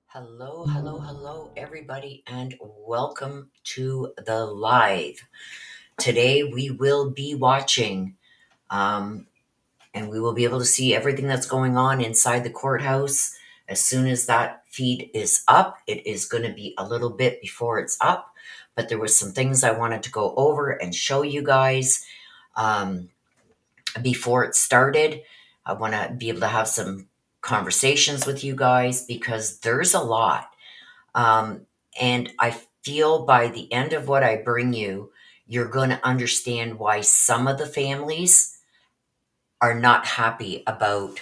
Hello, hello, hello, everybody, and welcome to the live. Today we will be watching, and we will be able to see everything that's going on inside the courthouse. As soon as that feed is up, it is going to be a little bit before it's up, but there was some things I wanted to go over and show you guys before it started. I want to be able to have some conversations with you guys because there's a lot. And I feel by the end of what I bring you, you're going to understand why some of the families are not happy about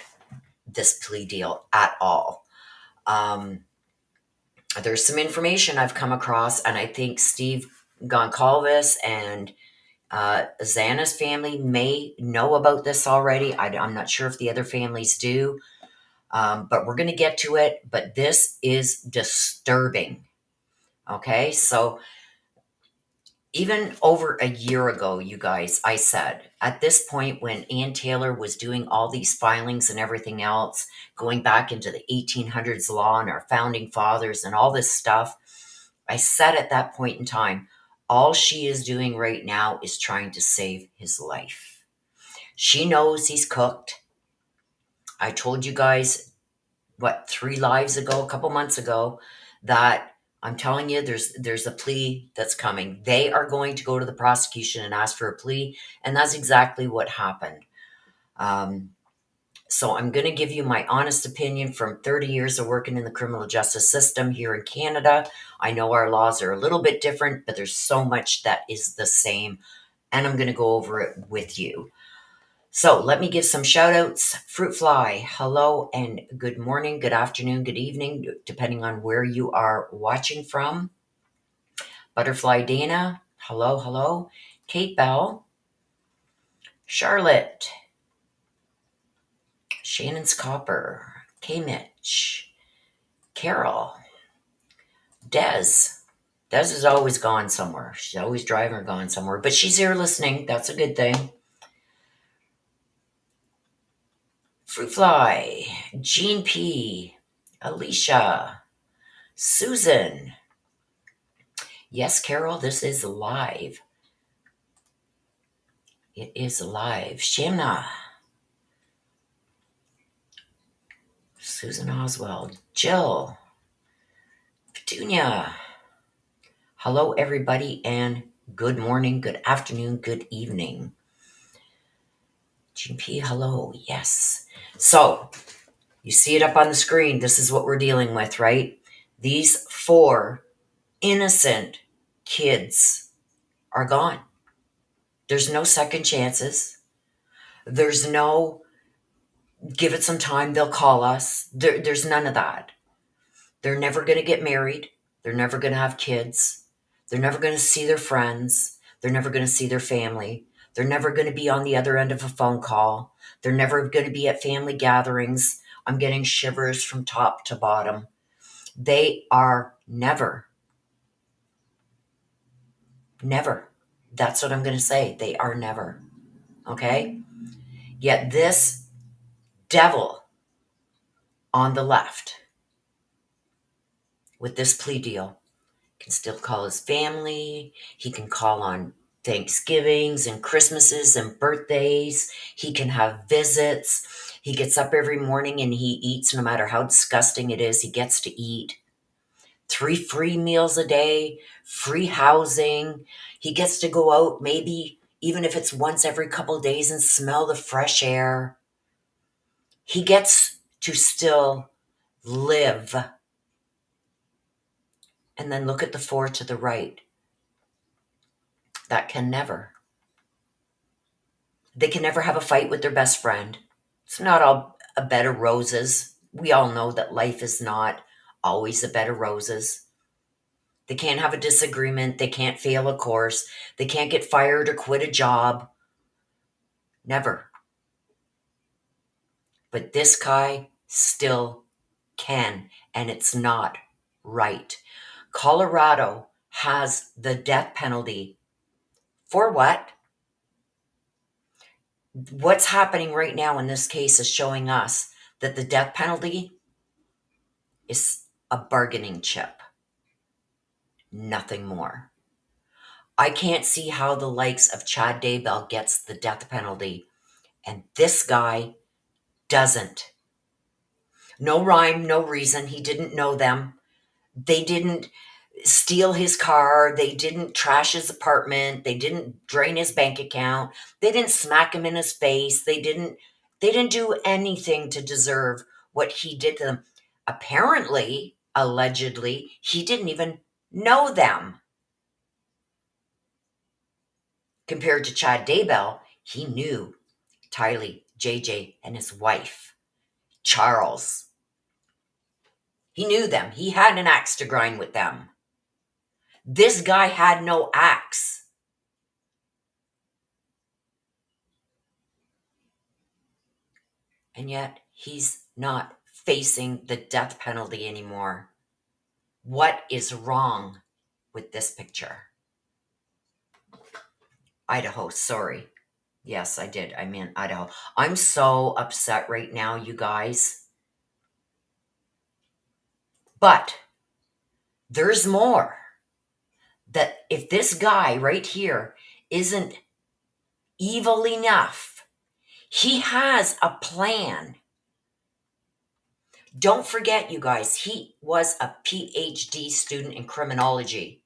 this plea deal at all. There's some information I've come across, and I think Steve Goncalves and Xana's family may know about this already. I'm not sure if the other families do, but we're going to get to it. But this is disturbing. Okay, so even over a year ago, you guys, I said at this point when Ann Taylor was doing all these filings and everything else, going back into the 1800s law and our founding fathers and all this stuff, I said at that point in time, all she is doing right now is trying to save his life. She knows he's cooked. I told you guys, 3 lives ago, a couple months ago, that I'm telling you, there's a plea that's coming. They are going to go to the prosecution and ask for a plea, and that's exactly what happened. So I'm going to give you my honest opinion from 30 years of working in the criminal justice system here in Canada. I know our laws are a little bit different, but there's so much that is the same, and I'm going to go over it with you. So let me give some shout outs. Fruit Fly, hello and good morning, good afternoon, good evening, depending on where you are watching from. Butterfly Dana, hello, hello. Kate Bell, Charlotte, Shannon's Copper, K Mitch, Carol, Des. Des is always gone somewhere. She's always driving or gone somewhere, but she's here listening. That's a good thing. Fruit Fly, Jean P, Alicia, Susan. Yes, Carol, this is live. It is live. Shamna, Susan Oswald, Jill, Petunia. Hello, everybody, and good morning, good afternoon, good evening. GP, hello. Yes. So, you see it up on the screen. This is what we're dealing with, right? These 4 innocent kids are gone. There's no second chances. There's no give it some time, they'll call us. There's none of that. They're never going to get married. They're never going to have kids. They're never going to see their friends. They're never going to see their family. They're never going to be on the other end of a phone call. They're never going to be at family gatherings. I'm getting shivers from top to bottom. They are never. That's what I'm going to say. They are never. Okay? Yet this devil on the left with this plea deal can still call his family. He can call on Thanksgivings and Christmases and birthdays. He can have visits. He gets up every morning and he eats, no matter how disgusting it is, he gets to eat. 3 free meals a day, free housing. He gets to go out, maybe even if it's once every couple of days, and smell the fresh air. He gets to still live. And then look at the 4 to the right. That can never. They can never have a fight with their best friend. It's not all a bed of roses. We all know that life is not always a bed of roses. They can't have a disagreement. They can't fail a course. They can't get fired or quit a job. Never. But this guy still can, and it's not right. Colorado has the death penalty. For what? What's happening right now in this case is showing us that the death penalty is a bargaining chip. Nothing more. I can't see how the likes of Chad Daybell gets the death penalty and this guy doesn't. No rhyme, no reason. He didn't know them. They didn't steal his car. They didn't trash his apartment. They didn't drain his bank account. They didn't smack him in his face. They didn't do anything to deserve what he did to them. Apparently, allegedly, he didn't even know them. Compared to Chad Daybell, he knew Tylee, JJ, and his wife, Charles. He knew them. He had an axe to grind with them. This guy had no axe. And yet, he's not facing the death penalty anymore. What is wrong with this picture? Idaho, sorry. Yes, I did. I meant Idaho. I'm so upset right now, you guys. But there's more. That if this guy right here isn't evil enough, he has a plan. Don't forget, you guys, he was a PhD student in criminology.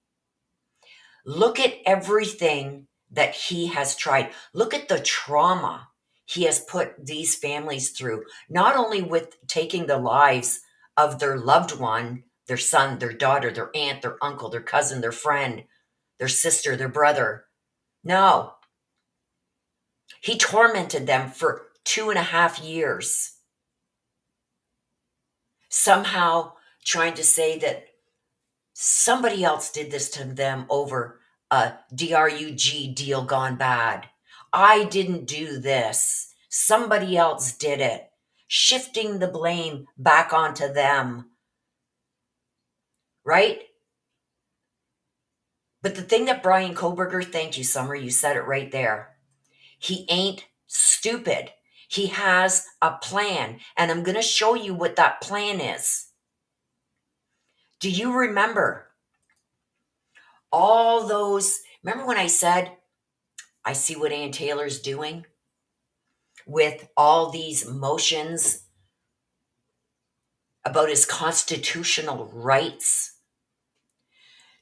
Look at everything that he has tried. Look at the trauma he has put these families through, not only with taking the lives of their loved one, their son, their daughter, their aunt, their uncle, their cousin, their friend, their sister, their brother. No. He tormented them for 2.5 years. Somehow trying to say that somebody else did this to them over a DRUG deal gone bad. I didn't do this. Somebody else did it. Shifting the blame back onto them. Right? But the thing that Bryan Kohberger, thank you, Summer, you said it right there. He ain't stupid. He has a plan, and I'm going to show you what that plan is. Do you remember all those? Remember when I said, I see what Ann Taylor's doing with all these motions about his constitutional rights?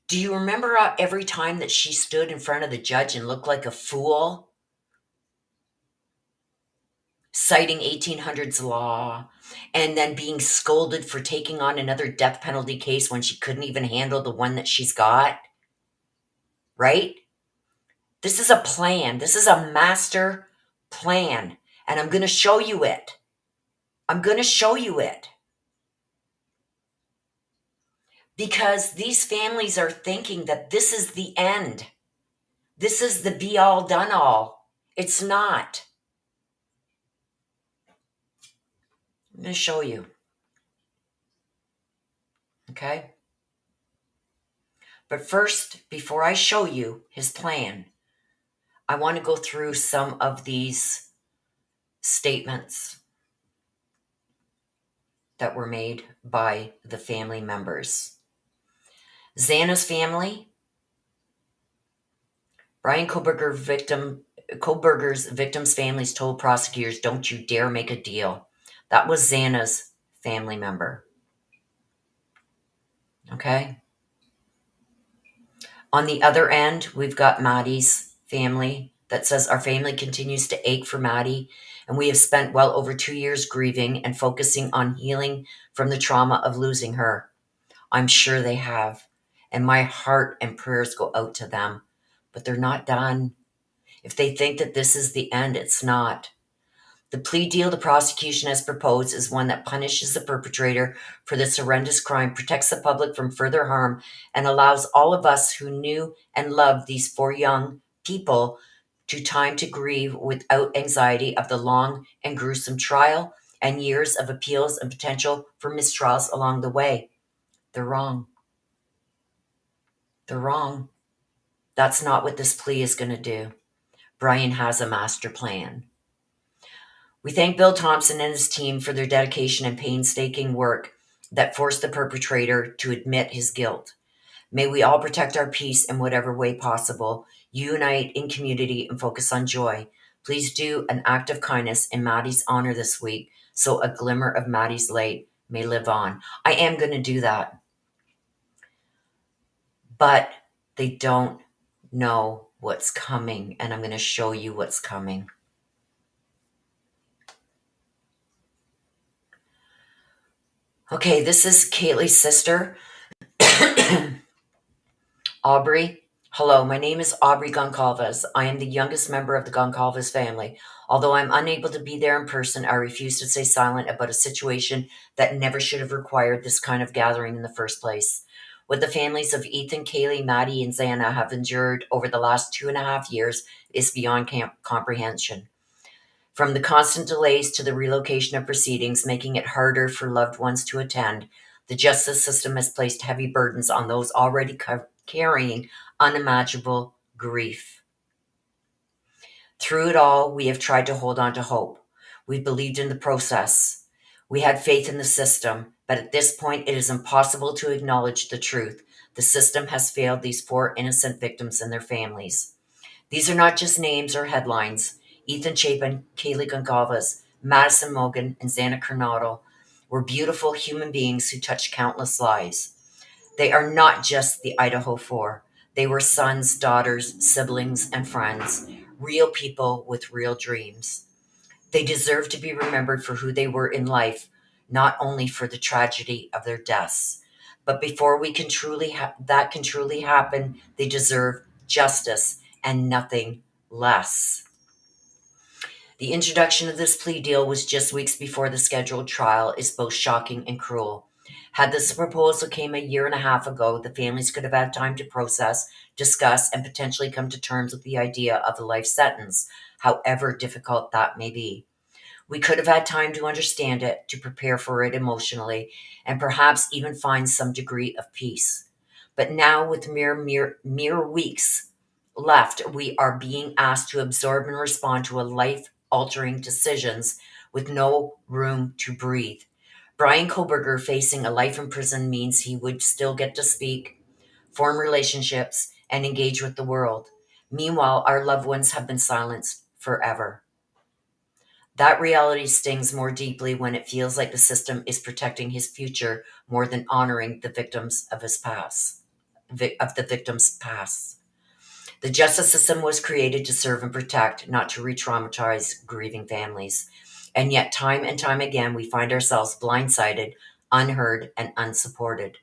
Do you remember every time that she stood in front of the judge and looked like a fool, citing 1800s law, and then being scolded for taking on another death penalty case when she couldn't even handle the one that she's got? Right? This is a plan. This is a master plan. And I'm going to show you it. I'm going to show you it. Because these families are thinking that this is the end. This is the be all done all. It's not. I'm going to show you. Okay? But first, before I show you his plan, I want to go through some of these statements that were made by the family members. Xana's family, Bryan Kohberger's victims' families told prosecutors, "Don't you dare make a deal." That was Xana's family member. Okay? On the other end, we've got Maddie's family that says, "Our family continues to ache for Maddie, and we have spent well over 2 years grieving and focusing on healing from the trauma of losing her." I'm sure they have. And my heart and prayers go out to them. But they're not done. If they think that this is the end, it's not. The plea deal the prosecution has proposed is one that punishes the perpetrator for this horrendous crime, protects the public from further harm, and allows all of us who knew and loved these 4 young people to time to grieve without anxiety of the long and gruesome trial and years of appeals and potential for mistrials along the way. They're wrong. They're wrong. That's not what this plea is going to do. Bryan has a master plan. We thank Bill Thompson and his team for their dedication and painstaking work that forced the perpetrator to admit his guilt. May we all protect our peace in whatever way possible, unite in community, and focus on joy. Please do an act of kindness in Maddie's honor this week so a glimmer of Maddie's light may live on. I am going to do that. But they don't know what's coming, and I'm going to show you what's coming. Okay, this is Kaylee's sister, Aubrey. Hello, my name is Aubrey Goncalves. I am the youngest member of the Goncalves family. Although I'm unable to be there in person, I refuse to stay silent about a situation that never should have required this kind of gathering in the first place. What the families of Ethan, Kaylee, Maddie, and Xana have endured over the last 2.5 years is beyond comprehension. From the constant delays to the relocation of proceedings, making it harder for loved ones to attend, the justice system has placed heavy burdens on those already carrying unimaginable grief. Through it all, we have tried to hold on to hope. We believed in the process. We had faith in the system, but at this point, it is impossible to acknowledge the truth. The system has failed these 4 innocent victims and their families. These are not just names or headlines. Ethan Chapin, Kaylee Goncalves, Madison Mogan, and Xana Coronado were beautiful human beings who touched countless lives. They are not just the Idaho 4. They were sons, daughters, siblings, and friends, real people with real dreams. They deserve to be remembered for who they were in life, not only for the tragedy of their deaths. But before we can truly that can truly happen, they deserve justice and nothing less. The introduction of this plea deal was just weeks before the scheduled trial is both shocking and cruel. Had this proposal came a year and a half ago, the families could have had time to process, discuss, and potentially come to terms with the idea of a life sentence, however difficult that may be. We could have had time to understand it, to prepare for it emotionally, and perhaps even find some degree of peace. But now, with mere weeks left, we are being asked to absorb and respond to a life-altering decisions with no room to breathe. Bryan Kohberger facing a life in prison means he would still get to speak, form relationships, and engage with the world. Meanwhile, our loved ones have been silenced forever. That reality stings more deeply when it feels like the system is protecting his future more than honoring the victims of his past. of the victim's past. The justice system was created to serve and protect, not to re-traumatize grieving families. And yet, time and time again, we find ourselves blindsided, unheard, and unsupported.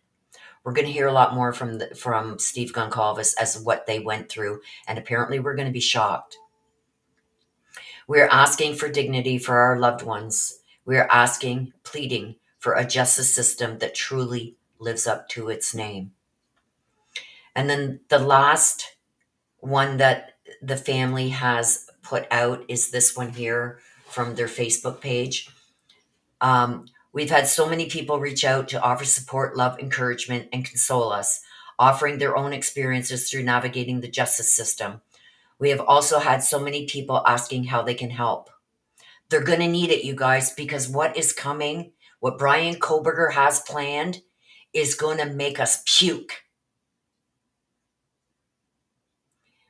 We're going to hear a lot more from Steve Goncalves as what they went through, and apparently we're going to be shocked. We're asking for dignity for our loved ones. We're asking, pleading for a justice system that truly lives up to its name. And then the last one that the family has put out is this one here from their Facebook page. We've had so many people reach out to offer support, love, encouragement, and console us, offering their own experiences through navigating the justice system. We have also had so many people asking how they can help. They're going to need it, you guys, because what is coming, what Bryan Kohberger has planned, is going to make us puke.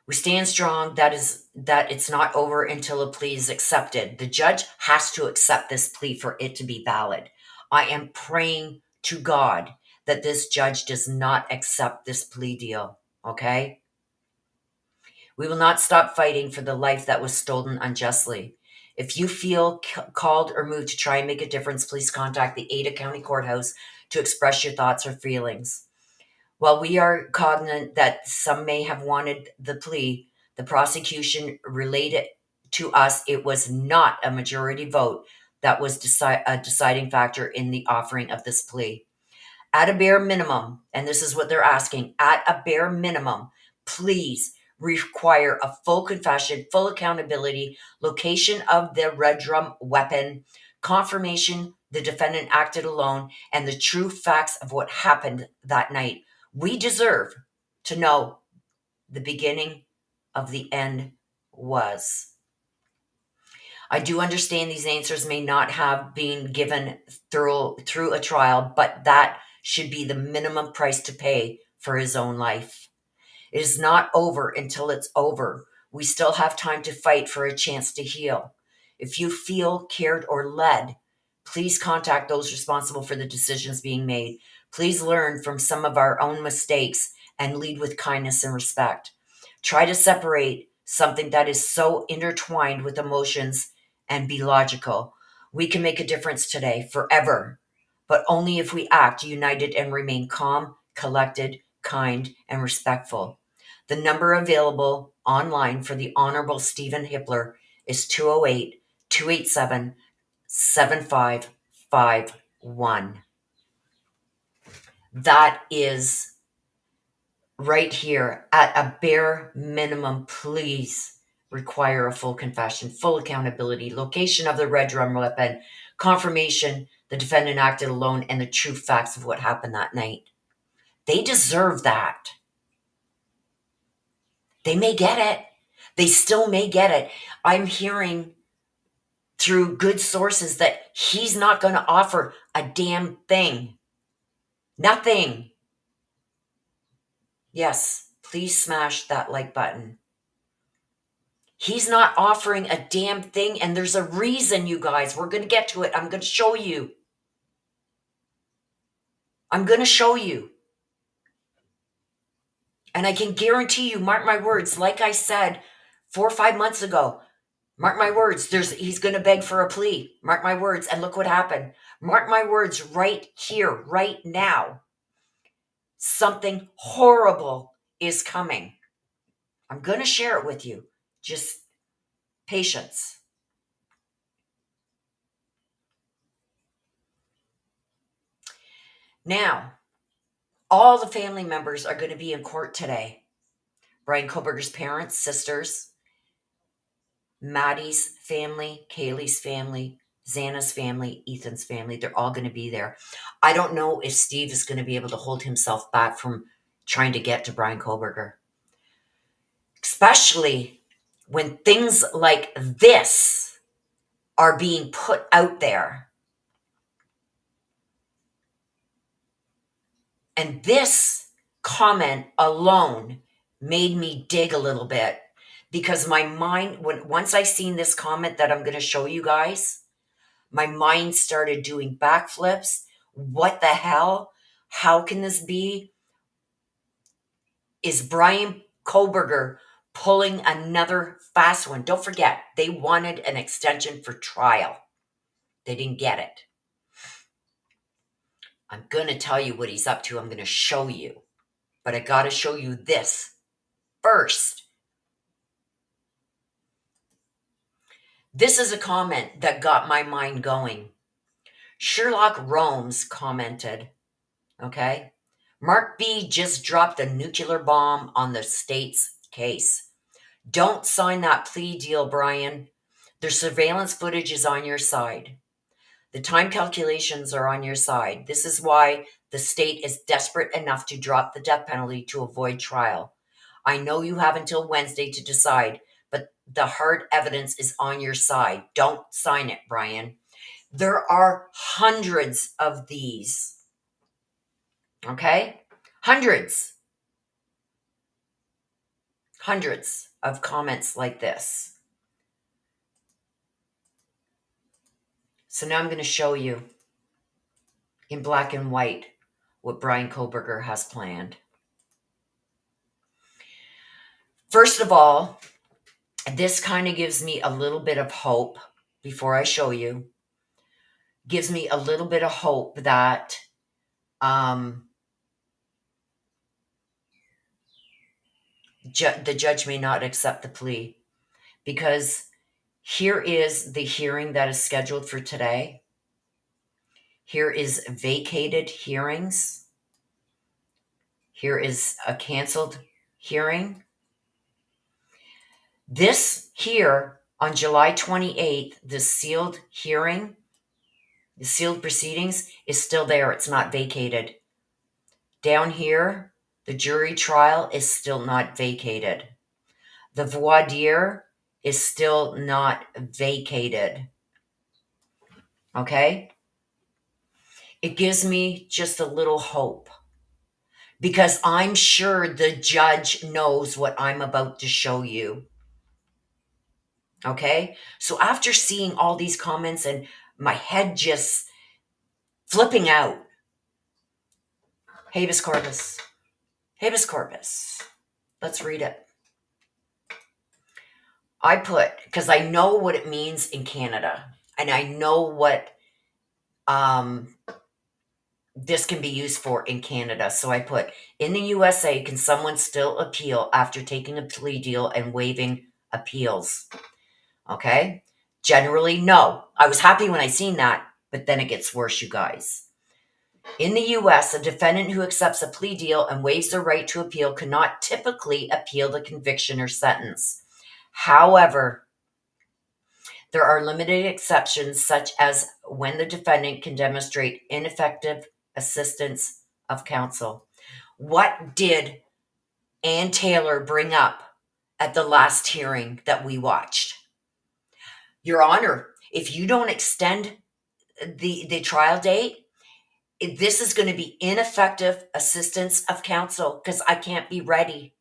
We stand strong that it's not over until a plea is accepted. The judge has to accept this plea for it to be valid. I am praying to God that this judge does not accept this plea deal, okay? We will not stop fighting for the life that was stolen unjustly. If you feel called or moved to try and make a difference, please contact the Ada County Courthouse to express your thoughts or feelings. While we are cognizant that some may have wanted the plea, the prosecution related to us it was not a majority vote that was a deciding factor in the offering of this plea. At a bare minimum, and this is what they're asking, at a bare minimum, please require a full confession, full accountability, location of the red drum weapon, confirmation the defendant acted alone, and the true facts of what happened that night. We deserve to know the beginning of the end was. I do understand these answers may not have been given through a trial, but that should be the minimum price to pay for his own life. It is not over until it's over. We still have time to fight for a chance to heal. If you feel cared or led, please contact those responsible for the decisions being made. Please learn from some of our own mistakes and lead with kindness and respect. Try to separate something that is so intertwined with emotions and be logical. We can make a difference today, forever, but only if we act united and remain calm, collected, kind, and respectful. The number available online for the Honorable Stephen Hippler is 208-287-7551. That is right here. At a bare minimum, please require a full confession, full accountability, location of the red drum weapon, confirmation the defendant acted alone, and the true facts of what happened that night. They deserve that. They may get it. They still may get it. I'm hearing through good sources that he's not going to offer a damn thing. Nothing. Yes, please smash that like button. He's not offering a damn thing, and there's a reason, you guys. We're going to get to it. I'm going to show you. I'm going to show you. And I can guarantee you, mark my words, like I said 4 or 5 months ago, mark my words, he's going to beg for a plea. Mark my words, and look what happened. Mark my words right here, right now. Something horrible is coming. I'm going to share it with you. Just patience. Now, all the family members are going to be in court today. Bryan Kohberger's parents, sisters, Maddie's family, Kaylee's family, Xana's family, Ethan's family. They're all going to be there. I don't know if Steve is going to be able to hold himself back from trying to get to Bryan Kohberger. Especially when things like this are being put out there. And this comment alone made me dig a little bit, because my mind, once I seen this comment that I'm going to show you guys, my mind started doing backflips. What the hell? How can this be? is Bryan Kohberger pulling another fast one. Don't forget, they wanted an extension for trial. They didn't get it. I'm going to tell you what he's up to. I'm going to show you. But I got to show you this first. This is a comment that got my mind going. Sherlock Romes commented, okay? Mark B just dropped a nuclear bomb on the state's case. Don't sign that plea deal, Bryan. Their surveillance footage is on your side. The time calculations are on your side. This is why the state is desperate enough to drop the death penalty to avoid trial. I know you have until Wednesday to decide, but the hard evidence is on your side. Don't sign it, Bryan. There are hundreds of these. Okay? Hundreds of comments like this. So now I'm going to show you in black and white what Bryan Kohberger has planned. First of all, this kind of gives me a little bit of hope before I show you. Gives me a little bit of hope that the judge may not accept the plea, because here is the hearing that is scheduled for today. Here is vacated hearings. Here is a canceled hearing. This here on July 28th, the sealed hearing, the sealed proceedings is still there. It's not vacated. Down here, the jury trial is still not vacated. The voir dire is still not vacated. Okay? It gives me just a little hope, because I'm sure the judge knows what I'm about to show you. Okay? So after seeing all these comments and my head just flipping out, habeas corpus. Habeas corpus. Let's read it. I put, because I know what it means in Canada, and I know what this can be used for in Canada. So I put, in the USA, can someone still appeal after taking a plea deal and waiving appeals? Okay. Generally, no. I was happy when I seen that, but then it gets worse, you guys. In the US, a defendant who accepts a plea deal and waives their right to appeal cannot typically appeal the conviction or sentence. However, there are limited exceptions, such as when the defendant can demonstrate ineffective assistance of counsel. What did Ann Taylor bring up at the last hearing that we watched? Your Honor, if you don't extend the trial date, this is going to be ineffective assistance of counsel because I can't be ready.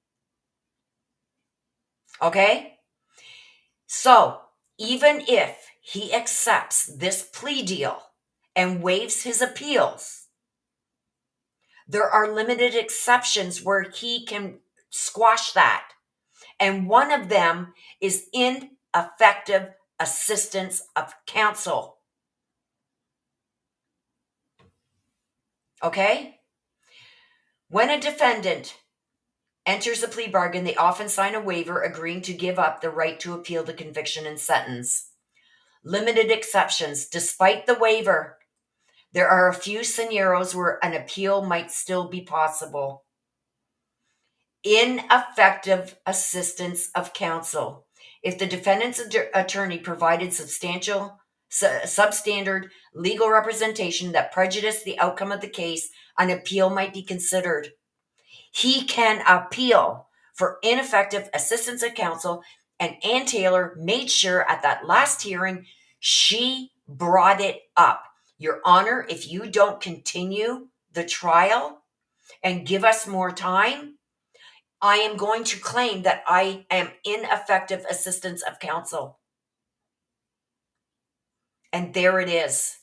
Okay? So, even if he accepts this plea deal and waives his appeals, there are limited exceptions where he can squash that. And one of them is ineffective assistance of counsel. Okay? When a defendant enters a plea bargain, they often sign a waiver agreeing to give up the right to appeal the conviction and sentence. Limited exceptions. Despite the waiver, there are a few scenarios where an appeal might still be possible. Ineffective assistance of counsel. If the defendant's attorney provided substandard legal representation that prejudiced the outcome of the case, an appeal might be considered. He can appeal for ineffective assistance of counsel, and Ann Taylor made sure at that last hearing she brought it up. Your Honor, if you don't continue the trial and give us more time, I am going to claim that I am ineffective assistance of counsel. And there it is.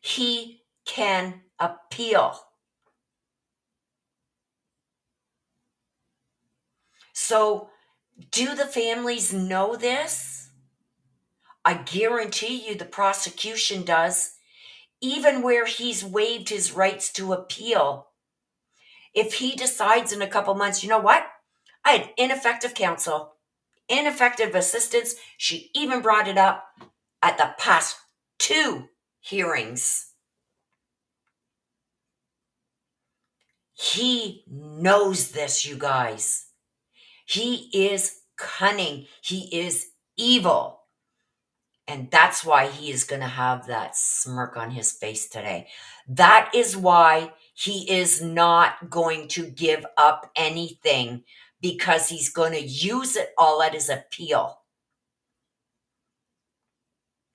He can appeal. So, do the families know this? I guarantee you the prosecution does, even where he's waived his rights to appeal. If he decides in a couple months, you know what? I had ineffective counsel, ineffective assistance. She even brought it up at the past 2 hearings. He knows this, you guys. He is cunning. He is evil. And that's why he is going to have that smirk on his face today. That is why he is not going to give up anything, because he's going to use it all at his appeal.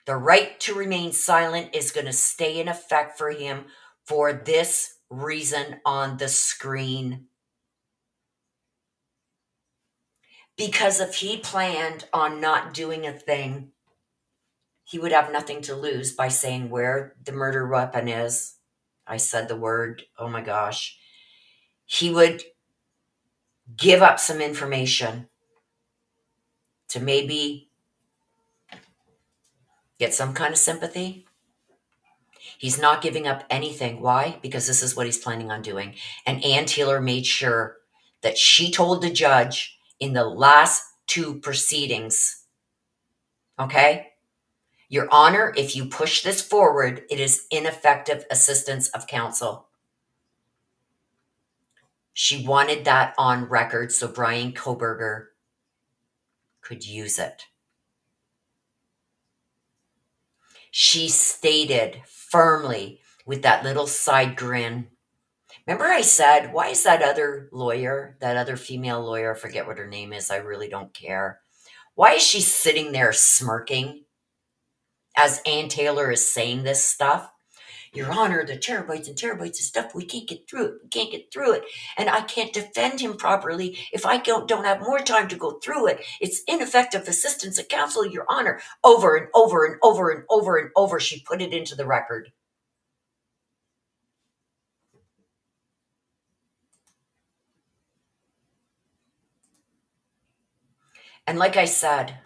The right to remain silent is going to stay in effect for him for this reason on the screen. Because if he planned on not doing a thing, he would have nothing to lose by saying where the murder weapon is. I said the word, oh my gosh. He would give up some information to maybe get some kind of sympathy. He's not giving up anything. Why? Because this is what he's planning on doing. And Ann Taylor made sure that she told the judge in the last 2 proceedings, okay? Your Honor, if you push this forward, it is ineffective assistance of counsel. She wanted that on record so Bryan Kohberger could use it. She stated firmly with that little side grin. Remember I said, why is that other lawyer, that other female lawyer, I forget what her name is, I really don't care. Why is she sitting there smirking as Ann Taylor is saying this stuff? Your Honor, the terabytes and terabytes of stuff, we can't get through it. We can't get through it. And I can't defend him properly if I don't have more time to go through it. It's ineffective assistance of counsel, Your Honor. Over and over and over and over and over, she put it into the record. And like I said,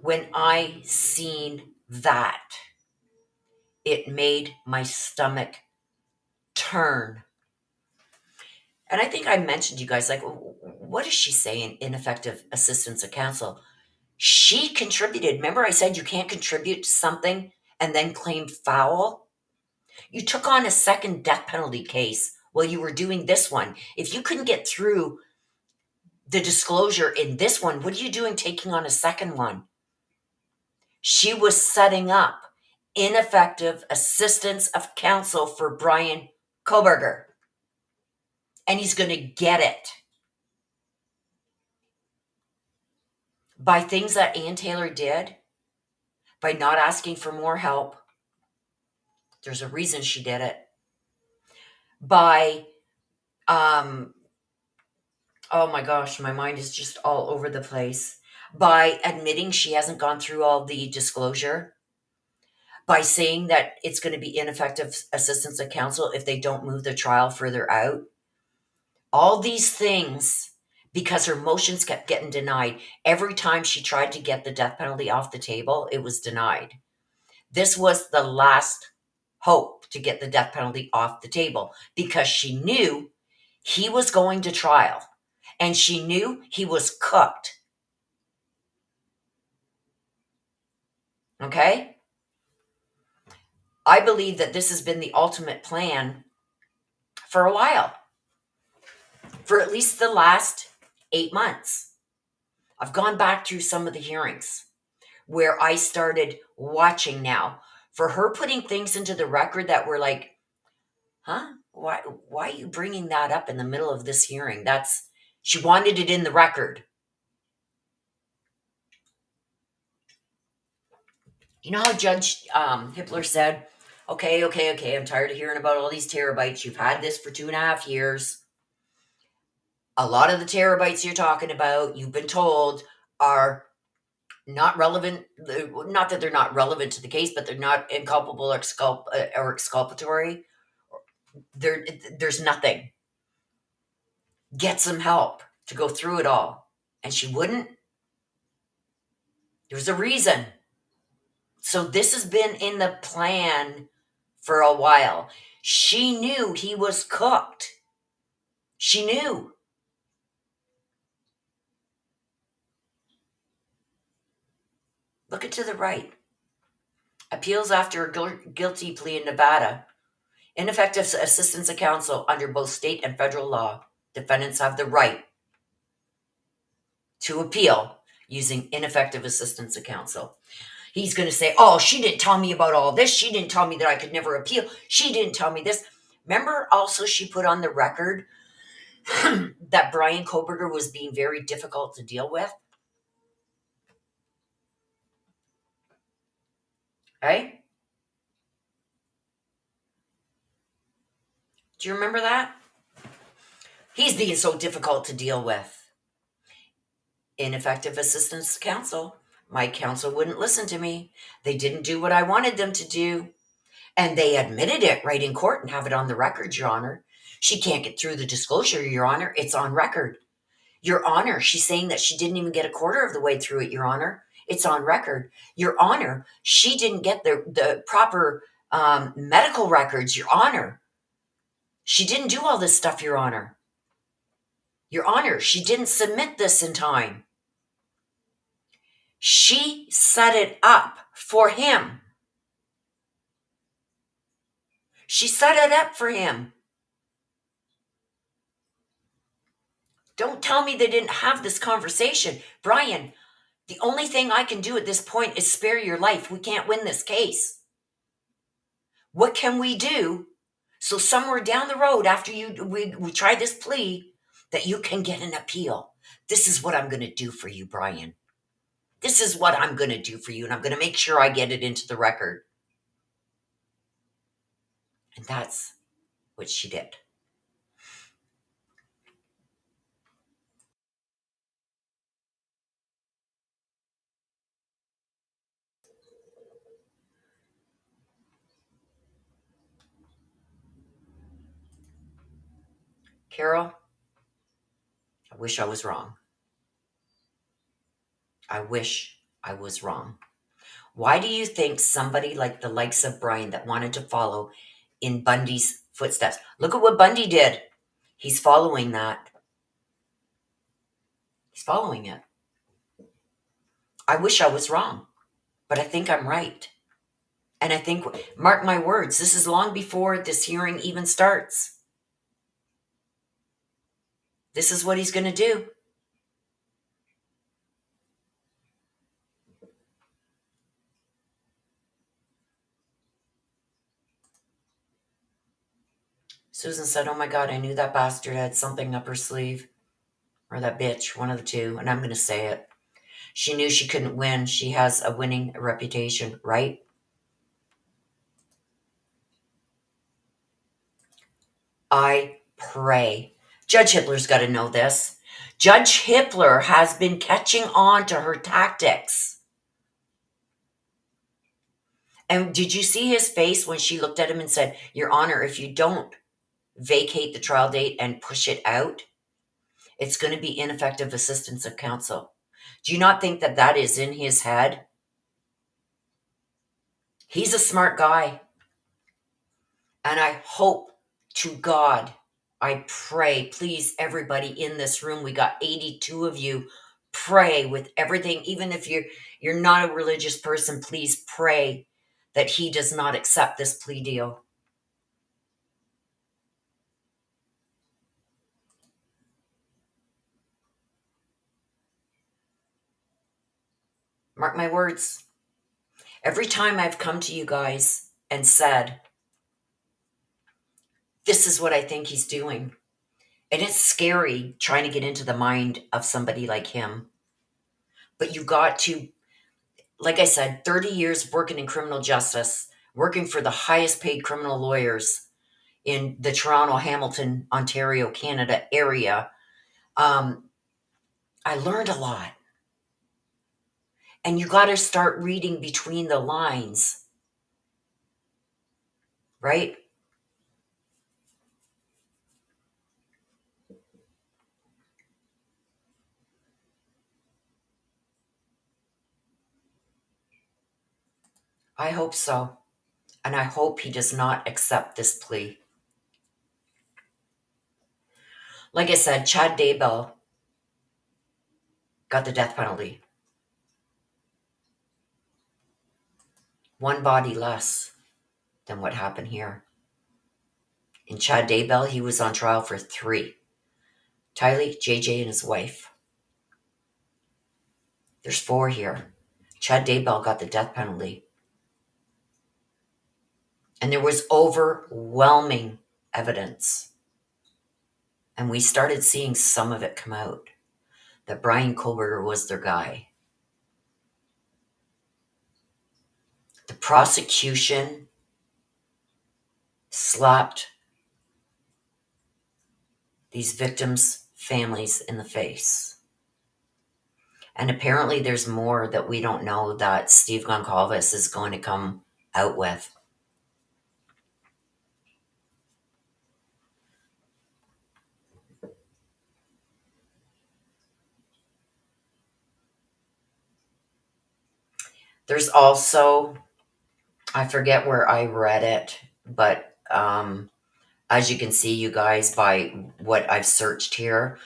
when I seen that, it made my stomach turn. And I think I mentioned you guys, like, what is she saying? Ineffective assistance of counsel. She contributed. Remember I said you can't contribute to something and then claim foul? You took on a second death penalty case while you were doing this one. If you couldn't get through the disclosure in this one, what are you doing taking on a second one? She was setting up ineffective assistance of counsel for Bryan Kohberger. And he's going to get it by things that Ann Taylor did, by not asking for more help. There's a reason she did it. By, oh my gosh, my mind is just all over the place. By admitting she hasn't gone through all the disclosure. By saying that it's going to be ineffective assistance of counsel if they don't move the trial further out. All these things, because her motions kept getting denied. Every time she tried to get the death penalty off the table, it was denied. This was the last hope to get the death penalty off the table, because she knew he was going to trial and she knew he was cooked. Okay? I believe that this has been the ultimate plan for a while, for at least the last 8 months. I've gone back through some of the hearings where I started watching now for her putting things into the record that were like, huh? Why are you bringing that up in the middle of this hearing? She wanted it in the record. You know how Judge Hippler said, okay, I'm tired of hearing about all these terabytes. You've had this for 2.5 years. A lot of the terabytes you're talking about, you've been told, are not relevant. Not that they're not relevant to the case, but they're not inculpable or exculpatory. There's nothing. Get some help. to go through it all. And she wouldn't. There was a reason. So this has been in the plan for a while. She knew he was cooked. She knew. Look it to the right. Appeals after a guilty plea in Nevada. Ineffective assistance of counsel under both state and federal law. Defendants have the right to appeal using ineffective assistance of counsel. He's going to say, oh, she didn't tell me about all this. She didn't tell me that I could never appeal. She didn't tell me this. Remember also she put on the record that Bryan Kohberger was being very difficult to deal with? Right? Do you remember that? He's being so difficult to deal with. Ineffective assistance counsel. My counsel wouldn't listen to me. They didn't do what I wanted them to do. And they admitted it right in court and have it on the record, Your Honor. She can't get through the disclosure, Your Honor. It's on record. Your Honor, she's saying that she didn't even get a quarter of the way through it, Your Honor. It's on record. Your Honor, she didn't get the proper medical records, Your Honor. She didn't do all this stuff, Your Honor. Your Honor, she didn't submit this in time. She set it up for him. She set it up for him. Don't tell me they didn't have this conversation. Bryan, the only thing I can do at this point is spare your life. We can't win this case. What can we do so somewhere down the road after we try this plea that you can get an appeal? This is what I'm going to do for you, Bryan. This is what I'm going to do for you, and I'm going to make sure I get it into the record. And that's what she did. Carol, I wish I was wrong. I wish I was wrong. Why do you think somebody like the likes of Bryan that wanted to follow in Bundy's footsteps? Look at what Bundy did. He's following that. He's following it. I wish I was wrong, but I think I'm right. And I think, mark my words, this is long before this hearing even starts. This is what he's going to do. Susan said, oh my God, I knew that bastard had something up her sleeve. Or that bitch, one of the two. And I'm going to say it. She knew she couldn't win. She has a winning reputation, right? I pray. Judge Hitler's got to know this. Judge Hitler has been catching on to her tactics. And did you see his face when she looked at him and said, Your Honor, if you don't vacate the trial date and push it out, it's going to be ineffective assistance of counsel. Do you not think that that is in his head? He's a smart guy. And I hope to God, I pray, please, everybody in this room, we got 82 of you, pray with everything. Even if you're not a religious person, please pray that he does not accept this plea deal. Mark my words. Every time I've come to you guys and said, this is what I think he's doing. And it's scary trying to get into the mind of somebody like him. But you got to, like I said, 30 years working in criminal justice, working for the highest paid criminal lawyers in the Toronto, Hamilton, Ontario, Canada area. I learned a lot. And you got to start reading between the lines, right? I hope so. And I hope he does not accept this plea. Like I said, Chad Daybell got the death penalty. One body less than what happened here. In Chad Daybell, he was on trial for 3. Tylee, JJ, and his wife. There's 4 here. Chad Daybell got the death penalty. And there was overwhelming evidence. And we started seeing some of it come out. That Bryan Kohberger was their guy. The prosecution slapped these victims' families in the face. And apparently there's more that we don't know that Steve Goncalves is going to come out with. There's also, I forget where I read it, but as you can see, you guys, by what I've searched here,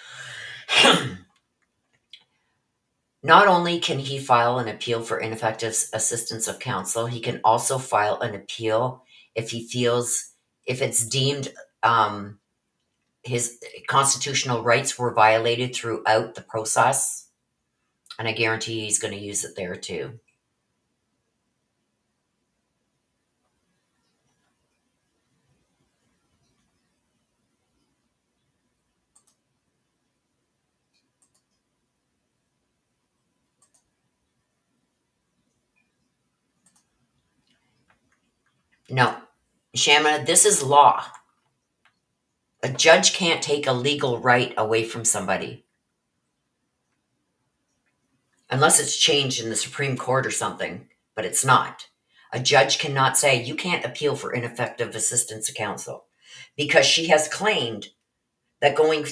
not only can he file an appeal for ineffective assistance of counsel, he can also file an appeal if he feels, if it's deemed his constitutional rights were violated throughout the process. And I guarantee he's going to use it there too. No, Shamma, this is law. A judge can't take a legal right away from somebody. Unless it's changed in the Supreme Court or something, but it's not. A judge cannot say, you can't appeal for ineffective assistance of counsel, because she has claimed that going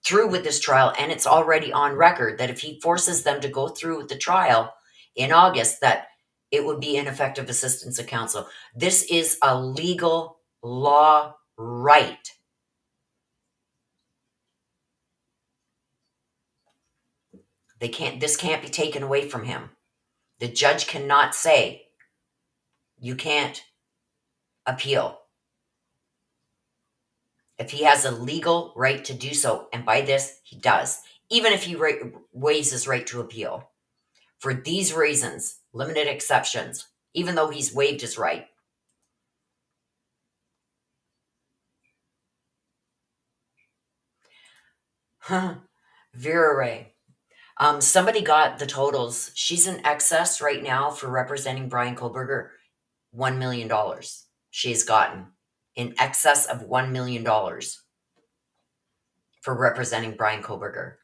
through with this trial, and it's already on record, that if he forces them to go through with the trial in August, that it would be ineffective assistance of counsel. This is a legal law right. This can't be taken away from him. The judge cannot say, you can't appeal. If he has a legal right to do so, and by this, he does, even if he waives his right to appeal, for these reasons, limited exceptions, even though he's waived his right. Vera Ray. Somebody got the totals. She's in excess right now for representing Bryan Kohberger. $1 million she's gotten. In excess of $1 million for representing Bryan Kohberger.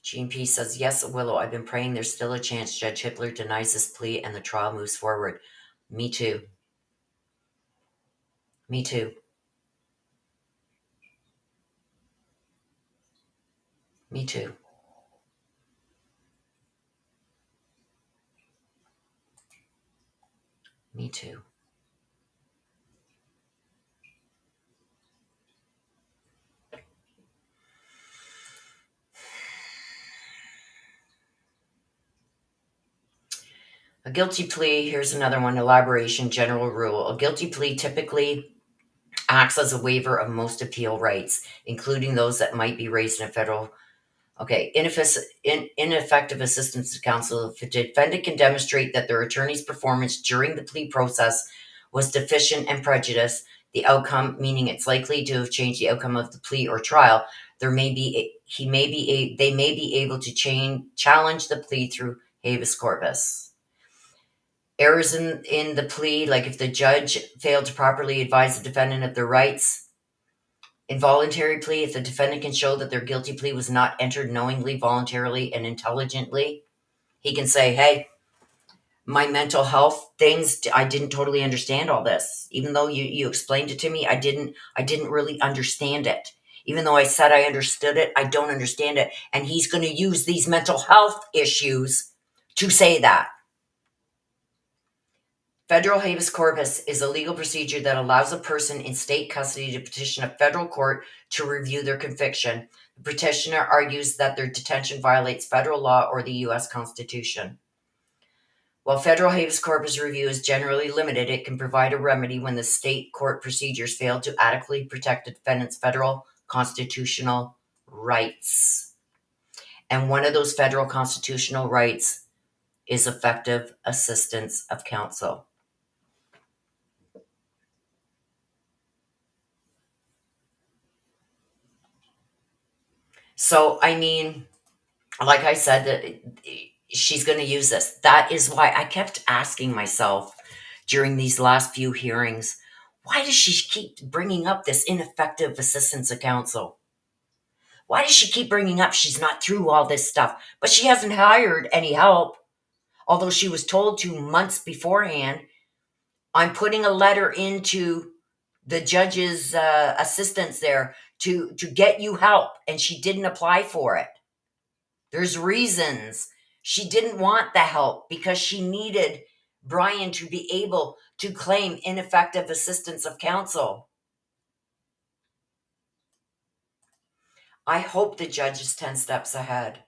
GMP says, yes, Willow, I've been praying there's still a chance Judge Hitler denies this plea and the trial moves forward. Me too. Me too. Me too. Me too. A guilty plea, here's another one, elaboration, general rule. A guilty plea typically acts as a waiver of most appeal rights, including those that might be raised in a federal. Okay, ineffective assistance to counsel. If a defendant can demonstrate that their attorney's performance during the plea process was deficient and prejudiced the outcome, meaning it's likely to have changed the outcome of the plea or trial, they may be able to challenge the plea through habeas corpus. Errors in the plea, like if the judge failed to properly advise the defendant of their rights. Involuntary plea, if the defendant can show that their guilty plea was not entered knowingly, voluntarily, and intelligently, he can say, hey, my mental health things, I didn't totally understand all this. Even though you explained it to me, I didn't really understand it. Even though I said I understood it, I don't understand it. And he's going to use these mental health issues to say that. Federal habeas corpus is a legal procedure that allows a person in state custody to petition a federal court to review their conviction. The petitioner argues that their detention violates federal law or the U.S. Constitution. While federal habeas corpus review is generally limited, it can provide a remedy when the state court procedures fail to adequately protect a defendant's federal constitutional rights. And one of those federal constitutional rights is effective assistance of counsel. So, I mean, like I said, she's going to use this. That is why I kept asking myself during these last few hearings, why does she keep bringing up this ineffective assistance of counsel? Why does she keep bringing up she's not through all this stuff? But she hasn't hired any help, although she was told to months beforehand. I'm putting a letter into the judge's assistants there to get you help, and she didn't apply for it. There's reasons. She didn't want the help because she needed Bryan to be able to claim ineffective assistance of counsel. I hope the judge is 10 steps ahead.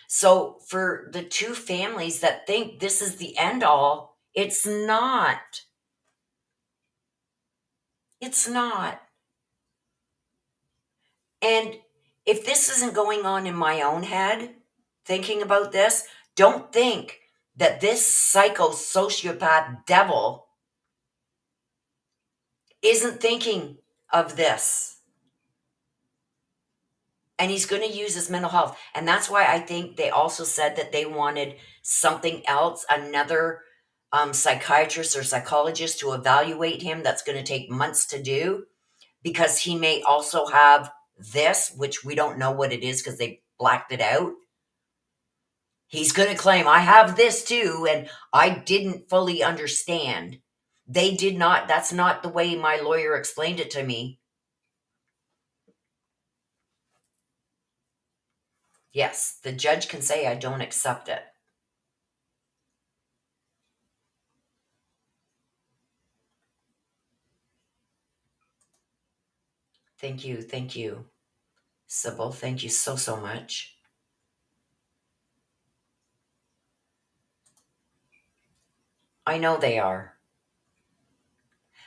So for the two families that think this is the end all, it's not. It's not. And if this isn't going on in my own head, thinking about this, don't think that this psycho sociopath devil isn't thinking of this. And he's going to use his mental health. And that's why I think they also said that they wanted something else, another psychiatrist or psychologist to evaluate him. That's going to take months to do because he may also have this, which we don't know what it is because they blacked it out. He's going to claim, I have this too, and I didn't fully understand. They did not, that's not the way my lawyer explained it to me. Yes, the judge can say, I don't accept it. Thank you, Sybil. Thank you so much. I know they are.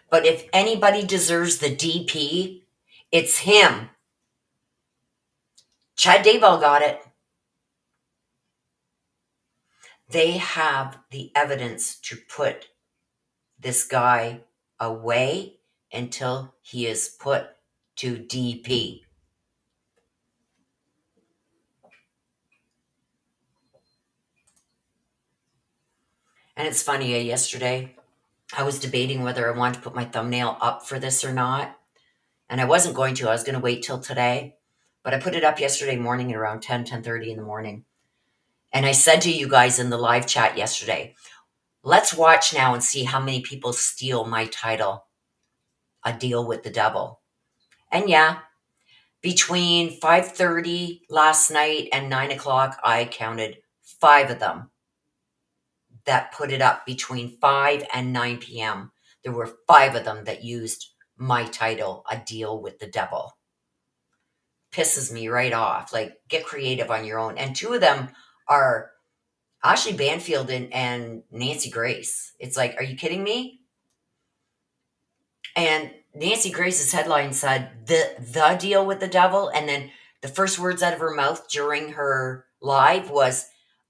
But if anybody deserves the DP, it's him. Chad Daybell got it. They have the evidence to put this guy away until he is put to DP. And it's funny, yesterday I was debating whether I wanted to put my thumbnail up for this or not. And I wasn't going to. I was going to wait till today. But I put it up yesterday morning at around 10:30 in the morning. And I said to you guys in the live chat yesterday, let's watch now and see how many people steal my title, A Deal with the Devil. And yeah, between 5:30 last night and 9 o'clock, I counted 5 of them that put it up between 5 and 9 p.m. There were 5 of them that used my title, A Deal with the Devil. Pisses me right off. Like, get creative on your own. And 2 of them are Ashley Banfield and Nancy Grace. It's like, are you kidding me? And Nancy Grace's headline said, the deal with the devil. And then the first words out of her mouth during her live was,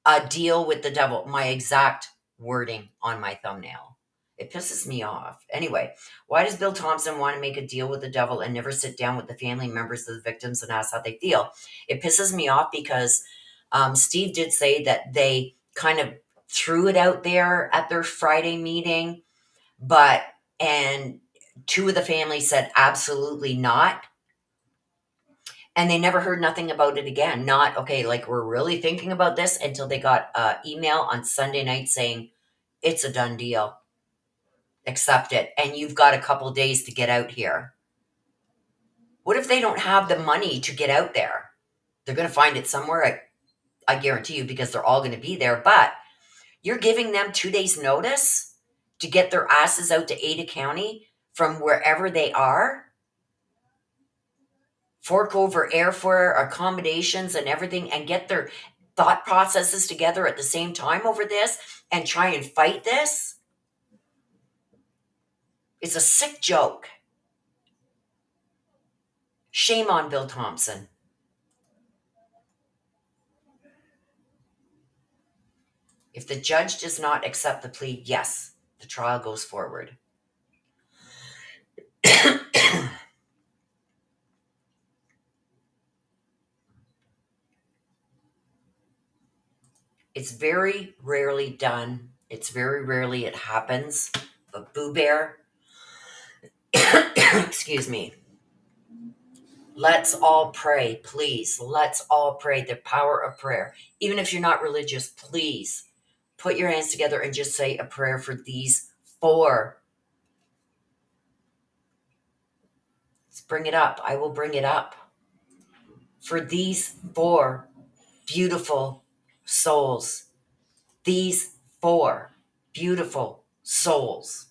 a deal with the devil. My exact wording on my thumbnail. It pisses me off. Anyway, why does Bill Thompson want to make a deal with the devil and never sit down with the family members of the victims and ask how they feel? It pisses me off because Steve did say that they kind of threw it out there at their Friday meeting, and 2 of the families said absolutely not. And they never heard nothing about it again. Not, okay, like, we're really thinking about this, until they got an email on Sunday night saying, it's a done deal. Accept it. And you've got a couple days to get out here. What if they don't have the money to get out there? They're going to find it somewhere, I guarantee you, because they're all going to be there. But you're giving them 2 days notice to get their asses out to Ada County from wherever they are, fork over airfare, accommodations, and everything, and get their thought processes together at the same time over this and try and fight this? It's a sick joke. Shame on Bill Thompson. If the judge does not accept the plea, yes, the trial goes forward. It's very rarely done. It's very rarely it happens. But Boo Bear, excuse me. Let's all pray, please. Let's all pray the power of prayer. Even if you're not religious, please put your hands together and just say a prayer for these 4. Let's bring it up. I will bring it up. For these 4 beautiful souls. These 4 beautiful souls.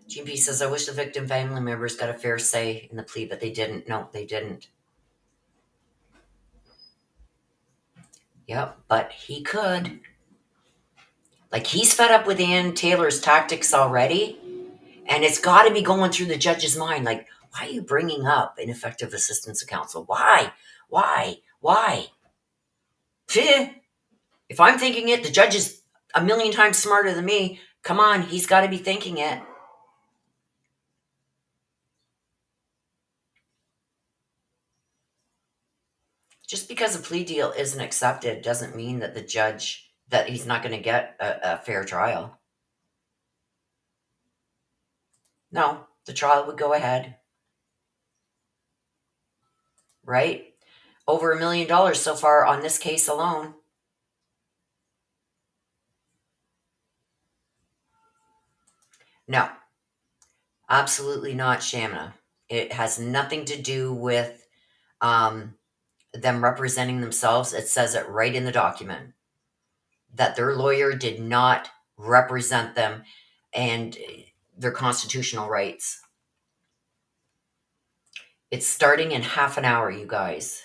GP says, I wish the victim family members got a fair say in the plea, but they didn't. No, they didn't. Yep, but he could. Like, he's fed up with Ann Taylor's tactics already, and it's got to be going through the judge's mind. Like, why are you bringing up ineffective assistance of counsel? Why? If I'm thinking it, the judge is a million times smarter than me. Come on, he's got to be thinking it. Just because a plea deal isn't accepted doesn't mean that the judge, that he's not going to get a fair trial. No, the trial would go ahead. Right? Over $1 million so far on this case alone. No, absolutely not, Shamna. It has nothing to do with them representing themselves. It says it right in the document that their lawyer did not represent them and their constitutional rights. It's starting in half an hour, you guys.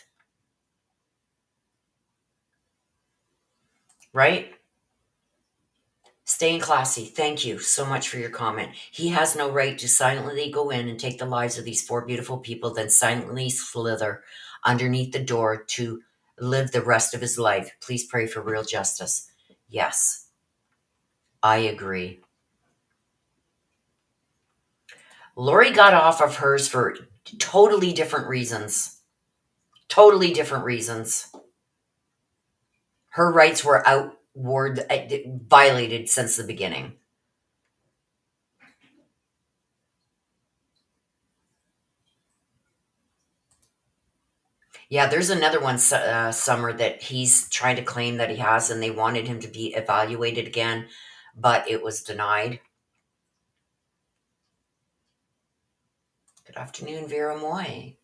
Right? Staying classy. Thank you so much for your comment. He has no right to silently go in and take the lives of these 4 beautiful people, then silently slither underneath the door to live the rest of his life. Please pray for real justice. Yes, I agree. Lori got off of hers for totally different reasons. Totally different reasons. Her rights were violated since the beginning. Yeah, there's another one, Summer, that he's trying to claim that he has, and they wanted him to be evaluated again, but it was denied. Good afternoon, Vera Moy.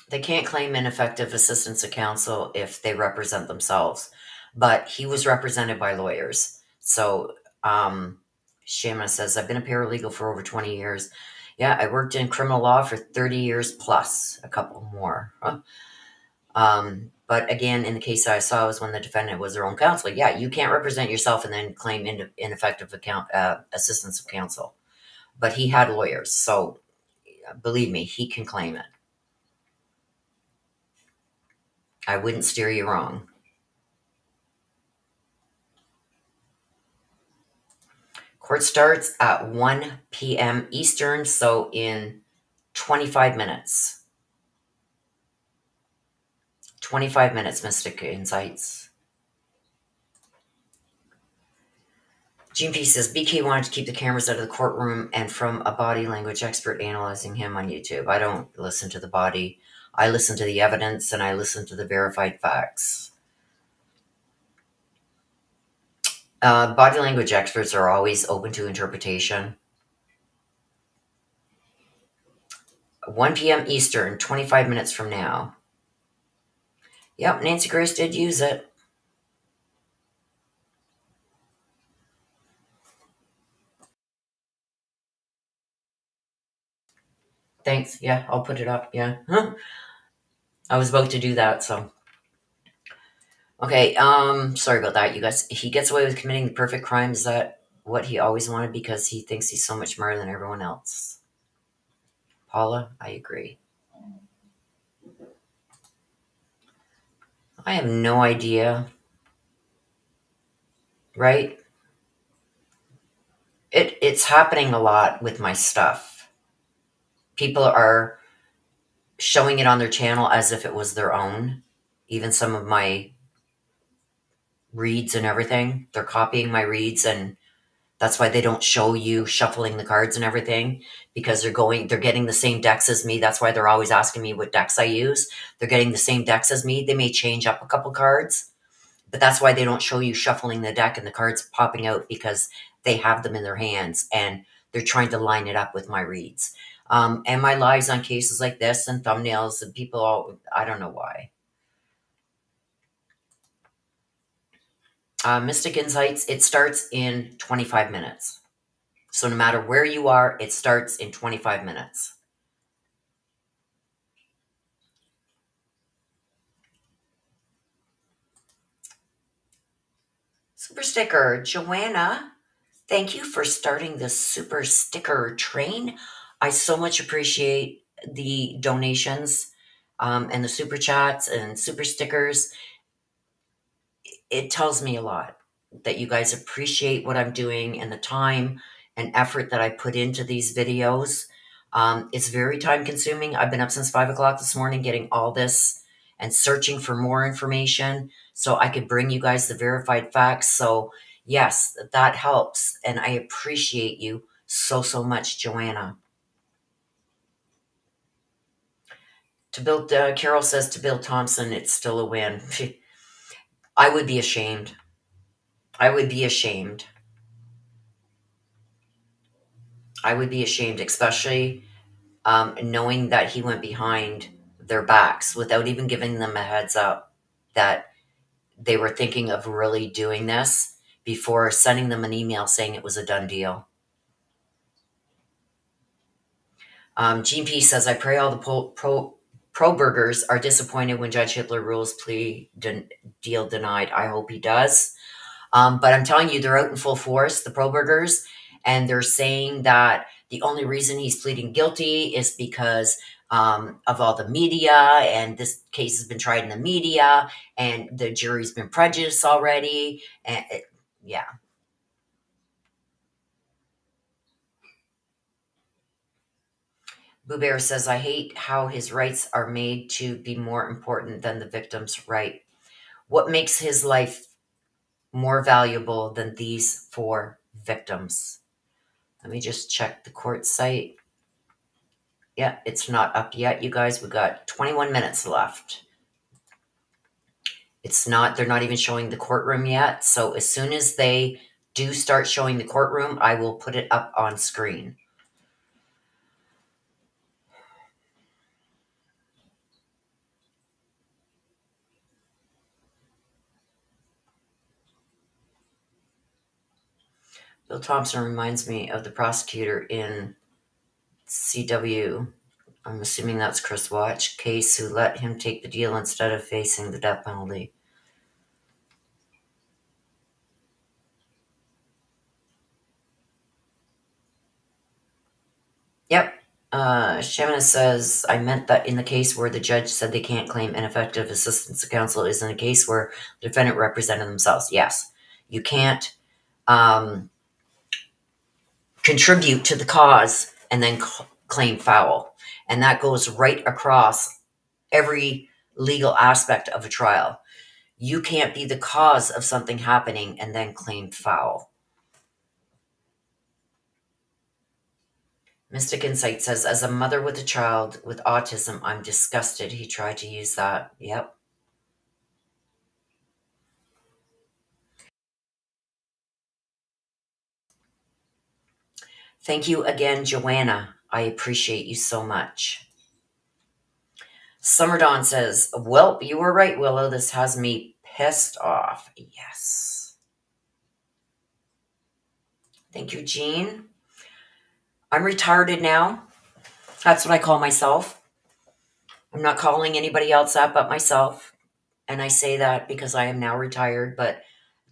They can't claim ineffective assistance of counsel if they represent themselves, but he was represented by lawyers. So, Shama says, I've been a paralegal for over 20 years. Yeah, I worked in criminal law for 30 years plus, a couple more. But again, in the case I saw was when the defendant was their own counsel. Yeah, you can't represent yourself and then claim ineffective assistance of counsel. But he had lawyers, so believe me, he can claim it. I wouldn't steer you wrong. Court starts at 1 p.m. Eastern, so in 25 minutes. 25 minutes, Mystic Insights. GP says, BK wanted to keep the cameras out of the courtroom and from a body language expert analyzing him on YouTube. I don't listen to the body. I listen to the evidence and I listen to the verified facts. Body language experts are always open to interpretation. 1 p.m. Eastern, 25 minutes from now. Yep, Nancy Grace did use it. Thanks. Yeah, I'll put it up. Yeah. I was about to do that, so. Okay, sorry about that, you guys. He gets away with committing the perfect crime. Is that what he always wanted because he thinks he's so much smarter than everyone else? Paula, I agree. I have no idea, right? It's happening a lot with my stuff. People are showing it on their channel as if it was their own. Even some of my reads and everything, they're copying my reads, and that's why they don't show you shuffling the cards and everything, because they're getting the same decks as me. That's why they're always asking me what decks I use. They're getting the same decks as me. They may change up a couple cards, but that's why they don't show you shuffling the deck and the cards popping out, because they have them in their hands and they're trying to line it up with my reads. And my lives on cases like this and thumbnails, and I don't know why. Mystic Insights, it starts in 25 minutes. So no matter where you are, it starts in 25 minutes. Super sticker, Joanna, thank you for starting this super sticker train. I so much appreciate the donations and the super chats and super stickers. It tells me a lot that you guys appreciate what I'm doing and the time and effort that I put into these videos. It's very time consuming. I've been up since 5 o'clock this morning getting all this and searching for more information so I could bring you guys the verified facts. So, yes, that helps. And I appreciate you so, so much, Joanna. Carol says to Bill Thompson, it's still a win. I would be ashamed. I would be ashamed. I would be ashamed, especially knowing that he went behind their backs without even giving them a heads up that they were thinking of really doing this before sending them an email saying it was a done deal. Gene P says, I pray all the pro-burgers are disappointed when Judge Hitler rules plea deal denied. I hope he does. But I'm telling you, they're out in full force, the pro-burgers, and they're saying that the only reason he's pleading guilty is because of all the media, and this case has been tried in the media, and the jury's been prejudiced already. And yeah. Boo Bear says, I hate how his rights are made to be more important than the victim's right. What makes his life more valuable than these 4 victims? Let me just check the court site. Yeah, it's not up yet, you guys. We've got 21 minutes left. They're not even showing the courtroom yet. So as soon as they do start showing the courtroom, I will put it up on screen. Bill Thompson reminds me of the prosecutor in CW. I'm assuming that's Chris Watch case, who let him take the deal instead of facing the death penalty. Yep. Shamana says, I meant that in the case where the judge said they can't claim ineffective assistance to counsel is in a case where the defendant represented themselves. Yes. You can't contribute to the cause and then claim foul. And that goes right across every legal aspect of a trial. You can't be the cause of something happening and then claim foul. Mystic Insight says, as a mother with a child with autism, I'm disgusted he tried to use that. Yep. Thank you again, Joanna. I appreciate you so much. Summer Dawn says, well, you were right, Willow. This has me pissed off. Yes. Thank you, Jean. I'm retarded now. That's what I call myself. I'm not calling anybody else that but myself. And I say that because I am now retired, but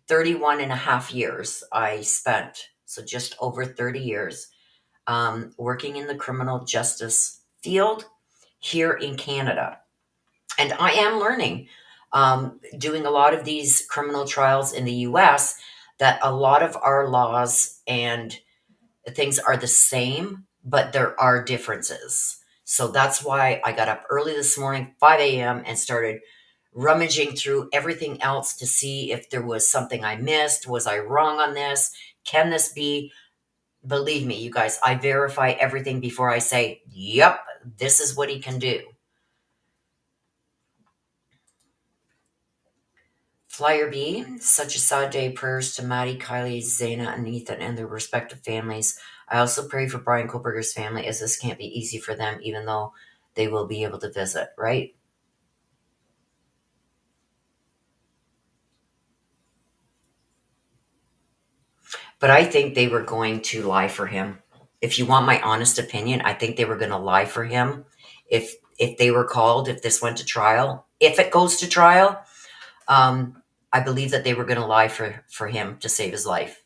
31 and a half years I spent, so just over 30 years, working in the criminal justice field here in Canada. And I am learning, doing a lot of these criminal trials in the US, that a lot of our laws and things are the same, but there are differences. So that's why I got up early this morning, 5 a.m., and started rummaging through everything else to see if there was something I missed. Was I wrong on this? Can this be? Believe me, you guys, I verify everything before I say, yep, this is what he can do. Flyer B, such a sad day. Prayers to Maddie, Kylie, Xana, and Ethan and their respective families. I also pray for Bryan Kohberger's family, as this can't be easy for them, even though they will be able to visit, right? But I think they were going to lie for him. If you want my honest opinion, I think they were going to lie for him. If they were called, if this went to trial, if it goes to trial, I believe that they were going to lie for him to save his life.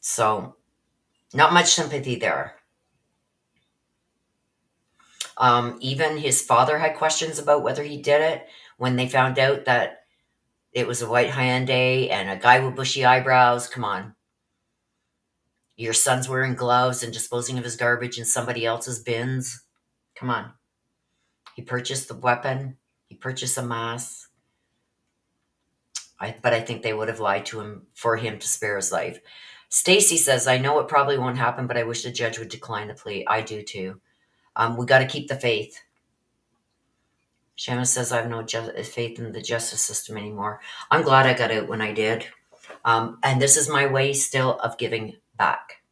So, not much sympathy there. Even his father had questions about whether he did it when they found out that it was a white Hyundai and a guy with bushy eyebrows. Come on. Your son's wearing gloves and disposing of his garbage in somebody else's bins. Come on. He purchased the weapon. He purchased a mask. But I think they would have lied to him for him to spare his life. Stacy says, I know it probably won't happen, but I wish the judge would decline the plea. I do too. We got to keep the faith. Shama says, I have no faith in the justice system anymore. I'm glad I got out when I did. And this is my way still of giving back.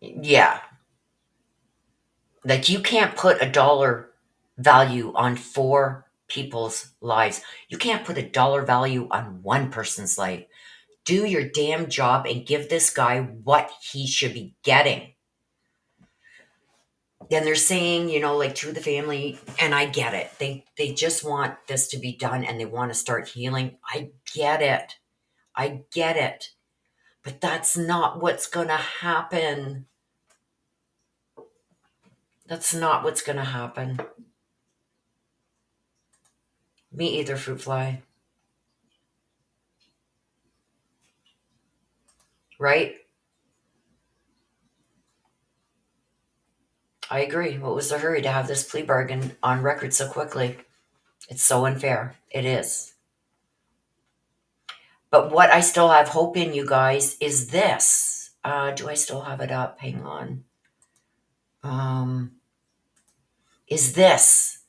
Yeah. Like, you can't put a dollar value on 4 people's lives. You can't put a dollar value on 1 person's life. Do your damn job and give this guy what he should be getting. Then they're saying, like, to the family, and I get it. They just want this to be done and they want to start healing. I get it. I get it. But that's not what's going to happen. That's not what's going to happen. Me either, fruit fly. Right? I agree. What was the hurry to have this plea bargain on record so quickly? It's so unfair. It is. But what I still have hope in, you guys, is this. Do I still have it up? Hang on. Is this.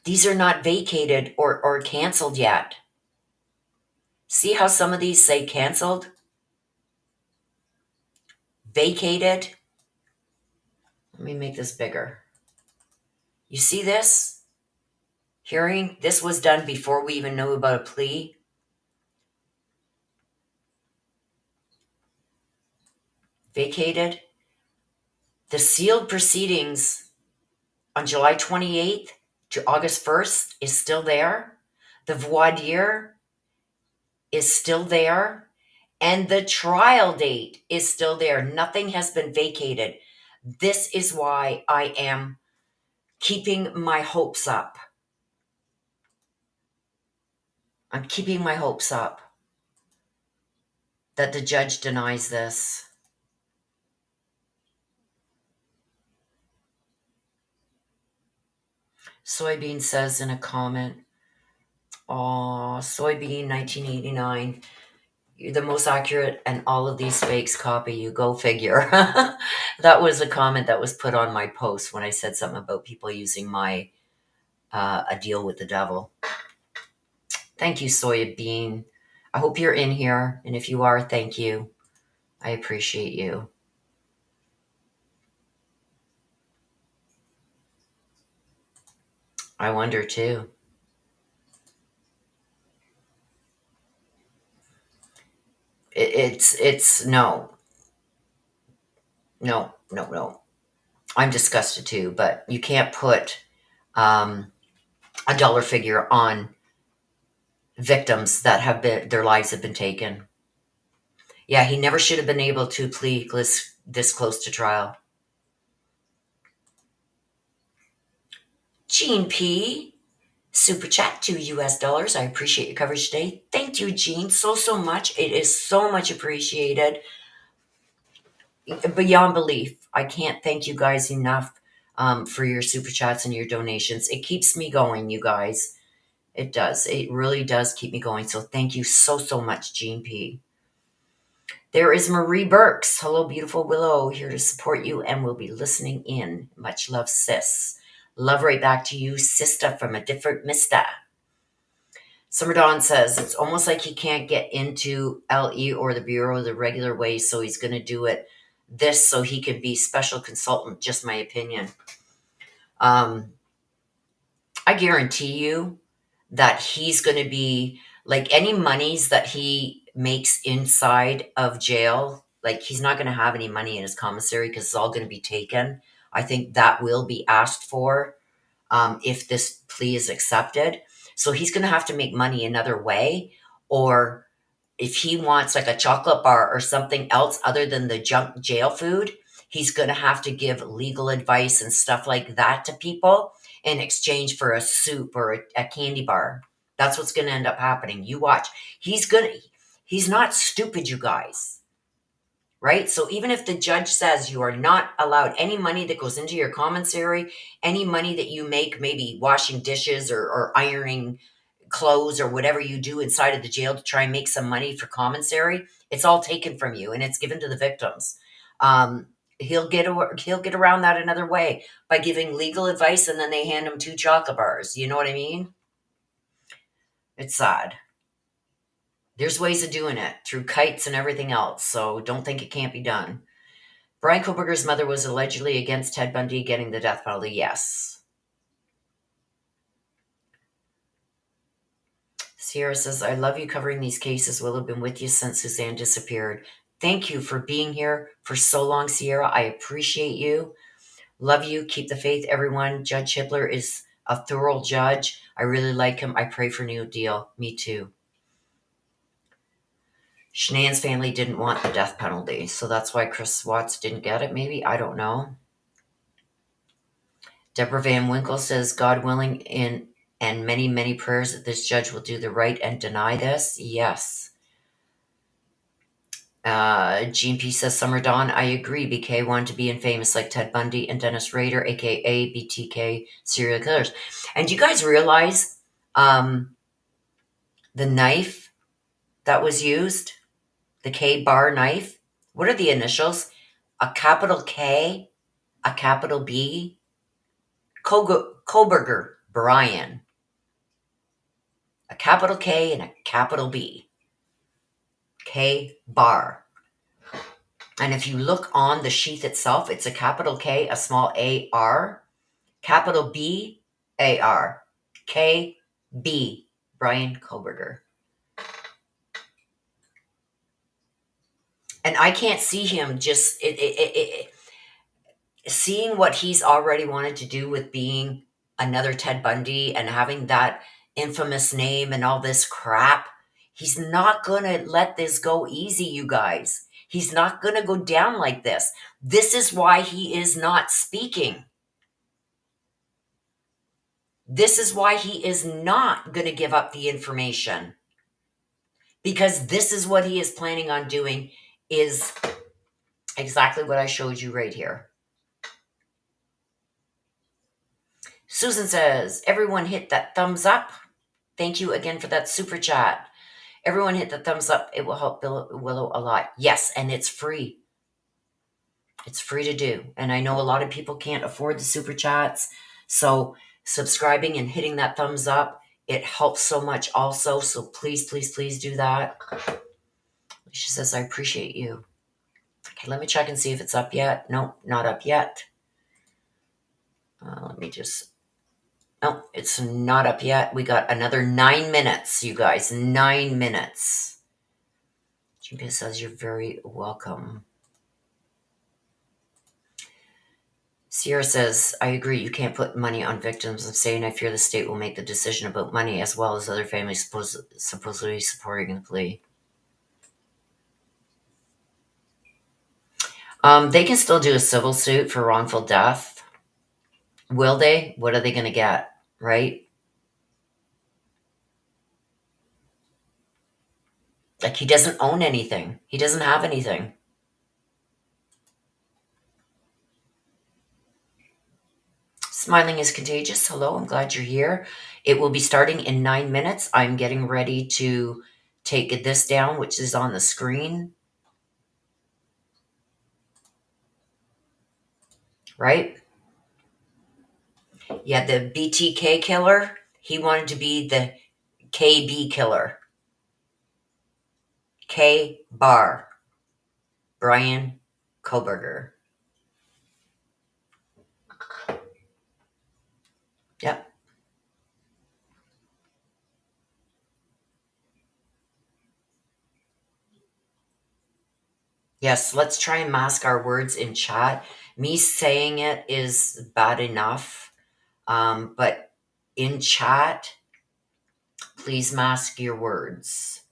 These are not vacated or canceled yet. See how some of these say canceled? Vacated? Let me make this bigger. You see this? Hearing? This was done before we even knew about a plea. Vacated. The sealed proceedings on July 28th to August 1st is still there. The voir dire is still there. And the trial date is still there. Nothing has been vacated. This is why I am keeping my hopes up. I'm keeping my hopes up that the judge denies this. Soybean says in a comment, oh, Soybean 1989, You're the most accurate, and all of these fakes copy you. Go figure. That was a comment that was put on my post when I said something about people using my a deal with the devil. Thank you, Soya Bean. I hope you're in here, and if you are, thank you. I appreciate you. I wonder too. It's no, no, no, no. I'm disgusted too, but you can't put um, a dollar figure on victims that have been their lives have been taken. Yeah, he never should have been able to plead this close to trial. Gene P. Super chat, $2 US. I appreciate your coverage today. Thank you, Gene, so much. It is so much appreciated. Beyond belief. I can't thank you guys enough for your super chats and your donations. It keeps me going, you guys. It does. It really does keep me going. So thank you so much, Gene P. There is Marie Burks. Hello, beautiful Willow. Here to support you and will be listening in. Much love, sis. Love right back to you, sister from a different mister. Summer Dawn says, it's almost like he can't get into LE or the Bureau the regular way, so he's going to do it this so he can be special consultant. Just my opinion. I guarantee you that he's going to be, like, any monies that he makes inside of jail, like, he's not going to have any money in his commissary because it's all going to be taken. I think that will be asked for if this plea is accepted. So he's going to have to make money another way, or if he wants like a chocolate bar or something else other than the junk jail food, he's going to have to give legal advice and stuff like that to people in exchange for a soup or a candy bar. That's what's going to end up happening. You watch. He's not stupid, you guys. Right? So even if the judge says you are not allowed any money that goes into your commissary, any money that you make, maybe washing dishes or ironing clothes or whatever you do inside of the jail to try and make some money for commissary, it's all taken from you and it's given to the victims. He'll get around that another way by giving legal advice, and then they hand him 2 chocolate bars. You know what I mean? It's sad. There's ways of doing it through kites and everything else, so don't think it can't be done. Bryan Kohberger's mother was allegedly against Ted Bundy getting the death penalty. Yes. Sierra says, I love you covering these cases. Will have been with you since Suzanne disappeared. Thank you for being here for so long, Sierra. I appreciate you. Love you. Keep the faith, everyone. Judge Hibbler is a thorough judge. I really like him. I pray for New Deal. Me too. Shanann's family didn't want the death penalty, so that's why Chris Watts didn't get it, maybe? I don't know. Deborah Van Winkle says, God willing, and many prayers that this judge will do the right and deny this. Yes. Gene P says, Summer Dawn, I agree. BK wanted to be infamous like Ted Bundy and Dennis Rader, aka BTK serial killers. And do you guys realize the knife that was used, the K-bar knife? What are the initials? A capital K, a capital B, Kohberger, Bryan. A capital K and a capital B. K-bar. And if you look on the sheath itself, it's a capital K, a small A-R, capital B, A-R, K-B, Bryan Kohberger. And I can't see him just seeing what he's already wanted to do with being another Ted Bundy and having that infamous name and all this crap. He's not going to let this go easy, you guys. He's not going to go down like this. This is why he is not speaking. This is why he is not going to give up the information. Because this is what he is planning on doing, is exactly what I showed you right here. Susan says, everyone hit that thumbs up. Thank you again for that super chat. Everyone hit the thumbs up. It will help Willow a lot. Yes, and it's free. It's free to do. And I know a lot of people can't afford the super chats. So subscribing and hitting that thumbs up, it helps so much also. So please, please, please do that. She says, I appreciate you. Okay, let me check and see if it's up yet. No, not up yet. Let me just... No, it's not up yet. We got another 9 minutes, you guys. 9 minutes. Jinka says, you're very welcome. Sierra says, I agree. You can't put money on victims. I'm saying I fear the state will make the decision about money as well as other families supposedly supporting the plea. They can still do a civil suit for wrongful death. Will they? What are they going to get? Right? Like, he doesn't own anything. He doesn't have anything. Smiling is contagious. Hello, I'm glad you're here. It will be starting in 9 minutes. I'm getting ready to take this down, which is on the screen. Right? Yeah, the BTK killer, he wanted to be the KB killer. K bar. Bryan Kohberger. Yep. Yes, let's try and mask our words in chat. Me saying it is bad enough. But in chat, please mask your words.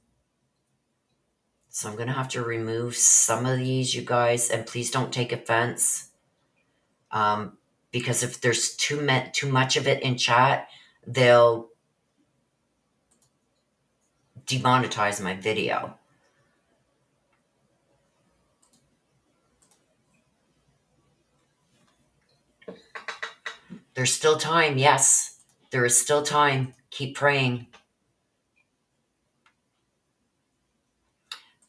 So I'm going to have to remove some of these, you guys, and please don't take offense. Because if there's too much of it in chat, they'll demonetize my video. There's still time. Yes, there is still time. Keep praying.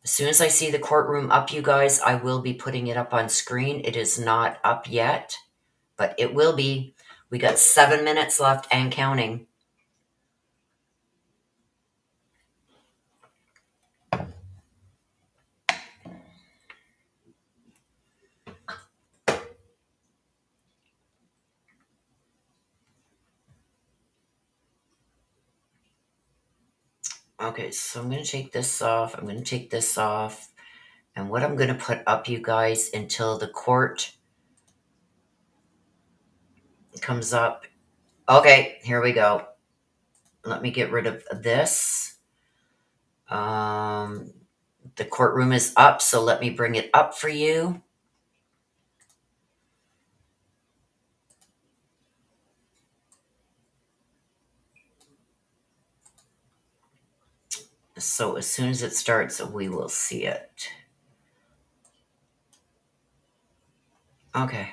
As soon as I see the courtroom up, you guys, I will be putting it up on screen. It is not up yet, but it will be. We got 7 minutes left and counting. Okay, so I'm going to take this off. I'm going to take this off. And what I'm going to put up, you guys, until the court comes up. Okay, here we go. Let me get rid of this. The courtroom is up, so let me bring it up for you. So as soon as it starts, we will see it. Okay,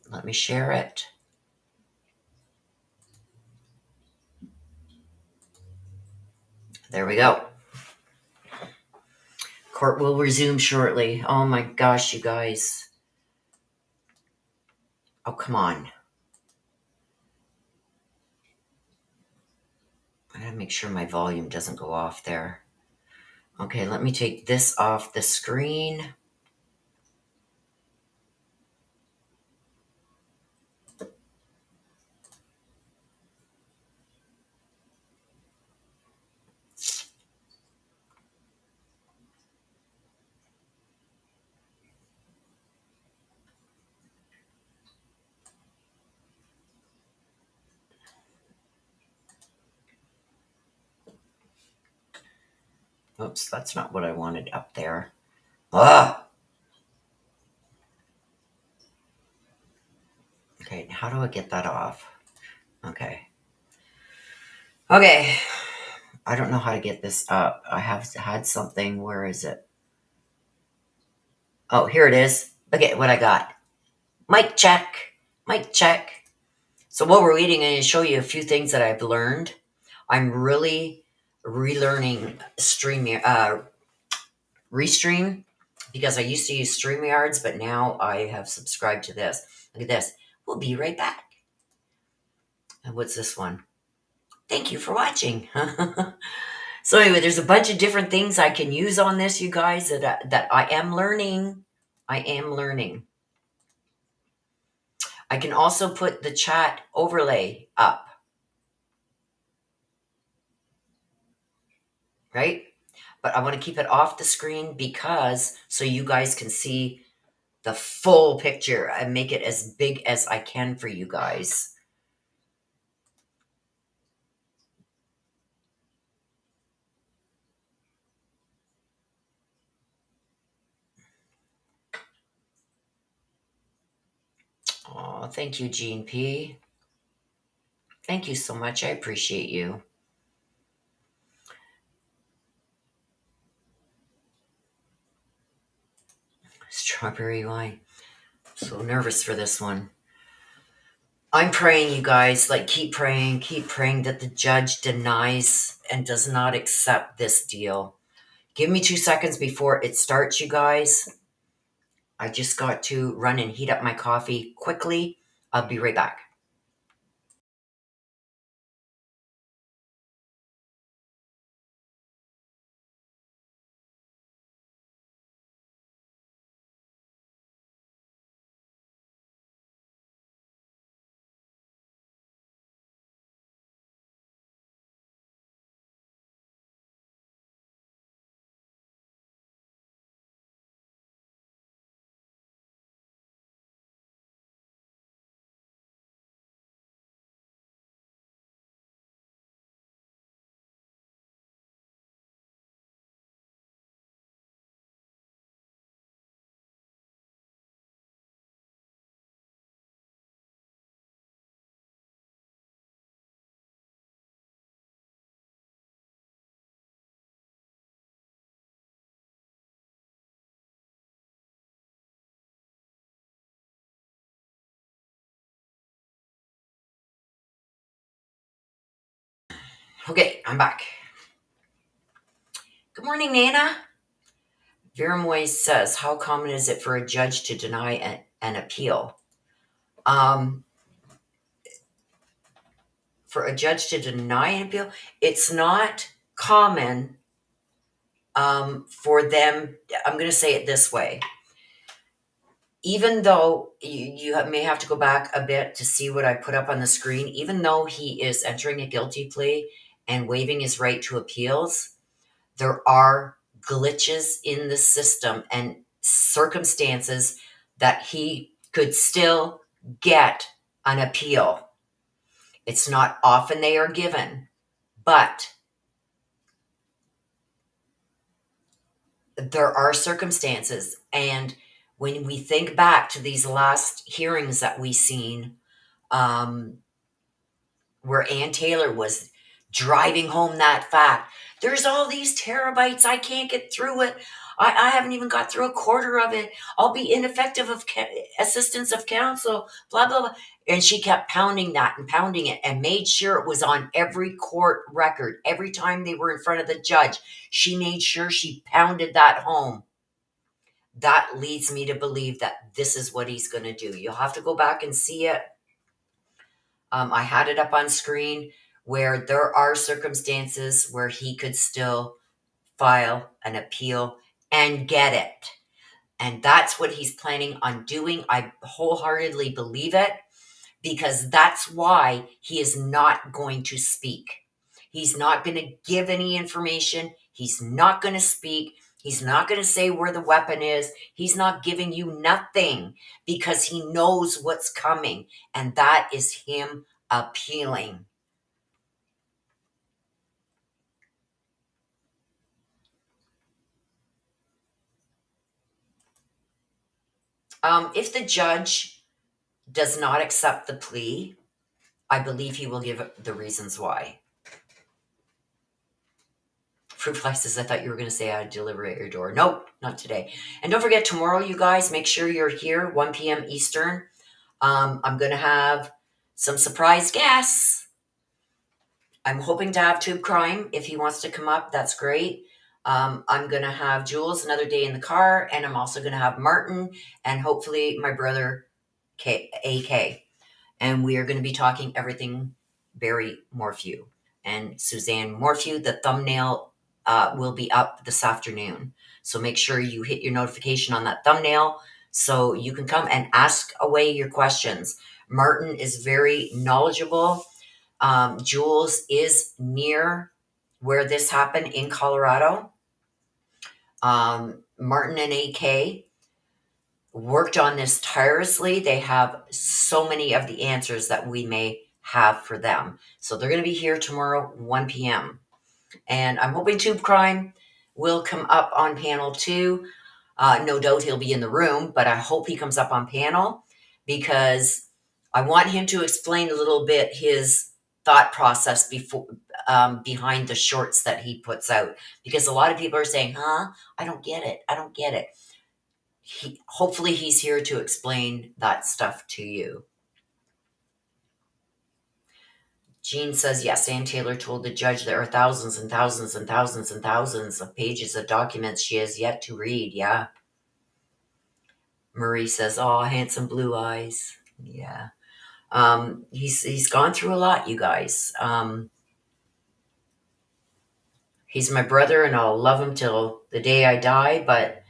let me share it. There we go. Court will resume shortly. Oh my gosh, you guys. Oh, come on. I gotta make sure my volume doesn't go off there. Okay, let me take this off the screen. Oops, that's not what I wanted up there. Ah! Okay, how do I get that off? Okay. Okay. I don't know how to get this up. I have had something. Where is it? Oh, here it is. Look at what I got. Mic check. Mic check. So while we're waiting, I'm going to show you a few things that I've learned. I'm really relearning Restream, because I used to use StreamYards, but now I have subscribed to this. Look at this. We'll be right back. And what's this one? Thank you for watching. So anyway, there's a bunch of different things I can use on this, you guys, that I am learning. I am learning. I can also put the chat overlay up, right? But I want to keep it off the screen because so you guys can see the full picture and make it as big as I can for you guys. Oh, thank you, Gene P. Thank you so much. I appreciate you. Strawberry wine. So nervous for this one. I'm praying, you guys, like keep praying that the judge denies and does not accept this deal. Give me 2 seconds before it starts, you guys. I just got to run and heat up my coffee quickly. I'll be right back. Okay, I'm back. Good morning, Nana. Vera Moyes says, how common is it for a judge to deny an appeal? For a judge to deny an appeal, it's not common for them. I'm going to say it this way. Even though you may have to go back a bit to see what I put up on the screen, even though he is entering a guilty plea and waiving his right to appeals, there are glitches in the system and circumstances that he could still get an appeal. It's not often they are given, but there are circumstances. And when we think back to these last hearings that we seen, where Ann Taylor was driving home that fact, there's all these terabytes, I can't get through it. I haven't even got through a quarter of it. I'll be ineffective of assistance of counsel, blah, blah, blah. And she kept pounding that and pounding it and made sure it was on every court record. Every time they were in front of the judge, she made sure she pounded that home. That leads me to believe that this is what he's going to do. You'll have to go back and see it. I had it up on screen where there are circumstances where he could still file an appeal and get it. And that's what he's planning on doing. I wholeheartedly believe it, because that's why he is not going to speak. He's not going to give any information. He's not going to speak. He's not going to say where the weapon is. He's not giving you nothing because he knows what's coming. And that is him appealing. If the judge does not accept the plea, I believe he will give the reasons why. Fruit Fly says, I thought you were going to say I'd deliver at your door. Nope, not today. And don't forget, tomorrow, you guys, make sure you're here, 1 p.m. Eastern. I'm going to have some surprise guests. I'm hoping to have Tube Crime. If he wants to come up, that's great. I'm going to have Jules another day in the car, and I'm also going to have Martin and hopefully my brother, AK. And we are going to be talking everything Barry Morphew and Suzanne Morphew. The thumbnail will be up this afternoon. So make sure you hit your notification on that thumbnail so you can come and ask away your questions. Martin is very knowledgeable. Jules is near where this happened in Colorado. Martin and AK worked on this tirelessly. They have so many of the answers that we may have for them. So they're going to be here tomorrow, 1 p.m. And I'm hoping Tube Crime will come up on panel too. No doubt he'll be in the room, but I hope he comes up on panel because I want him to explain a little bit his thought process behind the shorts that he puts out. Because a lot of people are saying, I don't get it. I don't get it. Hopefully he's here to explain that stuff to you. Jean says, yes, Ann Taylor told the judge there are thousands and thousands and thousands and thousands of pages of documents she has yet to read. Yeah. Marie says, oh, handsome blue eyes. Yeah. He's gone through a lot, you guys. He's my brother and I'll love him till the day I die, but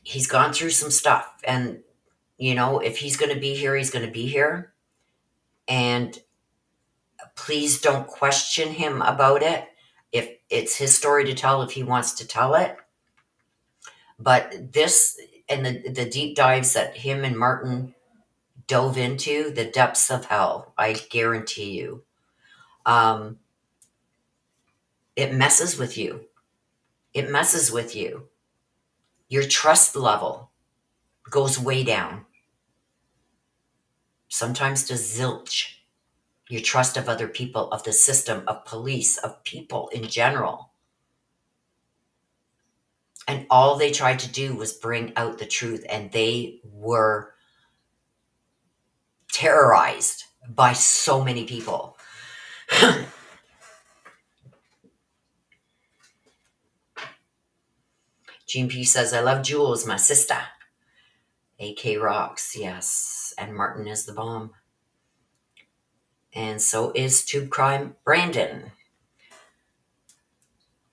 he's gone through some stuff. And, if he's going to be here, he's going to be here. And please don't question him about it. If it's his story to tell, if he wants to tell it. But this and the deep dives that him and Martin dove into, the depths of hell, I guarantee you. It messes with you. It messes with you. Your trust level goes way down. Sometimes to zilch. Your trust of other people, of the system, of police, of people in general. And all they tried to do was bring out the truth, and they were terrorized by so many people. Jean P says, I love Jules, my sister. AK rocks, yes. And Martin is the bomb. And so is Tube Crime Brandon.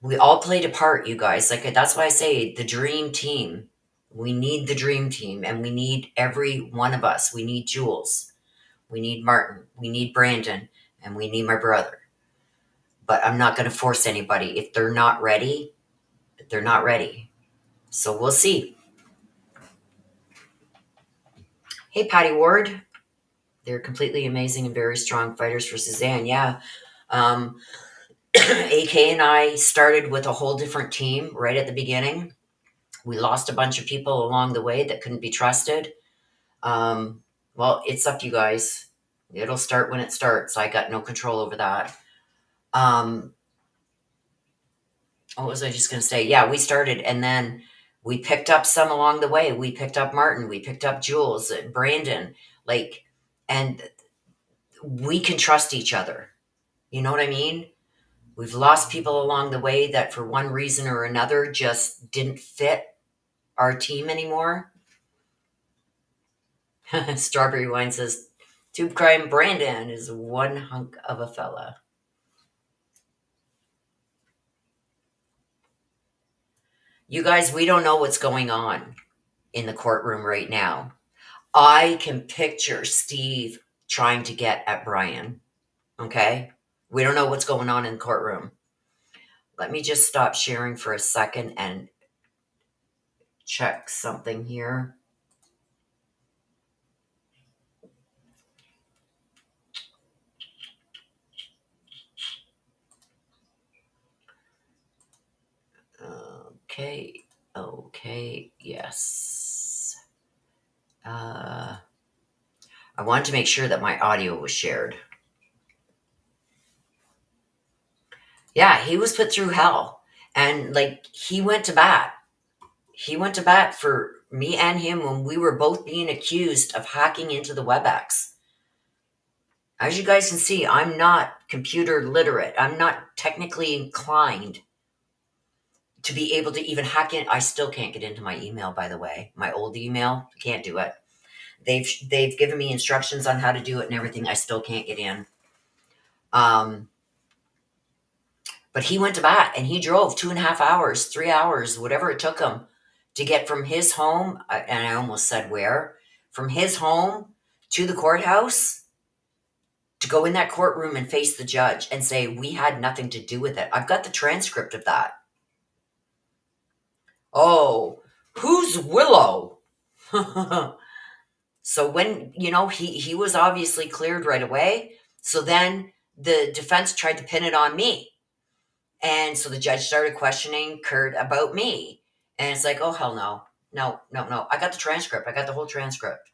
We all played a part, you guys. That's why I say the dream team. We need the dream team, and we need every one of us. We need Jules. We need Martin. We need Brandon. And we need my brother. But I'm not going to force anybody. If they're not ready, they're not ready. So we'll see. Hey, Patty Ward. They're completely amazing and very strong fighters for Suzanne. Yeah. AK and I started with a whole different team right at the beginning. We lost a bunch of people along the way that couldn't be trusted. Well, it's up to you guys. It'll start when it starts. I got no control over that. What was I just going to say? Yeah, we started, and then we picked up some along the way. We picked up Martin. We picked up Jules, Brandon, and we can trust each other. You know what I mean? We've lost people along the way that for one reason or another just didn't fit our team anymore. Strawberry Wine says, Tube Crime Brandon is one hunk of a fella. You guys, we don't know what's going on in the courtroom right now. I can picture Steve trying to get at Bryan. Okay? We don't know what's going on in the courtroom. Let me just stop sharing for a second and check something here. Okay, yes. I wanted to make sure that my audio was shared. Yeah, he was put through hell. And he went to bat. He went to bat for me and him when we were both being accused of hacking into the WebEx. As you guys can see, I'm not computer literate. I'm not technically inclined to be able to even hack in. I still can't get into my email, by the way. My old email, can't do it. They've given me instructions on how to do it and everything. I still can't get in. Um, but he went to bat and he drove 2.5 hours, 3 hours, whatever it took him to get from his home. And I almost said where, from his home to the courthouse, to go in that courtroom and face the judge and say, we had nothing to do with it. I've got the transcript of that. Oh, who's Willow? So when, he was obviously cleared right away. So then the defense tried to pin it on me. And so the judge started questioning Kurt about me. And it's like, oh, hell no. No, no, no. I got the transcript. I got the whole transcript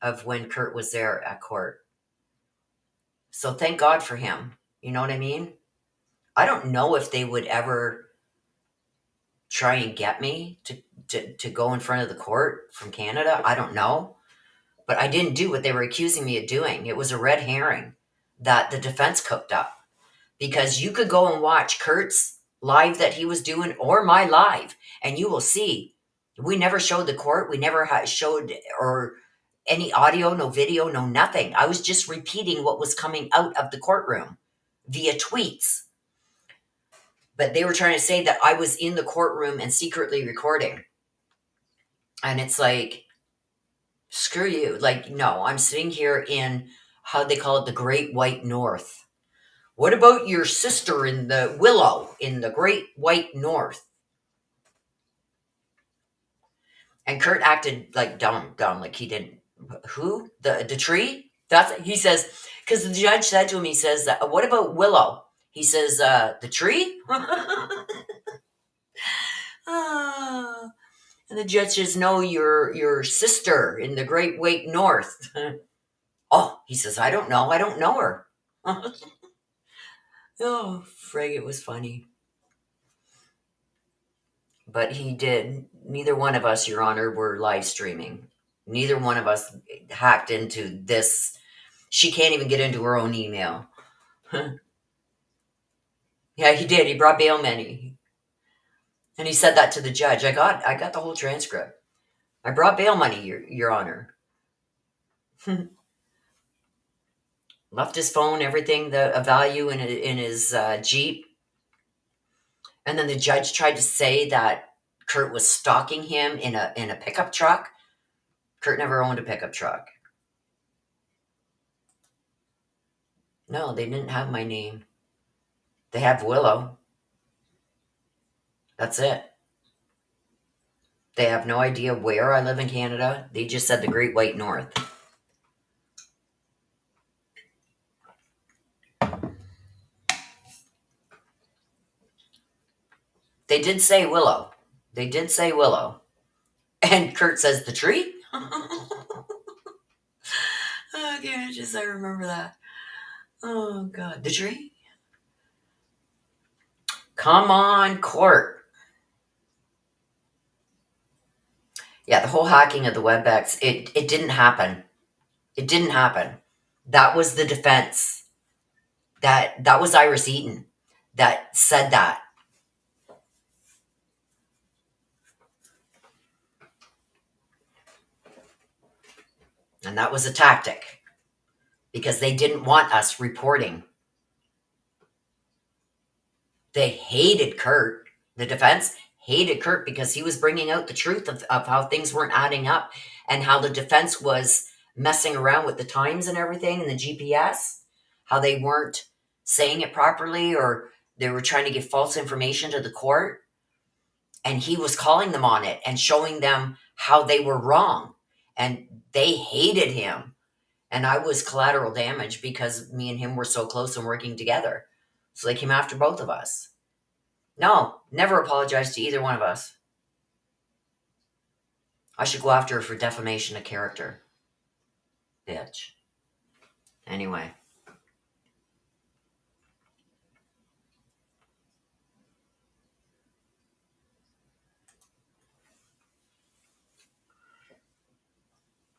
of when Kurt was there at court. So thank God for him. You know what I mean? I don't know if they would ever try and get me to go in front of the court from Canada. I don't know. But I didn't do what they were accusing me of doing. It was a red herring that the defense cooked up. Because you could go and watch Kurt's live that he was doing or my live, and you will see we never showed the court. We never showed or any audio, no video, no nothing. I was just repeating what was coming out of the courtroom via tweets. But they were trying to say that I was in the courtroom and secretly recording. And it's like, screw you. Like, no, I'm sitting here in, how they call it, the Great White North. What about your sister in the Willow in the Great White North? And Kurt acted like dumb, like he didn't. Who? The tree? He says, because the judge said to him, he says, what about Willow? He says, the tree? Ah. And the judge says, no, your sister in the Great White North. Oh, he says, I don't know. I don't know her. Oh, frig, it was funny. But he did. Neither one of us, Your Honor, were live streaming. Neither one of us hacked into this. She can't even get into her own email. Yeah, he did. He brought bail money. And he said that to the judge. I got the whole transcript. I brought bail money, Your Honor. Left his phone, everything, a value in his Jeep. And then the judge tried to say that Kurt was stalking him in a pickup truck. Kurt never owned a pickup truck. No, they didn't have my name. They have Willow. That's it. They have no idea where I live in Canada. They just said the Great White North. They did say Willow. They did say Willow. And Kurt says the tree? Okay, I remember that. Oh, God. The tree? Come on, court. Yeah, the whole hacking of the WebEx, it didn't happen. It didn't happen. That was the defense. That was Iris Eaton that said that. And that was a tactic because they didn't want us reporting. They hated Kurt. The defense hated Kurt because he was bringing out the truth of how things weren't adding up and how the defense was messing around with the times and everything and the GPS, how they weren't saying it properly or they were trying to give false information to the court. And he was calling them on it and showing them how they were wrong. And they hated him. And I was collateral damage because me and him were so close and working together. So they came after both of us. No, never apologize to either one of us. I should go after her for defamation of character. Bitch. Anyway.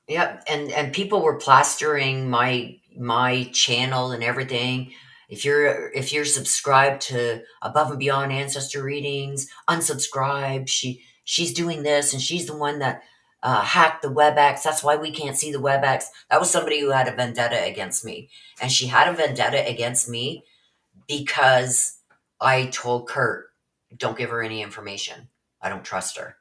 Yep, and people were plastering my my channel and everything. If you're subscribed to Above and Beyond Ancestor readings, unsubscribe. She's doing this, and she's the one that hacked the WebEx. That's why we can't see the WebEx. That was somebody who had a vendetta against me, and she had a vendetta against me because I told Kurt, don't give her any information. I don't trust her.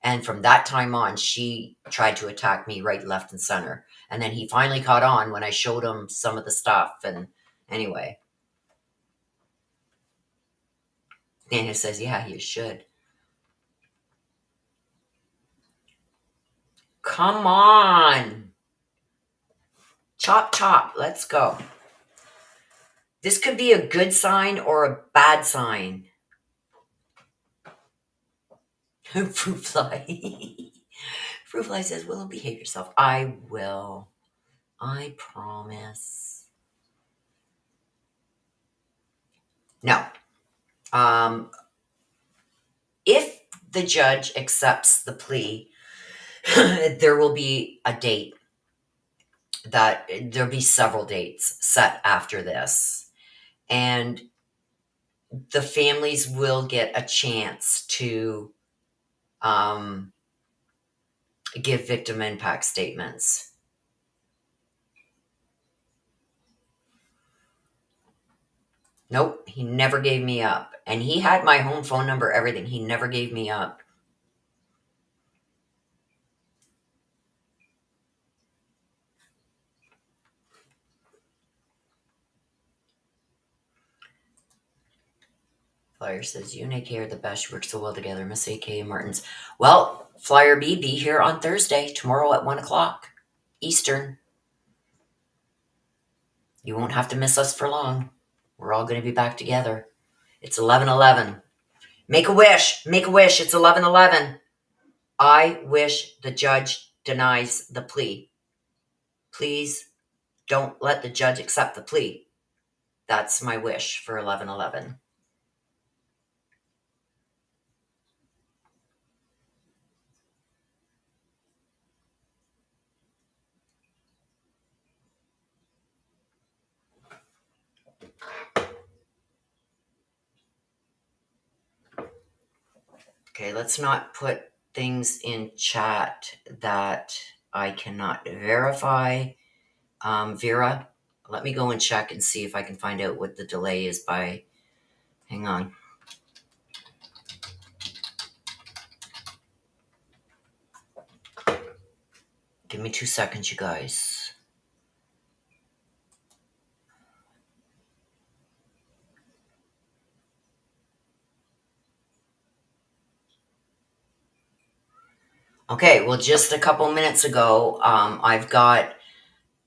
And from that time on, she tried to attack me right, left, and center. And then he finally caught on when I showed him some of the stuff. And anyway, Daniel says, yeah, you should. Come on. Chop, chop. Let's go. This could be a good sign or a bad sign. Fruit fly. Fruit fly says, Willow, behave yourself. I will. I promise. No. If the judge accepts the plea, there will be a date that there'll be several dates set after this. And the families will get a chance to give victim impact statements. Nope, he never gave me up. And he had my home phone number, everything. He never gave me up. Flyer says, you and AK are the best. You work so well together. Miss AK and Martins. Well, Flyer B, be here on Thursday, tomorrow at 1 o'clock Eastern. You won't have to miss us for long. We're all going to be back together. It's 11/11. Make a wish. Make a wish. It's 11/11. I wish the judge denies the plea. Please don't let the judge accept the plea. That's my wish for 11/11. Okay, let's not put things in chat that I cannot verify. Vera, let me go and check and see if I can find out what the delay is by. Hang on. Give me 2 seconds, you guys. Okay, well, just a couple minutes ago, I've got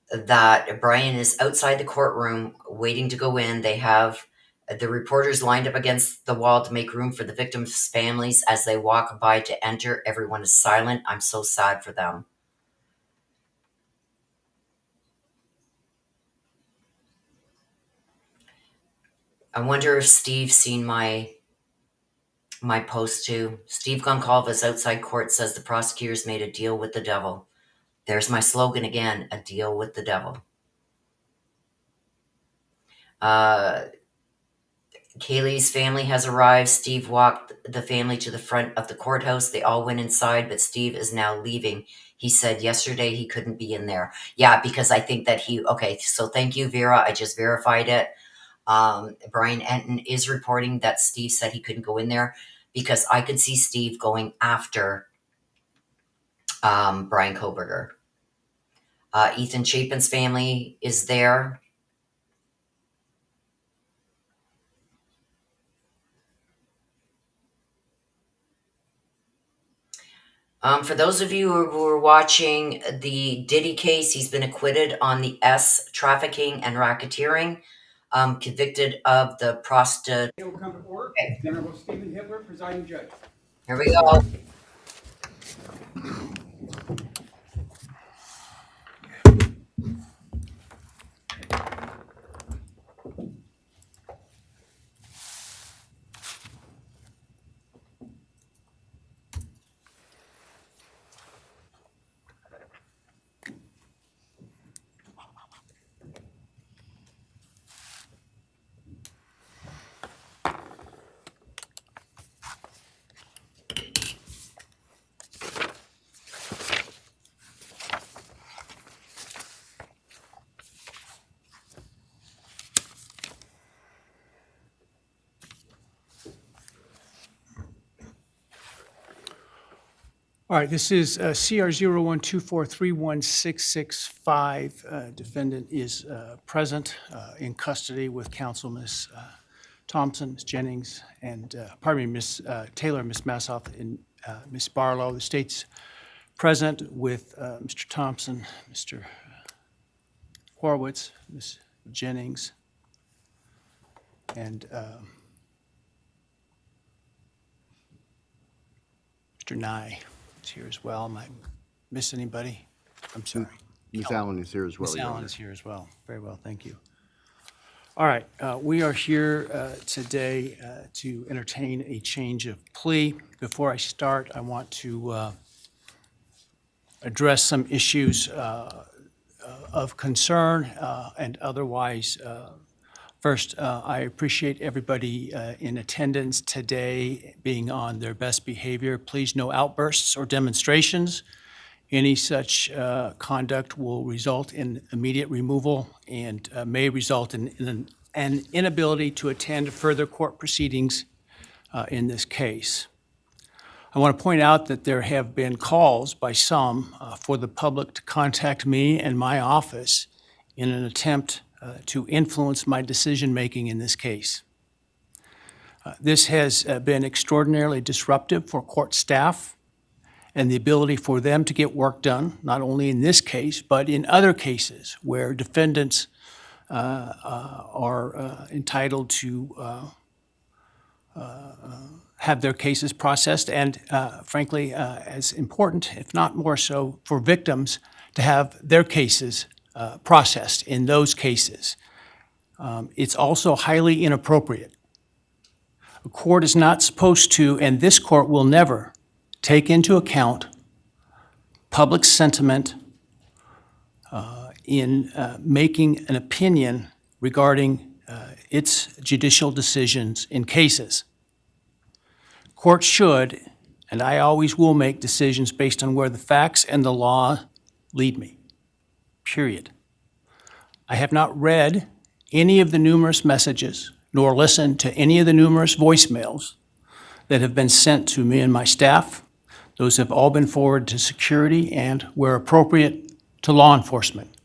that Bryan is outside the courtroom waiting to go in. They have the reporters lined up against the wall to make room for the victims' families as they walk by to enter. Everyone is silent. I'm so sad for them. I wonder if Steve's seen my post too. Steve Goncalves outside court says the prosecutors made a deal with the devil. There's my slogan again, a deal with the devil. Kaylee's family has arrived. Steve walked the family to the front of the courthouse. They all went inside, but Steve is now leaving. He said yesterday he couldn't be in there. Yeah, because I think that okay, so thank you, Vera. I just verified it. Brian Enton is reporting that Steve said he couldn't go in there because I could see Steve going after Bryan Kohberger. Ethan Chapin's family is there. For those of you who are watching the Diddy case, he's been acquitted on the S trafficking and racketeering, convicted of the prostitute. It will come to order. Venerable Stephen Hitler, presiding judge. Here we go. All right, this is CR 0124316665. Defendant is present in custody with counsel, Ms. Thompson, Ms. Jennings, and, pardon me, Ms. Taylor, Ms. Massoff, and Ms. Barlow. The state's present with Mr. Thompson, Mr. Horowitz, Ms. Jennings, and Mr. Nye is here as well. Am I miss anybody? I'm sorry. Ms. Allen is here as well. Ms. Your Allen Honor. is here as well. Very well, thank you. All right, we are here today to entertain a change of plea. Before I start, I want to address some issues of concern and otherwise. First, I appreciate everybody in attendance today being on their best behavior. Please, no outbursts or demonstrations. Any such conduct will result in immediate removal and may result in an inability to attend further court proceedings in this case. I want to point out that there have been calls by some for the public to contact me and my office in an attempt to influence my decision-making in this case. This has been extraordinarily disruptive for court staff and the ability for them to get work done, not only in this case, but in other cases where defendants are entitled to have their cases processed, and frankly, as important, if not more so, for victims to have their cases processed in those cases. It's also highly inappropriate. A court is not supposed to, and this court will never, take into account public sentiment in making an opinion regarding its judicial decisions in cases. Courts should, and I always will, make decisions based on where the facts and the law lead me, period. I have not read any of the numerous messages nor listened to any of the numerous voicemails that have been sent to me and my staff. Those have all been forwarded to security and, where appropriate, to law enforcement.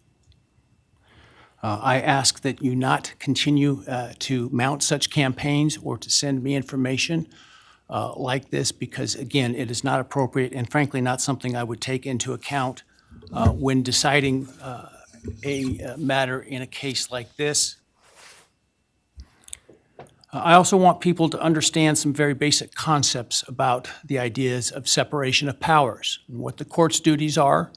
I ask that you not continue to mount such campaigns or to send me information like this because, again, it is not appropriate and frankly not something I would take into account when deciding a matter in a case like this. I also want people to understand some very basic concepts about the ideas of separation of powers and what the court's duties are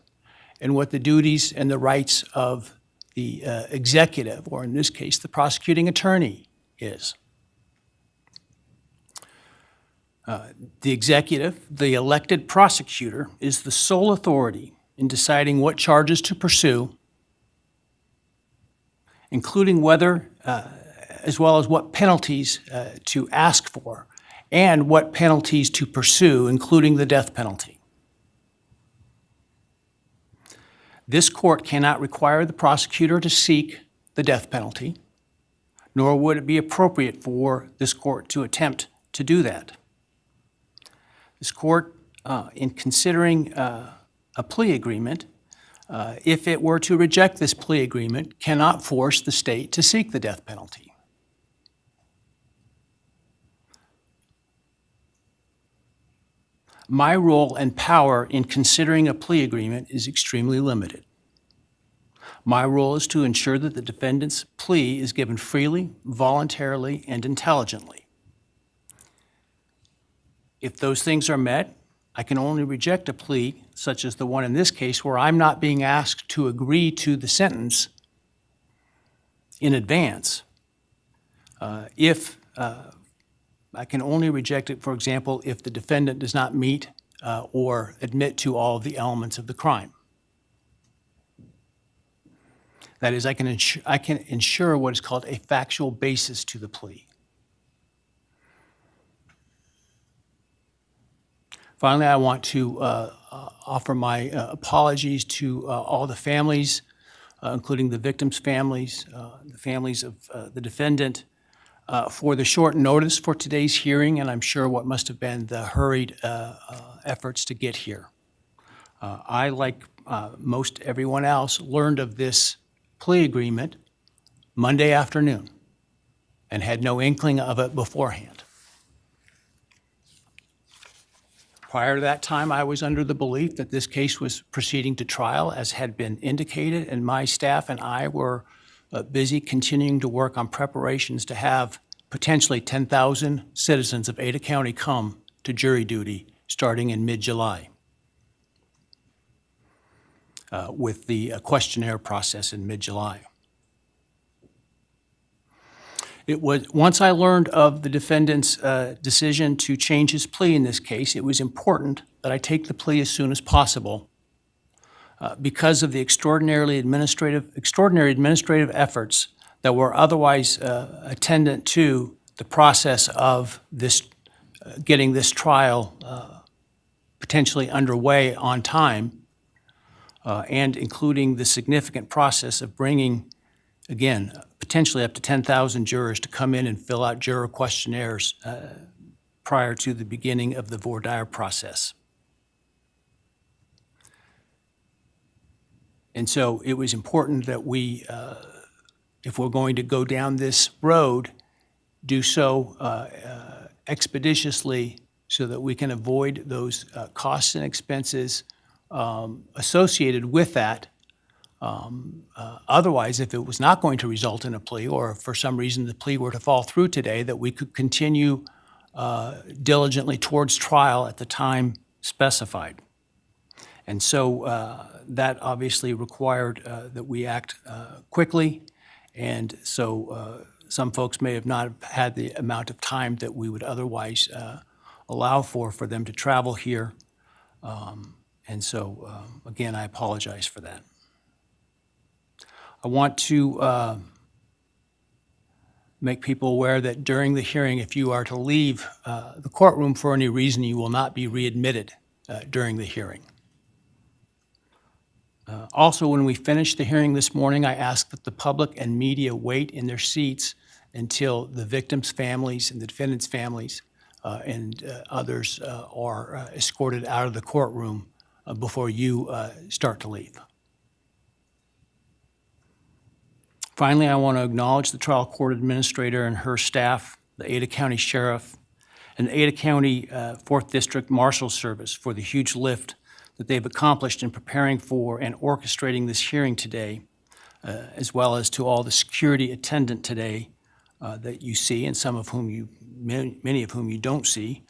and what the duties and the rights of the executive, or in this case, the prosecuting attorney, is. The executive, the elected prosecutor, is the sole authority in deciding what charges to pursue, including whether, as well as what penalties to ask for, and what penalties to pursue, including the death penalty. This court cannot require the prosecutor to seek the death penalty, nor would it be appropriate for this court to attempt to do that. This court, in considering a plea agreement, if it were to reject this plea agreement, cannot force the state to seek the death penalty. My role and power in considering a plea agreement is extremely limited. My role is to ensure that the defendant's plea is given freely, voluntarily, and intelligently. If those things are met, I can only reject a plea, such as the one in this case, where I'm not being asked to agree to the sentence in advance. I can only reject it, for example, if the defendant does not meet or admit to all of the elements of the crime. That is, I can ensure what is called a factual basis to the plea. Finally, I want to offer my apologies to all the families, including the victims' families, the families of the defendant, for the short notice for today's hearing, and I'm sure what must have been the hurried efforts to get here. I, like most everyone else, learned of this plea agreement Monday afternoon and had no inkling of it beforehand. Prior to that time, I was under the belief that this case was proceeding to trial, as had been indicated, and my staff and I were busy continuing to work on preparations to have potentially 10,000 citizens of Ada County come to jury duty starting in mid-July, with the questionnaire process in mid-July. It was, once I learned of the defendant's decision to change his plea in this case, it was important that I take the plea as soon as possible because of the extraordinary administrative efforts that were otherwise attendant to the process of this, getting this trial potentially underway on time, and including the significant process of bringing, again, potentially up to 10,000 jurors to come in and fill out juror questionnaires prior to the beginning of the voir dire process. And so it was important that we, if we're going to go down this road, do so expeditiously so that we can avoid those costs and expenses associated with that. Otherwise, if it was not going to result in a plea, or if for some reason the plea were to fall through today, that we could continue diligently towards trial at the time specified. And so that obviously required that we act quickly, and so some folks may have not had the amount of time that we would otherwise allow for them to travel here. And so, again, I apologize for that. I want to make people aware that during the hearing, if you are to leave the courtroom for any reason, you will not be readmitted during the hearing. Also, when we finish the hearing this morning, I ask that the public and media wait in their seats until the victims' families and the defendants' families and others are escorted out of the courtroom before you start to leave. Finally, I want to acknowledge the trial court administrator and her staff, the Ada County Sheriff, and the Ada County 4th District Marshal Service for the huge lift that they've accomplished in preparing for and orchestrating this hearing today, as well as to all the security attendant today that you see, and some of whom you, many of whom you don't see,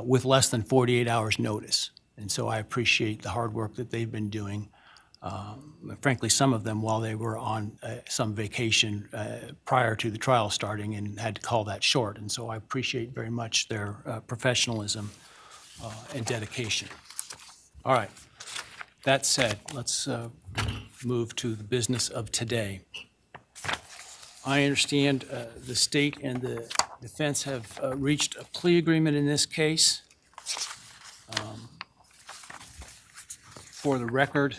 with less than 48 hours notice. And so I appreciate the hard work that they've been doing. Frankly, some of them while they were on some vacation prior to the trial starting and had to call that short. And so I appreciate very much their professionalism and dedication. All right. That said, let's move to the business of today. I understand the state and the defense have reached a plea agreement in this case. For the record,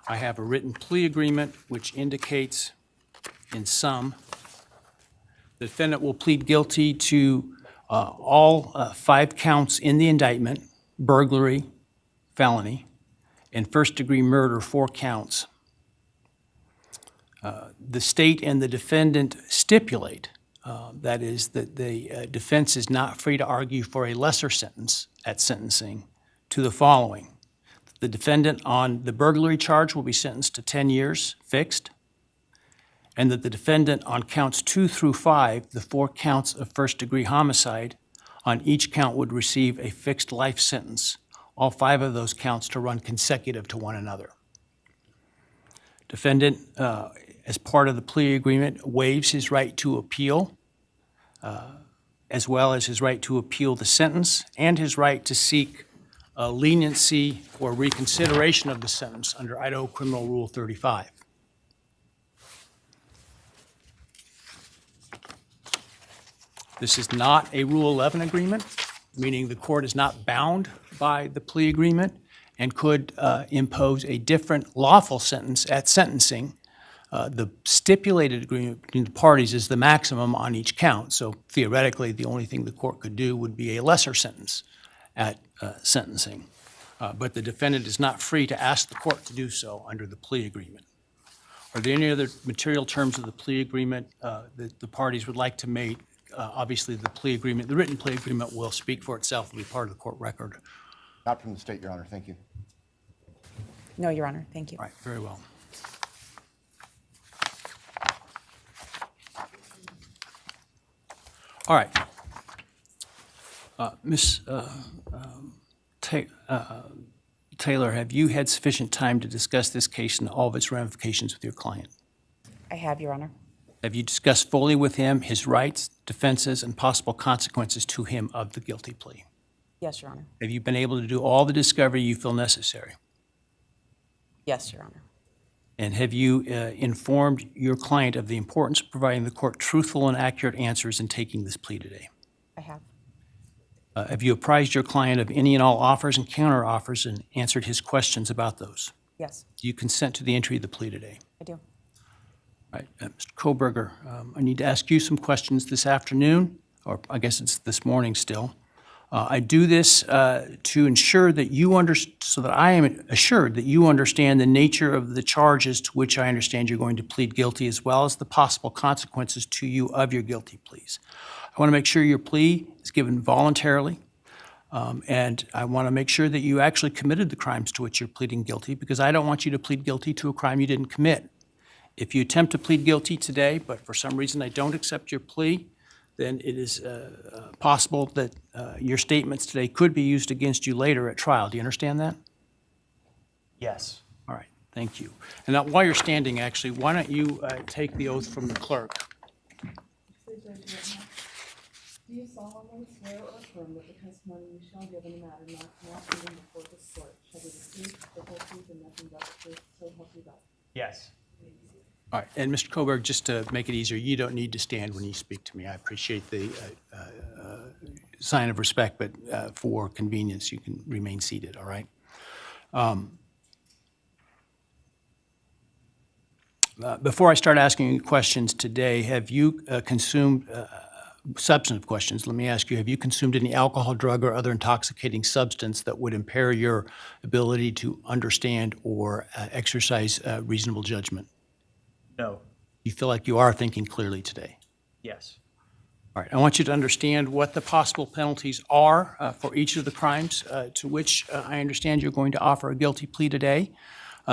I have a written plea agreement which indicates in sum the defendant will plead guilty to all 5 counts in the indictment, burglary, felony, and first-degree murder, 4 counts. The state and the defendant stipulate, that is, that the defense is not free to argue for a lesser sentence at sentencing to the following. The defendant on the burglary charge will be sentenced to 10 years fixed, and that the defendant on counts 2 through 5, the 4 counts of first-degree homicide, on each count would receive a fixed life sentence, all 5 of those counts to run consecutive to one another. Defendant, as part of the plea agreement, waives his right to appeal, as well as his right to appeal the sentence and his right to seek leniency or reconsideration of the sentence under Idaho Criminal Rule 35. This is not a Rule 11 agreement, meaning the court is not bound by the plea agreement and could impose a different lawful sentence at sentencing. The stipulated agreement between the parties is the maximum on each count, so theoretically the only thing the court could do would be a lesser sentence at sentencing. but the defendant is not free to ask the court to do so under the plea agreement. Are there any other material terms of the plea agreement that the parties would like to make? Obviously, the plea agreement, the written plea agreement will speak for itself and be part of the court record. Not from the state, Your Honor. Thank you. No, Your Honor. Thank you. All right, very well. All right. Ms. Taylor, have you had sufficient time to discuss this case and all of its ramifications with your client? I have, Your Honor. Have you discussed fully with him his rights, defenses, and possible consequences to him of the guilty plea? Yes, Your Honor. Have you been able to do all the discovery you feel necessary? Yes, Your Honor. And have you informed your client of the importance of providing the court truthful and accurate answers in taking this plea today? I have. Have you apprised your client of any and all offers and counteroffers and answered his questions about those? Yes, Do you consent to the entry of the plea today? I do. All right, Mr. Kohberger, I need to ask you some questions this afternoon, or I guess it's this morning still. I do this to ensure that so that I am assured that you understand the nature of the charges to which I understand you're going to plead guilty, as well as the possible consequences to you of your guilty pleas. I want to make sure your plea is given voluntarily, and I want to make sure that you actually committed the crimes to which you're pleading guilty, because I don't want you to plead guilty to a crime you didn't commit. If you attempt to plead guilty today, but for some reason I don't accept your plea, then it is possible that your statements today could be used against you later at trial. Do you understand that? Yes. All right, thank you. And now, while you're standing, actually, why don't you take the oath from the clerk? Please raise your right hand. Do you solemnly swear or affirm that the testimony you shall give in the matter not given before this court shall be the truth, the whole truth, and nothing but the truth, so help you God? Yes. All right, and Mr. Kohberg, just to make it easier, you don't need to stand when you speak to me. I appreciate the sign of respect, but for convenience, you can remain seated, all right? Before I start asking you questions today, have you consumed, substantive questions, let me ask you, have you consumed any alcohol, drug, or other intoxicating substance that would impair your ability to understand or exercise reasonable judgment? No. You feel like you are thinking clearly today? Yes. All right, I want you to understand what the possible penalties are for each of the crimes to which I understand you're going to offer a guilty plea today.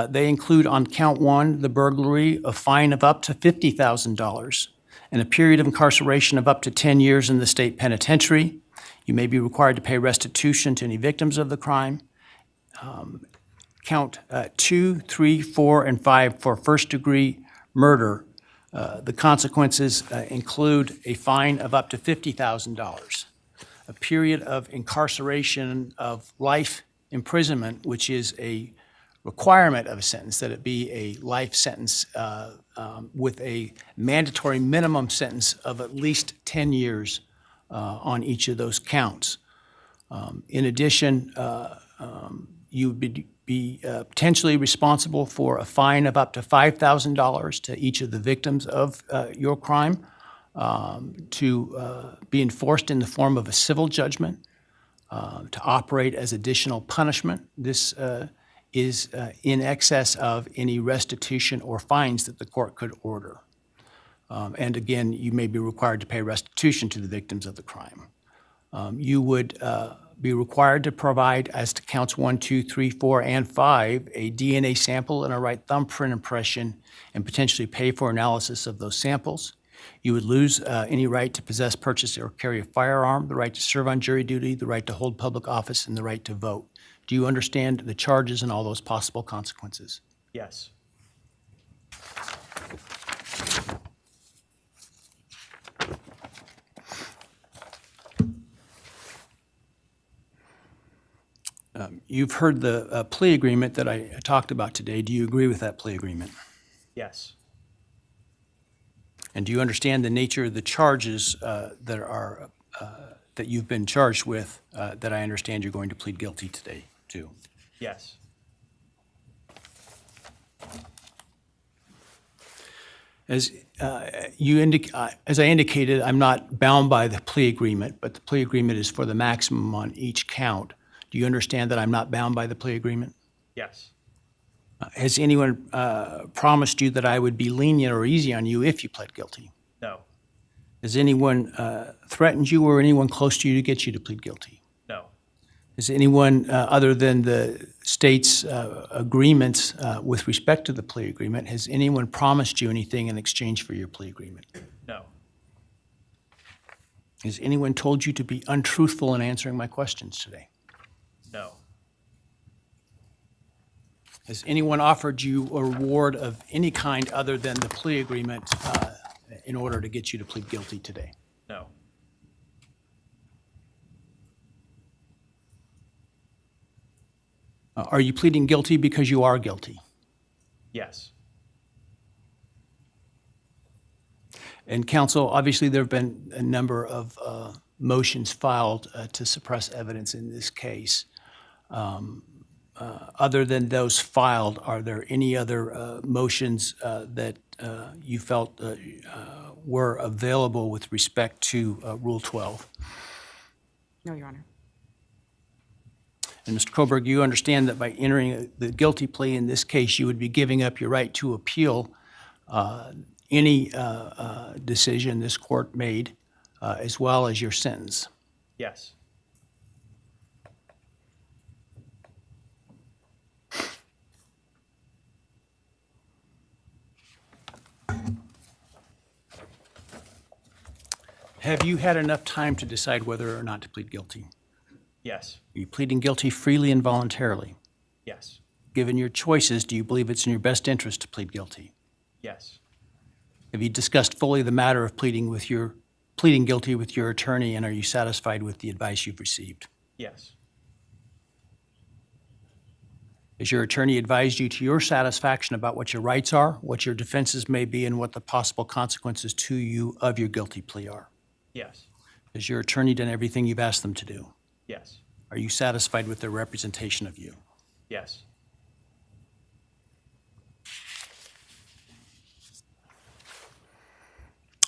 They include, on count one, the burglary, a fine of up to $50,000 and a period of incarceration of up to 10 years in the state penitentiary. You may be required to pay restitution to any victims of the crime. Count 2, 3, 4, and 5 for first-degree murder. The consequences include a fine of up to $50,000, a period of incarceration of life imprisonment, which is a requirement of a sentence, that it be a life sentence with a mandatory minimum sentence of at least 10 years on each of those counts. In addition, you would be potentially responsible for a fine of up to $5,000 to each of the victims of your crime, to be enforced in the form of a civil judgment, to operate as additional punishment. This is in excess of any restitution or fines that the court could order. And again, you may be required to pay restitution to the victims of the crime. You would be required to provide, as to counts 1, 2, 3, 4, and 5, a DNA sample and a right thumbprint impression, and potentially pay for analysis of those samples. You would lose any right to possess, purchase, or carry a firearm, the right to serve on jury duty, the right to hold public office, and the right to vote. Do you understand the charges and all those possible consequences? Yes. You've heard the plea agreement that I talked about today. Do you agree with that plea agreement? Yes. And do you understand the nature of the charges that you've been charged with that I understand you're going to plead guilty today to? Yes. As I indicated, I'm not bound by the plea agreement, but the plea agreement is for the maximum on each count. Do you understand that I'm not bound by the plea agreement? Yes. Has anyone promised you that I would be lenient or easy on you if you pled guilty? No. Has anyone threatened you or anyone close to you to get you to plead guilty? No. Has anyone, other than the state's agreements with respect to the plea agreement, has anyone promised you anything in exchange for your plea agreement? No. Has anyone told you to be untruthful in answering my questions today? No. Has anyone offered you a reward of any kind other than the plea agreement in order to get you to plead guilty today? No. Are you pleading guilty because you are guilty? Yes. And counsel, obviously there have been a number of motions filed to suppress evidence in this case. Other than those filed, are there any other motions that you felt were available with respect to Rule 12? No, Your Honor. And Mr. Kohberger, you understand that by entering the guilty plea in this case, you would be giving up your right to appeal any decision this court made, as well as your sentence. Yes. Have you had enough time to decide whether or not to plead guilty? Yes. Are you pleading guilty freely and voluntarily? Yes. Given your choices, do you believe it's in your best interest to plead guilty? Yes. Have you discussed fully the matter of pleading guilty with your attorney, and are you satisfied with the advice you've received? Yes. Has your attorney advised you to your satisfaction about what your rights are, what your defenses may be, and what the possible consequences to you of your guilty plea are? Yes. Has your attorney done everything you've asked them to do? Yes. Are you satisfied with their representation of you? Yes.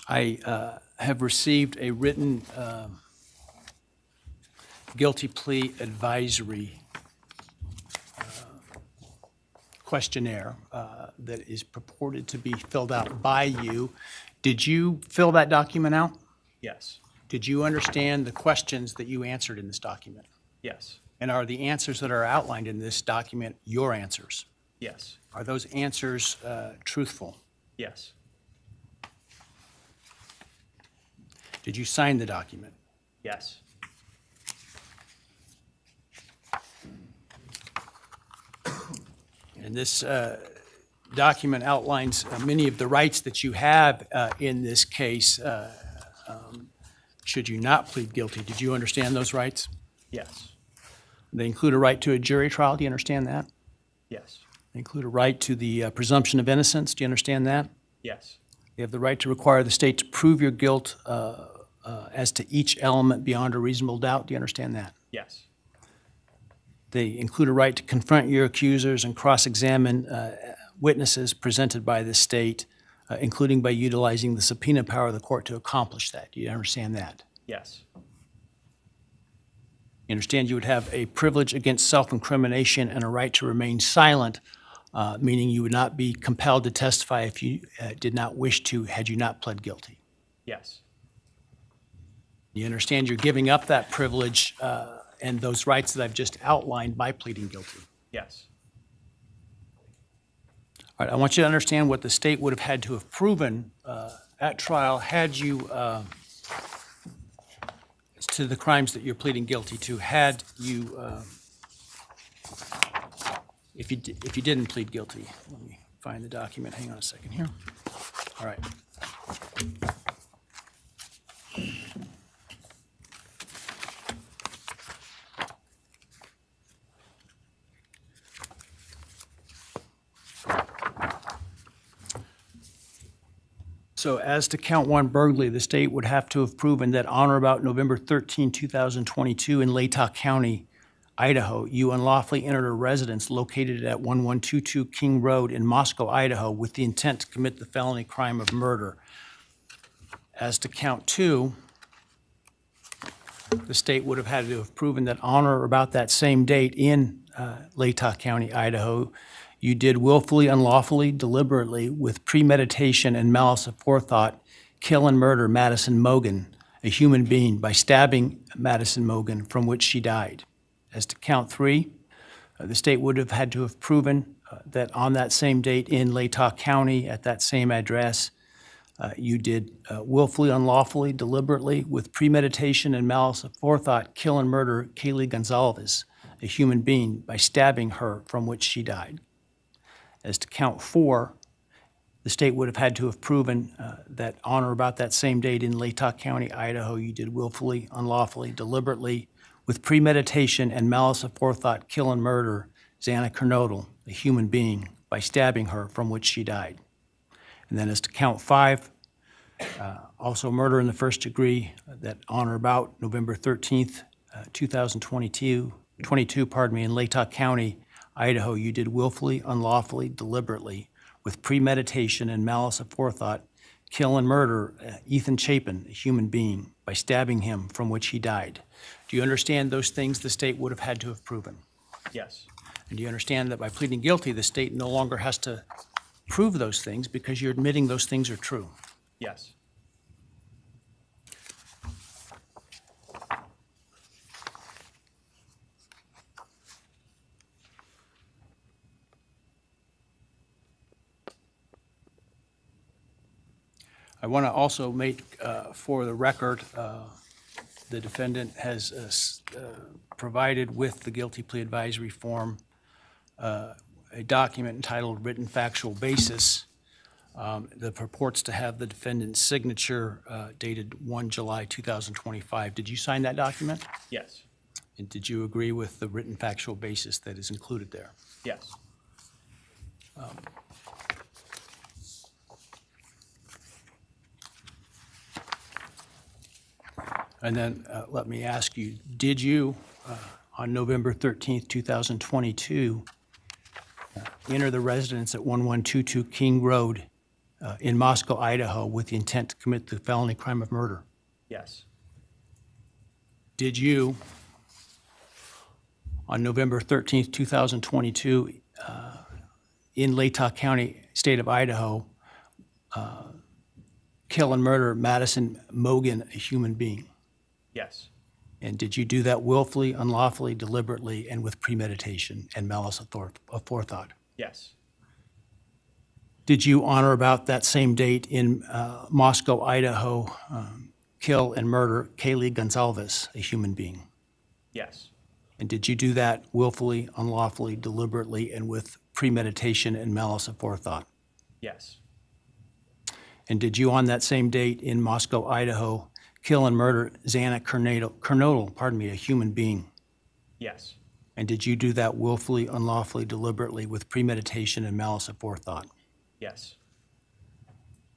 I have received a written guilty plea advisory questionnaire that is purported to be filled out by you. Did you fill that document out? Yes. Did you understand the questions that you answered in this document? Yes. And are the answers that are outlined in this document your answers? Yes. Are those answers truthful? Yes. Did you sign the document? Yes. And this document outlines many of the rights that you have in this case should you not plead guilty. Did you understand those rights? Yes. They include a right to a jury trial. Do you understand that? Yes. They include a right to the presumption of innocence. Do you understand that? Yes. You have the right to require the state to prove your guilt as to each element beyond a reasonable doubt. Do you understand that? Yes. They include a right to confront your accusers and cross-examine witnesses presented by the state, including by utilizing the subpoena power of the court to accomplish that. Do you understand that? Yes. You understand you would have a privilege against self-incrimination and a right to remain silent, meaning you would not be compelled to testify if you did not wish to, had you not pled guilty. Yes. You understand you're giving up that privilege and those rights that I've just outlined by pleading guilty. Yes. All right, I want you to understand what the state would have had to have proven at trial had you, to the crimes that you're pleading guilty to, had you, if you didn't plead guilty. Let me find the document. Hang on a second here. All right. So as to count one burglary, the state would have to have proven that on or about November 13, 2022 in Latah County, Idaho, you unlawfully entered a residence located at 1122 King Road in Moscow, Idaho, with the intent to commit the felony crime of murder. As to count two, the state would have had to have proven that on or about that same date in Latah County, Idaho, you did willfully, unlawfully, deliberately, with premeditation and malice aforethought, kill and murder Madison Mogan, a human being, by stabbing Madison Mogan, from which she died. As to count 3, the state would have had to have proven that on that same date in Latah County, at that same address, you did willfully, unlawfully, deliberately, with premeditation and malice aforethought, kill and murder Kaylee Gonzalez, a human being, by stabbing her, from which she died. As to count 4, the state would have had to have proven that on or about that same date in Latah County, Idaho, you did willfully, unlawfully, deliberately, with premeditation and malice aforethought, kill and murder Xana Kernodle, a human being, by stabbing her, from which she died. And then as to count 5, also murder in the first degree, that on or about November 13th, 2022, in Latah County, Idaho, you did willfully, unlawfully, deliberately, with premeditation and malice aforethought, kill and murder Ethan Chapin, a human being, by stabbing him, from which he died. Do you understand those things the state would have had to have proven? Yes. And do you understand that by pleading guilty, the state no longer has to prove those things because you're admitting those things are true? Yes. I want to also make, for the record, the defendant has provided with the guilty plea advisory form a document entitled Written Factual Basis that purports to have the defendant's signature dated 1 July 2025. Did you sign that document? Yes. And did you agree with the written factual basis that is included there? Yes. And then let me ask you, did you, on November 13th, 2022, enter the residence at 1122 King Road in Moscow, Idaho, with the intent to commit the felony crime of murder? Yes. Did you, on November 13th, 2022, in Latah County, state of Idaho, kill and murder Madison Mogan, a human being? Yes. And did you do that willfully, unlawfully, deliberately, and with premeditation and malice aforethought? Yes. Did you, on or about that same date in Moscow, Idaho, kill and murder Kaylee Gonzalez, a human being? Yes. And did you do that willfully, unlawfully, deliberately, and with premeditation and malice aforethought? Yes. And did you, on that same date in Moscow, Idaho, kill and murder Xana Kernodle, a human being? Yes. And did you do that willfully, unlawfully, deliberately, with premeditation and malice aforethought? Yes.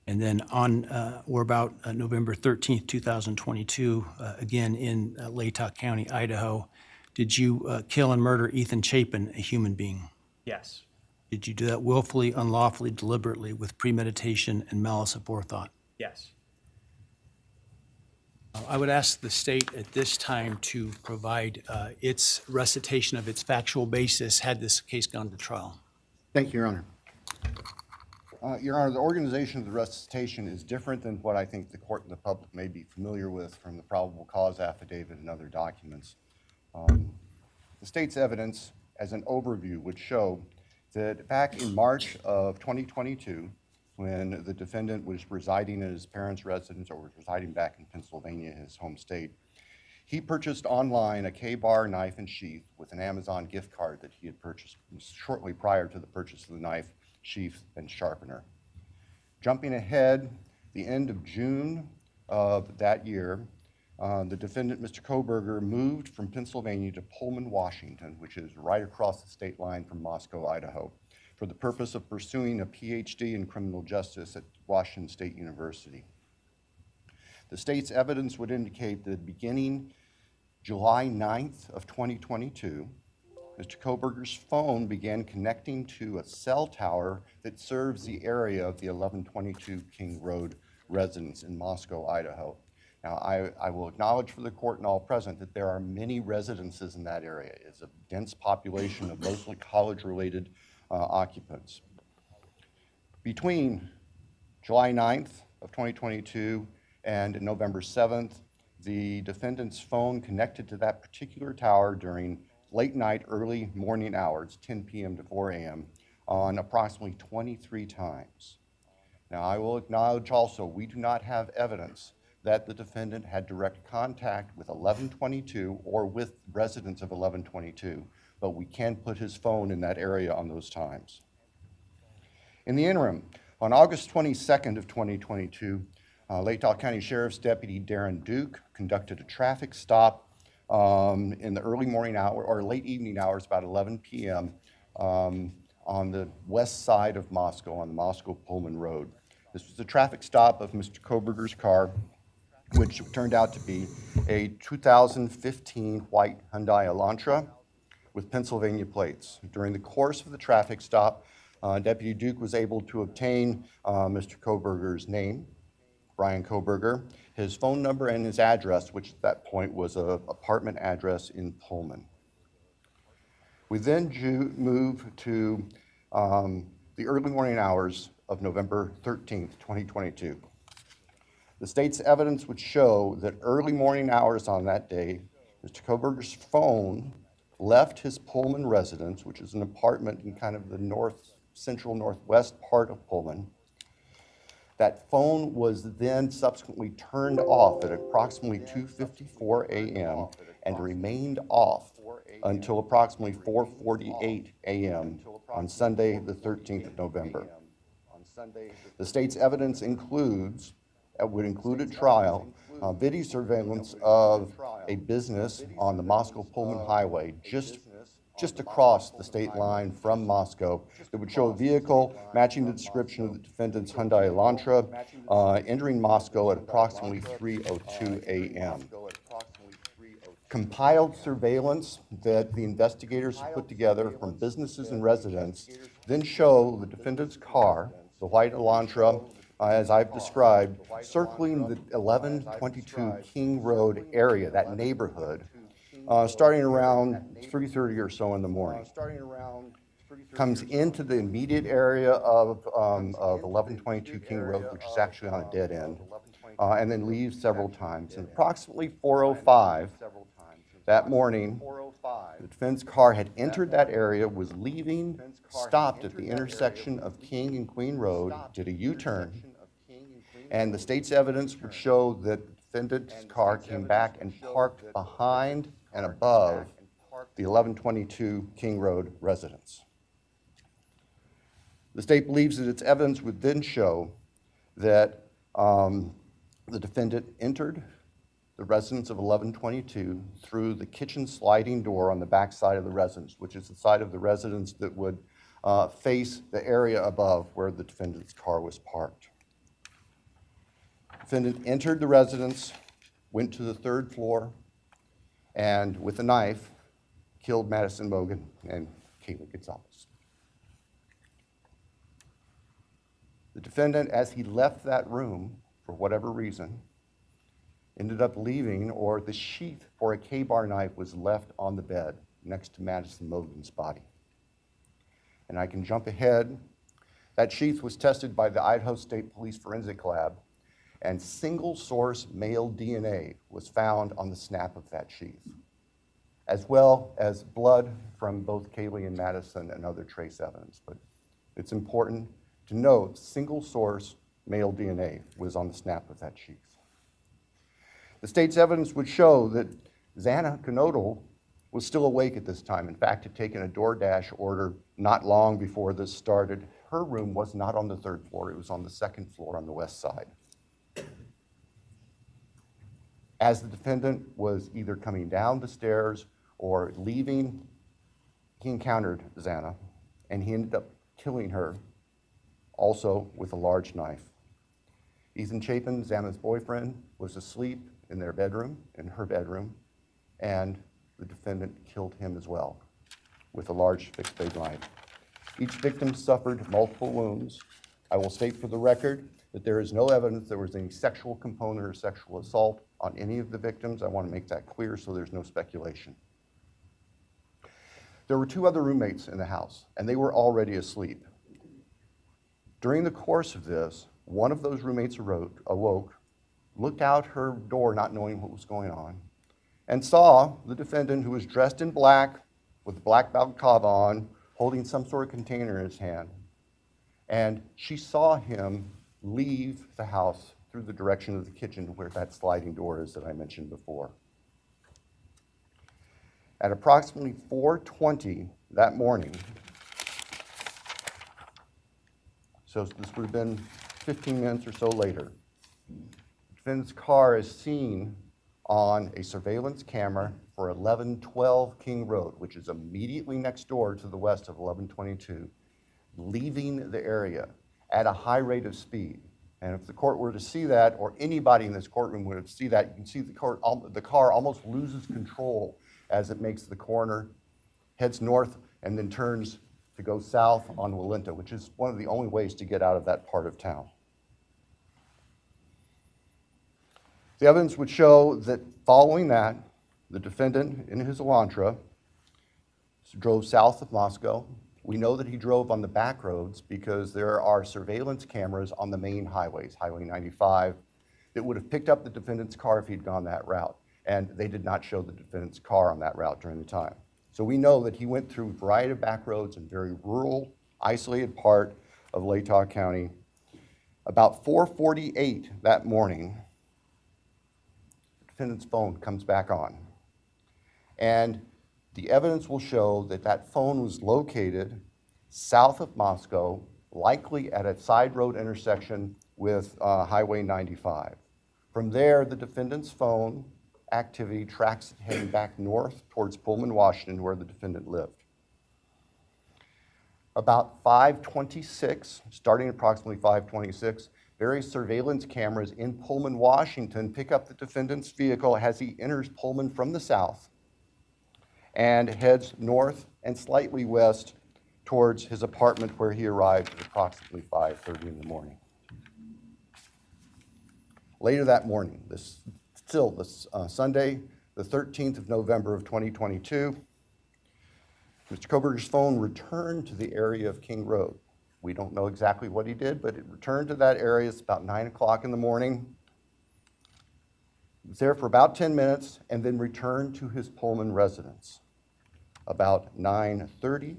And then on or about November 13th, 2022, again in Latah County, Idaho, did you kill and murder Ethan Chapin, a human being? Yes. Did you do that willfully, unlawfully, deliberately, with premeditation and malice aforethought? Yes. I would ask the state at this time to provide its recitation of its factual basis had this case gone to trial. Thank you, Your Honor. Your Honor, the organization of the recitation is different than what I think the court and the public may be familiar with from the probable cause affidavit and other documents. The state's evidence, as an overview, would show that back in March of 2022, when the defendant was residing in his parents' residence or was residing back in Pennsylvania, his home state, he purchased online a K-bar knife and sheath with an Amazon gift card that he had purchased shortly prior to the purchase of the knife, sheath, and sharpener. Jumping ahead, the end of June of that year, the defendant, Mr. Kohberger, moved from Pennsylvania to Pullman, Washington, which is right across the state line from Moscow, Idaho, for the purpose of pursuing a PhD in criminal justice at Washington State University. The state's evidence would indicate that beginning July 9th of 2022, Mr. Kohberger's phone began connecting to a cell tower that serves the area of the 1122 King Road residence in Moscow, Idaho. Now, I will acknowledge for the court and all present that there are many residences in that area. It's a dense population of mostly college-related occupants. Between July 9th of 2022 and November 7th, the defendant's phone connected to that particular tower during late night, early morning hours, 10 p.m. to 4 a.m., on approximately 23 times. Now, I will acknowledge also, we do not have evidence that the defendant had direct contact with 1122 or with residents of 1122, but we can put his phone in that area on those times. In the interim, on August 22nd of 2022, Lake Tahoe County Sheriff's Deputy Darren Duke conducted a traffic stop in the early morning hour or late evening hours, about 11 p.m. On the west side of Moscow, on the Moscow-Pullman Road. This was a traffic stop of Mr. Kohberger's car, which turned out to be a 2015 white Hyundai Elantra with Pennsylvania plates. During the course of the traffic stop, Deputy Duke was able to obtain Mr. Kohberger's name, Bryan Kohberger, his phone number, and his address, which at that point was an apartment address in Pullman. We then move to the early morning hours of November 13th, 2022. The state's evidence would show that early morning hours on that day, Mr. Kohberger's phone left his Pullman residence, which is an apartment in kind of the central northwest part of Pullman. That phone was then subsequently turned off at approximately 2:54 a.m. and remained off until approximately 4:48 a.m. on Sunday, the 13th of November. The state's evidence would include at trial video surveillance of a business on the Moscow-Pullman Highway just across the state line from Moscow that would show a vehicle matching the description of the defendant's Hyundai Elantra entering Moscow at approximately 3:02 a.m. Compiled surveillance that the investigators put together from businesses and residents then show the defendant's car, the white Elantra, as I've described, circling the 1122 King Road area, that neighborhood, starting around 3:30 or so in the morning. Comes into the immediate area of 1122 King Road, which is actually on a dead end, and then leaves several times. And approximately 4:05 that morning, the defense car had entered that area, was leaving, stopped at the intersection of King and Queen Road, did a U-turn, and the state's evidence would show that the defendant's car came back and parked behind and above the 1122 King Road residence. The state believes that its evidence would then show that the defendant entered the residence of 1122 through the kitchen sliding door on the back side of the residence, which is the side of the residence that would face the area above where the defendant's car was parked. Defendant entered the residence, went to the third floor, and with a knife, killed Madison Mogan and Kaylee Gonzalez. The defendant, as he left that room, for whatever reason, ended up leaving, or the sheath for a K-bar knife was left on the bed next to Madison Mogan's body. And I can jump ahead. That sheath was tested by the Idaho State Police Forensic Lab, and single-source male DNA was found on the snap of that sheath, as well as blood from both Kaylee and Madison and other trace evidence. But it's important to note single-source male DNA was on the snap of that sheath. The state's evidence would show that Xana Knodel was still awake at this time. In fact, had taken a DoorDash order not long before this started. Her room was not on the third floor, it was on the second floor on the west side. As the defendant was either coming down the stairs or leaving, he encountered Xana, and he ended up killing her, also with a large knife. Ethan Chapin, Xana's boyfriend, was asleep in their bedroom, in her bedroom, and the defendant killed him as well with a large fixed-blade knife. Each victim suffered multiple wounds. I will state for the record that there is no evidence there was any sexual component or sexual assault on any of the victims. I want to make that clear so there's no speculation. There were 2 other roommates in the house, and they were already asleep. During the course of this, one of those roommates awoke, looked out her door not knowing what was going on, and saw the defendant, who was dressed in black with a black balaclava on, holding some sort of container in his hand. And she saw him leave the house through the direction of the kitchen where that sliding door is that I mentioned before. At approximately 4:20 that morning, so this would have been 15 minutes or so later, the defendant's car is seen on a surveillance camera for 1112 King Road, which is immediately next door to the west of 1122, leaving the area at a high rate of speed. And if the court were to see that, or anybody in this courtroom would see that, you can see the car almost loses control as it makes the corner, heads north, and then turns to go south on Walenta, which is one of the only ways to get out of that part of town. The evidence would show that following that, the defendant in his Elantra drove south of Moscow. We know that he drove on the back roads because there are surveillance cameras on the main highways, Highway 95, that would have picked up the defendant's car if he'd gone that route. And they did not show the defendant's car on that route during the time. So we know that he went through a variety of back roads in very rural, isolated part of Latah County. About 4:48 that morning, the defendant's phone comes back on. And the evidence will show that that phone was located south of Moscow, likely at a side road intersection with Highway 95. From there, the defendant's phone activity tracks it heading back north towards Pullman, Washington, where the defendant lived. About 5:26, starting approximately 5:26, various surveillance cameras in Pullman, Washington pick up the defendant's vehicle as he enters Pullman from the south and heads north and slightly west towards his apartment, where he arrived at approximately 5:30 in the morning. Later that morning, Sunday, the 13th of November of 2022, Mr. Kohberger's phone returned to the area of King Road. We don't know exactly what he did, but it returned to that area. It's about 9 o'clock in the morning. He was there for about 10 minutes and then returned to his Pullman residence. About 9:30,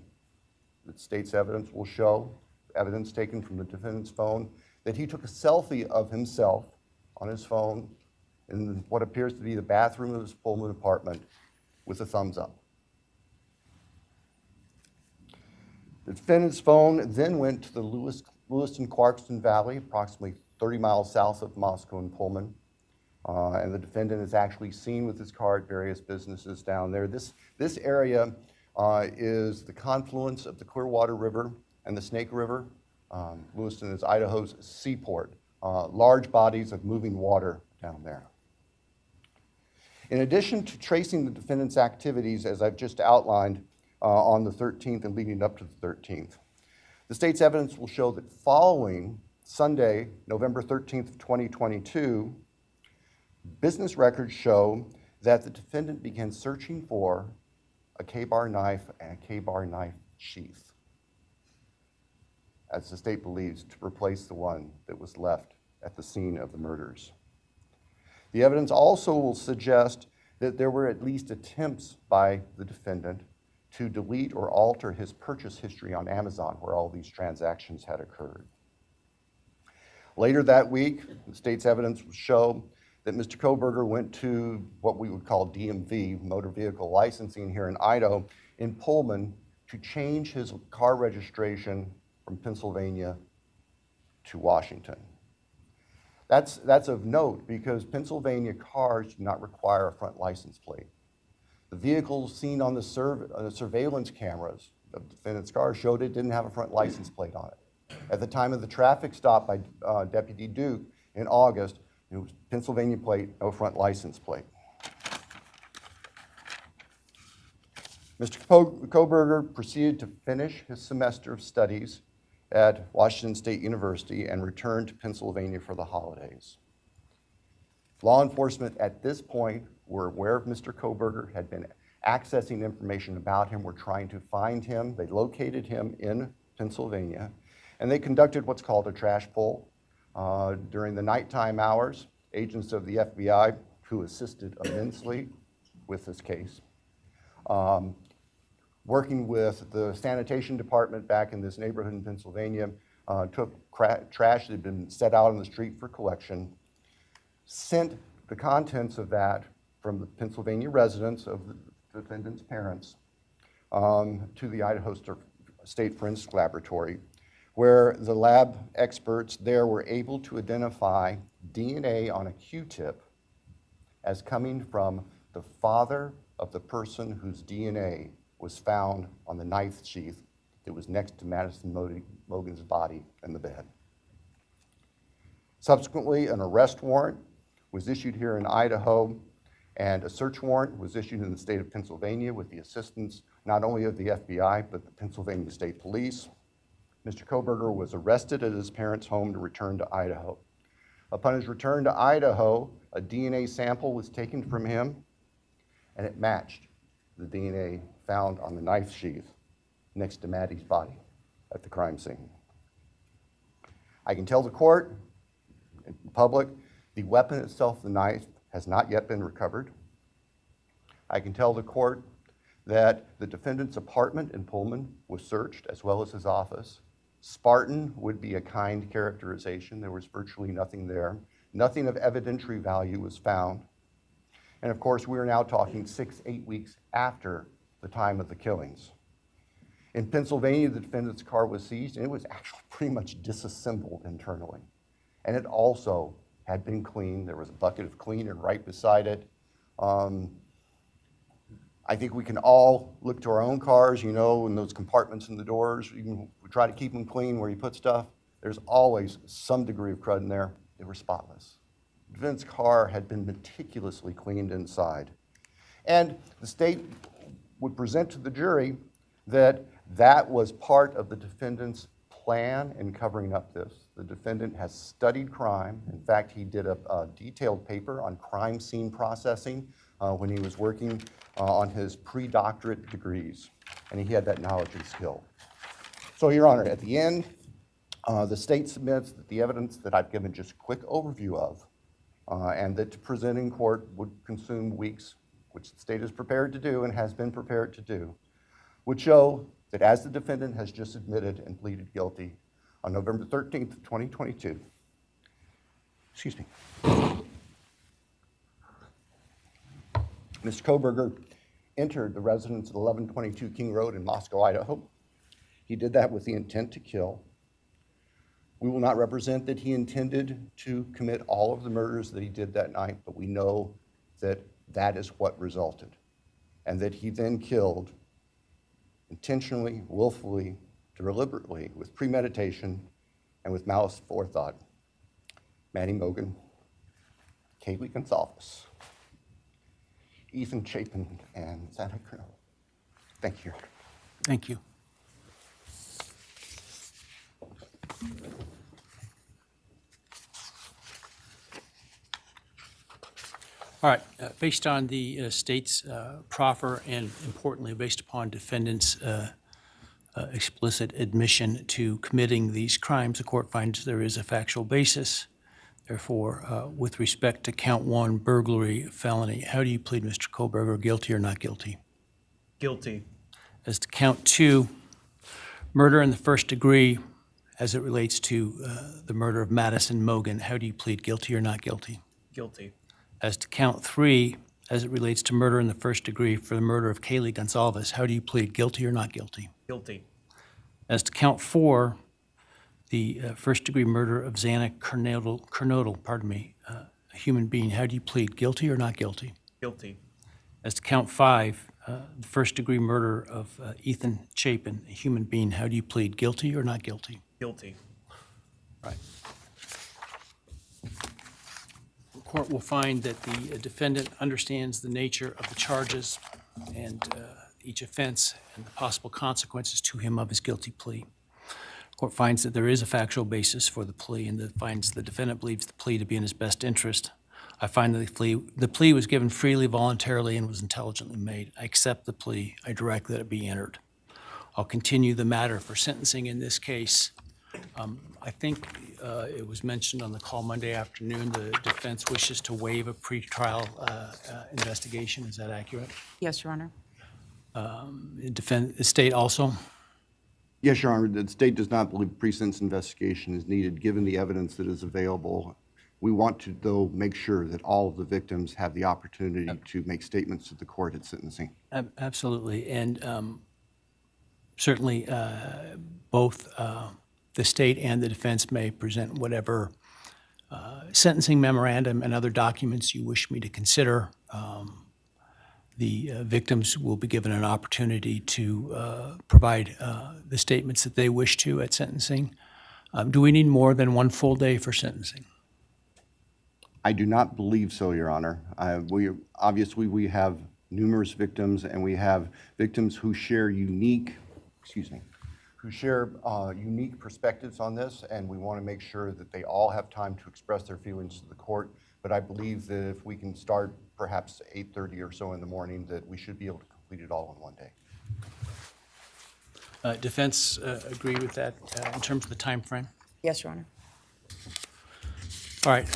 the state's evidence will show, evidence taken from the defendant's phone, that he took a selfie of himself on his phone in what appears to be the bathroom of his Pullman apartment with a thumbs up. The defendant's phone then went to the Lewiston-Clarkston Valley, approximately 30 miles south of Moscow and Pullman. And the defendant is actually seen with his car at various businesses down there. This area is the confluence of the Clearwater River and the Snake River. Lewiston is Idaho's seaport. Large bodies of moving water down there. In addition to tracing the defendant's activities, as I've just outlined, on the 13th and leading up to the 13th, the state's evidence will show that following Sunday, November 13th of 2022, business records show that the defendant began searching for a K-bar knife and a K-bar knife sheath, as the state believes, to replace the one that was left at the scene of the murders. The evidence also will suggest that there were at least attempts by the defendant to delete or alter his purchase history on Amazon, where all these transactions had occurred. Later that week, the state's evidence will show that Mr. Kohberger went to what we would call DMV, motor vehicle licensing here in Idaho, in Pullman, to change his car registration from Pennsylvania to Washington. That's of note because Pennsylvania cars do not require a front license plate. The vehicles seen on the surveillance cameras of the defendant's car showed it didn't have a front license plate on it. At the time of the traffic stop by Deputy Duke in August, it was Pennsylvania plate, no front license plate. Mr. Kohberger proceeded to finish his semester of studies at Washington State University and returned to Pennsylvania for the holidays. Law enforcement at this point were aware of Mr. Kohberger, had been accessing information about him, were trying to find him. They located him in Pennsylvania, and they conducted what's called a trash pull. During the nighttime hours, agents of the FBI, who assisted immensely with this case, working with the sanitation department back in this neighborhood in Pennsylvania, took trash that had been set out on the street for collection, sent the contents of that from the Pennsylvania residence of the defendant's parents to the Idaho State Forensic Laboratory, where the lab experts there were able to identify DNA on a Q-tip as coming from the father of the person whose DNA was found on the knife sheath that was next to Madison Mogan's body in the bed. Subsequently, an arrest warrant was issued here in Idaho, and a search warrant was issued in the state of Pennsylvania with the assistance not only of the FBI, but the Pennsylvania State Police. Mr. Kohberger was arrested at his parents' home to return to Idaho. Upon his return to Idaho, a DNA sample was taken from him, and it matched the DNA found on the knife sheath next to Maddie's body at the crime scene. I can tell the court and the public the weapon itself, the knife, has not yet been recovered. I can tell the court that the defendant's apartment in Pullman was searched, as well as his office. Spartan would be a kind characterization. There was virtually nothing there. Nothing of evidentiary value was found. And of course, we are now talking 6-8 weeks after the time of the killings. In Pennsylvania, the defendant's car was seized, and it was actually pretty much disassembled internally. And it also had been cleaned. There was a bucket of cleaner right beside it. I think we can all look to our own cars, you know, in those compartments in the doors. We try to keep them clean where you put stuff. There's always some degree of crud in there. They were spotless. The defendant's car had been meticulously cleaned inside. And the state would present to the jury that that was part of the defendant's plan in covering up this. The defendant has studied crime. In fact, he did a detailed paper on crime scene processing when he was working on his pre-doctorate degrees, and he had that knowledge and skill. So, Your Honor, at the end, the state submits that the evidence that I've given just a quick overview of, and that to present in court would consume weeks, which the state is prepared to do and has been prepared to do, would show that as the defendant has just admitted and pleaded guilty on November 13th, 2022, Mr. Kohberger entered the residence at 1122 King Road in Moscow, Idaho. He did that with the intent to kill. We will not represent that he intended to commit all of the murders that he did that night, but we know that that is what resulted, and that he then killed intentionally, willfully, deliberately, with premeditation, and with malice forethought, Maddie Mogan, Kaylee Gonzalez, Ethan Chapin, and Xana. Thank you. Thank you. All right, based on the state's proffer and importantly, based upon defendant's explicit admission to committing these crimes, the court finds there is a factual basis. Therefore, with respect to count 1, burglary, felony, how do you plead, Mr. Kohberger, guilty or not guilty? Guilty. As to count 2, murder in the first degree as it relates to the murder of Madison Mogan, how do you plead, guilty or not guilty? Guilty. As to count 3, as it relates to murder in the first degree for the murder of Kaylee Gonzalez, how do you plead, guilty or not guilty? Guilty. As to count 4, the first-degree murder of Xana Kernodle, a human being, how do you plead, guilty or not guilty? Guilty. As to count 5, the first-degree murder of Ethan Chapin, a human being, how do you plead, guilty or not guilty? Guilty. Right. The court will find that the defendant understands the nature of the charges and each offense and the possible consequences to him of his guilty plea. The court finds that there is a factual basis for the plea and that finds the defendant believes the plea to be in his best interest. I find that the plea was given freely, voluntarily, and was intelligently made. I accept the plea. I direct that it be entered. I'll continue the matter for sentencing in this case. I think it was mentioned on the call Monday afternoon, the defense wishes to waive a pretrial investigation. Is that accurate? Yes, Your Honor. The state also? Yes, Your Honor, the state does not believe pre-sentence investigation is needed, given the evidence that is available. We want to, though, make sure that all of the victims have the opportunity to make statements to the court at sentencing. Absolutely. And certainly both the state and the defense may present whatever sentencing memorandum and other documents you wish me to consider. The victims will be given an opportunity to provide the statements that they wish to at sentencing. Do we need more than one full day for sentencing? I do not believe so, Your Honor. Obviously, we have numerous victims, and we have victims who share unique perspectives on this, and we want to make sure that they all have time to express their feelings to the court. But I believe that if we can start perhaps 8:30 or so in the morning, that we should be able to complete it all in one day. Defense agree with that in terms of the time frame? Yes, Your Honor. All right.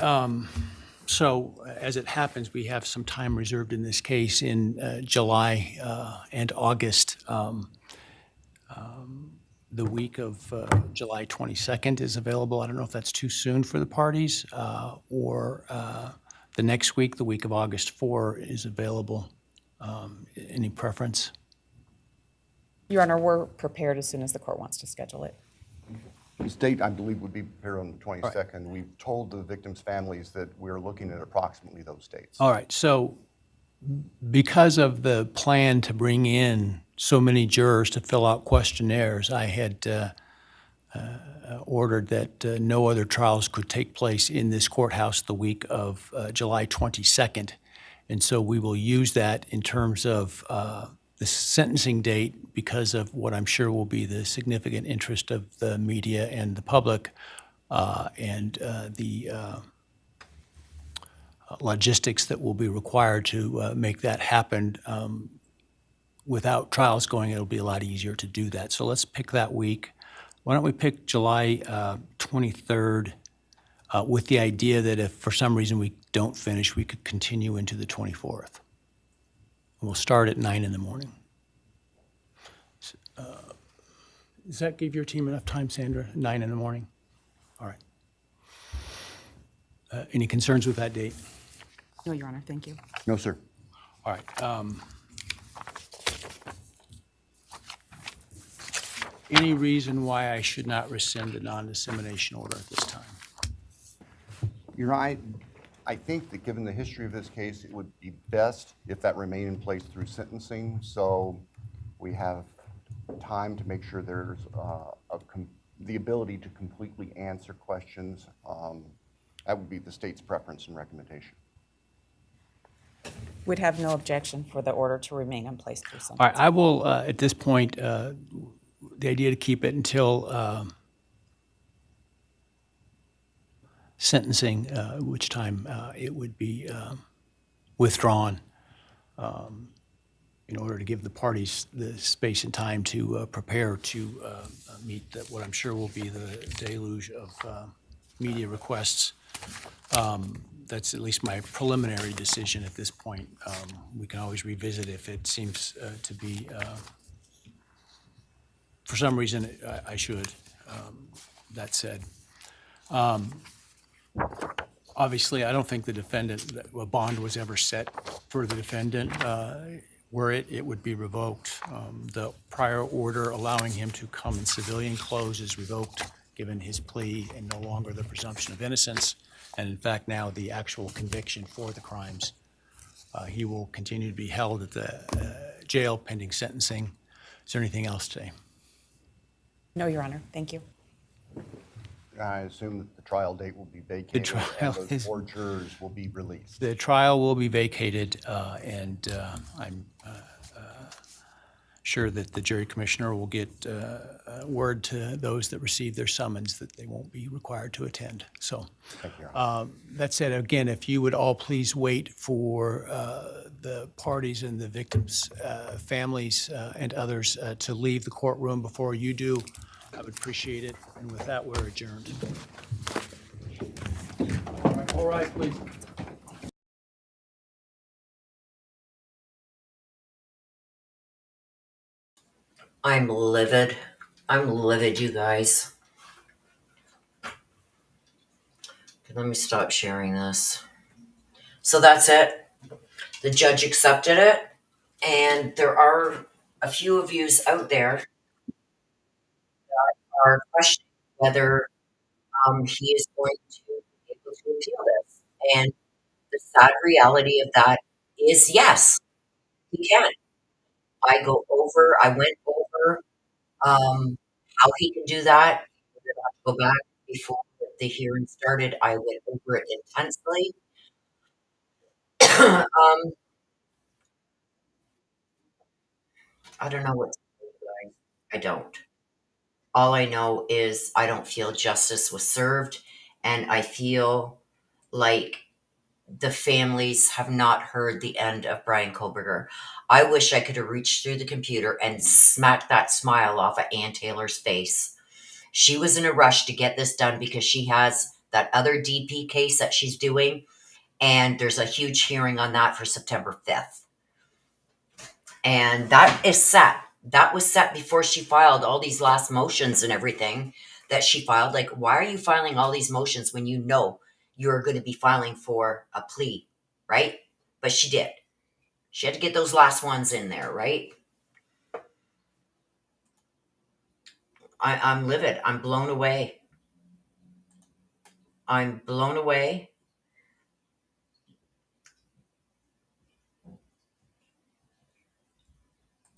So as it happens, we have some time reserved in this case in July and August. The week of July 22nd is available. I don't know if that's too soon for the parties, or the next week, the week of August 4, is available. Any preference? Your Honor, we're prepared as soon as the court wants to schedule it. The state, I believe, would be prepared on the 22nd. We've told the victims' families that we're looking at approximately those dates. All right. So because of the plan to bring in so many jurors to fill out questionnaires, I had ordered that no other trials could take place in this courthouse the week of July 22nd. And so we will use that in terms of the sentencing date because of what I'm sure will be the significant interest of the media and the public and the logistics that will be required to make that happen. Without trials going, it'll be a lot easier to do that. So let's pick that week. Why don't we pick July 23rd with the idea that if for some reason we don't finish, we could continue into the 24th. And we'll start at 9 in the morning. Does that give your team enough time, Sandra? 9 in the morning? All right. Any concerns with that date? No, Your Honor, thank you. No, sir. All right. Any reason why I should not rescind the non-dissemination order at this time? You're right. I think that given the history of this case, it would be best if that remained in place through sentencing, so we have time to make sure there's the ability to completely answer questions. That would be the state's preference and recommendation. Would have no objection for the order to remain in place through sentencing. All right, I will, at this point, the idea to keep it until sentencing, which time it would be withdrawn in order to give the parties the space and time to prepare to meet what I'm sure will be the deluge of media requests. That's at least my preliminary decision at this point. We can always revisit if it seems to be, for some reason, I should. That said, obviously, I don't think the defendant, a bond was ever set for the defendant. Were it would be revoked. The prior order allowing him to come in civilian clothes is revoked, given his plea and no longer the presumption of innocence. And in fact, now the actual conviction for the crimes. He will continue to be held at the jail pending sentencing. Is there anything else today? No, Your Honor, thank you. I assume that the trial date will be vacated trial and those is- 4 jurors will be released. The trial will be vacated, and I'm sure that the jury commissioner will get word to those that receive their summons that they won't be required to attend. So Thank you, Your Honor. that said, again, if you would all please wait for the parties and the victims' families and others to leave the courtroom before you do, I would appreciate it. And with that, we're adjourned. All right, please. I'm livid. I'm livid, you guys. Let me stop sharing this. So that's it. The judge accepted it, and there are a few of yous out there are questioning whether he is going to be able to appeal this. And the sad reality of that is yes, he can. I went over how he can do that. I did not go back before the hearing started. I went over it intensely. I don't know what to say, guys. I don't. All I know is I don't feel justice was served, and I feel like the families have not heard the end of Bryan Kohberger. I wish I could have reached through the computer and smacked that smile off of Ann Taylor's face. She was in a rush to get this done because she has that other DP case that she's doing, and there's a huge hearing on that for September 5th. And that is set. That was set before she filed all these last motions and everything that she filed. Like, why are you filing all these motions when you know you're going to be filing for a plea, right? But she did. She had to get those last ones in there, right? I'm livid. I'm blown away. I'm blown away.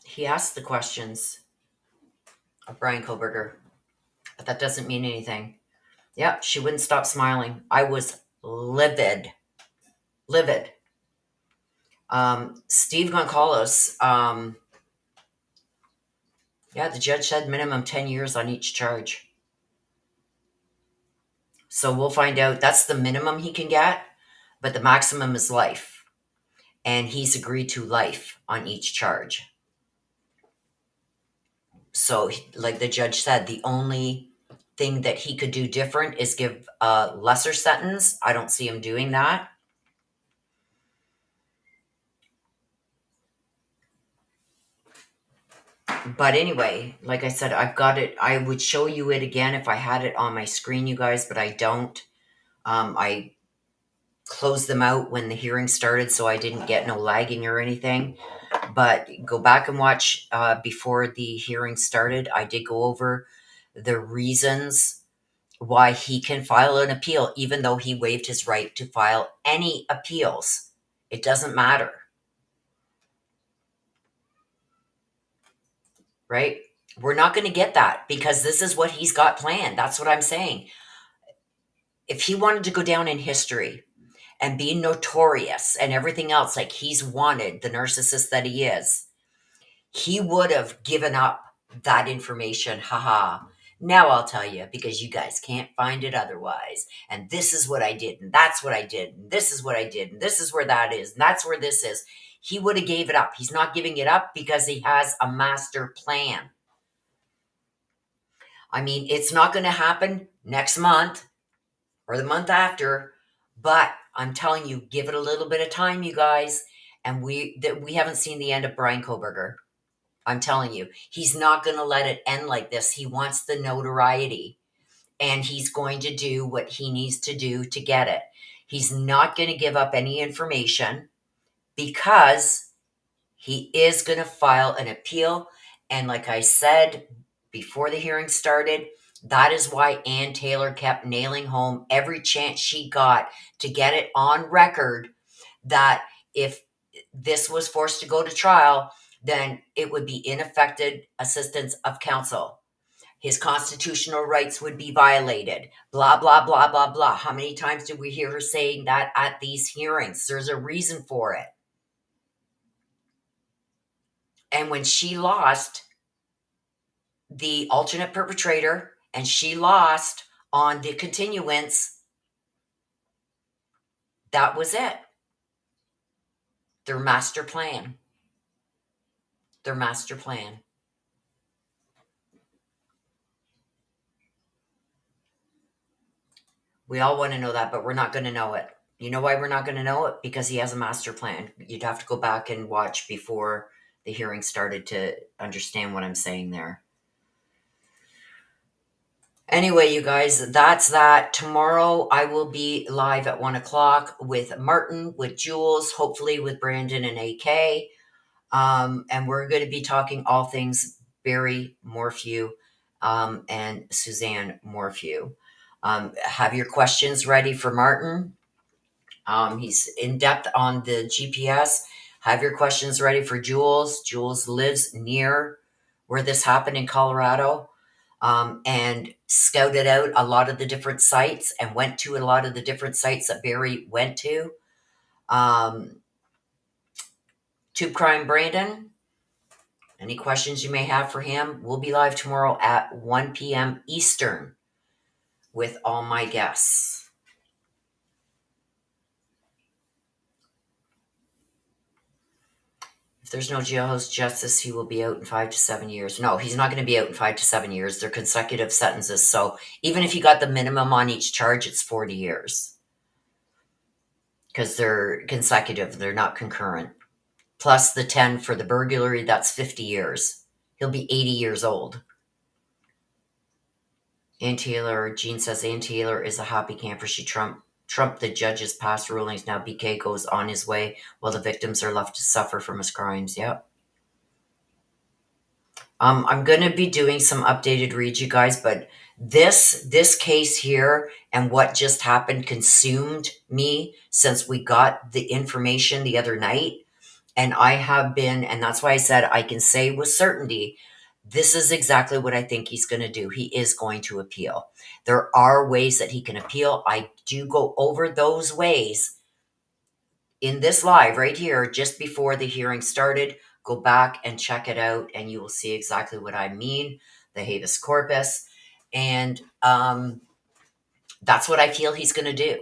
He asked the questions of Bryan Kohberger, but that doesn't mean anything. Yeah, she wouldn't stop smiling. I was livid. Livid. Steve Goncalos, yeah, the judge said minimum 10 years on each charge. So we'll find out. That's the minimum he can get, but the maximum is life. And he's agreed to life on each charge. So, like the judge said, the only thing that he could do different is give a lesser sentence. I don't see him doing that. But anyway, like I said, I've got it. I would show you it again if I had it on my screen, you guys, but I don't. I closed them out when the hearing started, so I didn't get no lagging or anything. But go back and watch before the hearing started. I did go over the reasons why he can file an appeal, even though he waived his right to file any appeals. It doesn't matter. Right? We're not going to get that because this is what he's got planned. That's what I'm saying. If he wanted to go down in history and be notorious and everything else like he's wanted, the narcissist that he is, he would have given up that information. Haha. Now I'll tell you because you guys can't find it otherwise. And this is what I did. And that's what I did. And this is what I did. And this is where that is. And that's where this is. He would have gave it up. He's not giving it up because he has a master plan. I mean, it's not going to happen next month or the month after, but I'm telling you, give it a little bit of time, you guys. And we haven't seen the end of Bryan Kohberger. I'm telling you, he's not going to let it end like this. He wants the notoriety, and he's going to do what he needs to do to get it. He's not going to give up any information because he is going to file an appeal. And like I said before the hearing started, that is why Ann Taylor kept nailing home every chance she got to get it on record that if this was forced to go to trial, then it would be ineffective assistance of counsel. His constitutional rights would be violated. Blah, blah, blah, blah, blah. How many times did we hear her saying that at these hearings? There's a reason for it. And when she lost the alternate perpetrator and she lost on the continuance, that was it. Their master plan. Their master plan. We all want to know that, but we're not going to know it. You know why we're not going to know it? Because he has a master plan. You'd have to go back and watch before the hearing started to understand what I'm saying there. Anyway, you guys, that's that. Tomorrow I will be live at 1 o'clock with Martin, with Jules, hopefully with Brandon and AK. And we're going to be talking all things Barry Morphew and Suzanne Morphew. Have your questions ready for Martin. He's in depth on the GPS. Have your questions ready for Jules. Jules lives near where this happened in Colorado, and scouted out a lot of the different sites and went to a lot of the different sites that Barry went to. Tube Crime Brandon, any questions you may have for him? We'll be live tomorrow at 1 p.m. Eastern with all my guests. If there's no jailhouse justice, he will be out in 5 to 7 years. No, he's not going to be out in 5 to 7 years. They're consecutive sentences. So even if you got the minimum on each charge, it's 40 years. Because they're consecutive. They're not concurrent. Plus the 10 for the burglary, that's 50 years. He'll be 80 years old. Ann Taylor, Jean says Ann Taylor is a happy camper. She trumped the judge's past rulings. Now BK goes on his way while the victims are left to suffer from his crimes. Yep. I'm going to be doing some updated reads, you guys, but this case here and what just happened consumed me since we got the information the other night. And I have been, and that's why I said I can say with certainty, this is exactly what I think he's going to do. He is going to appeal. There are ways that he can appeal. I do go over those ways in this live right here just before the hearing started. Go back and check it out and you will see exactly what I mean, the habeas corpus. And that's what I feel he's going to do.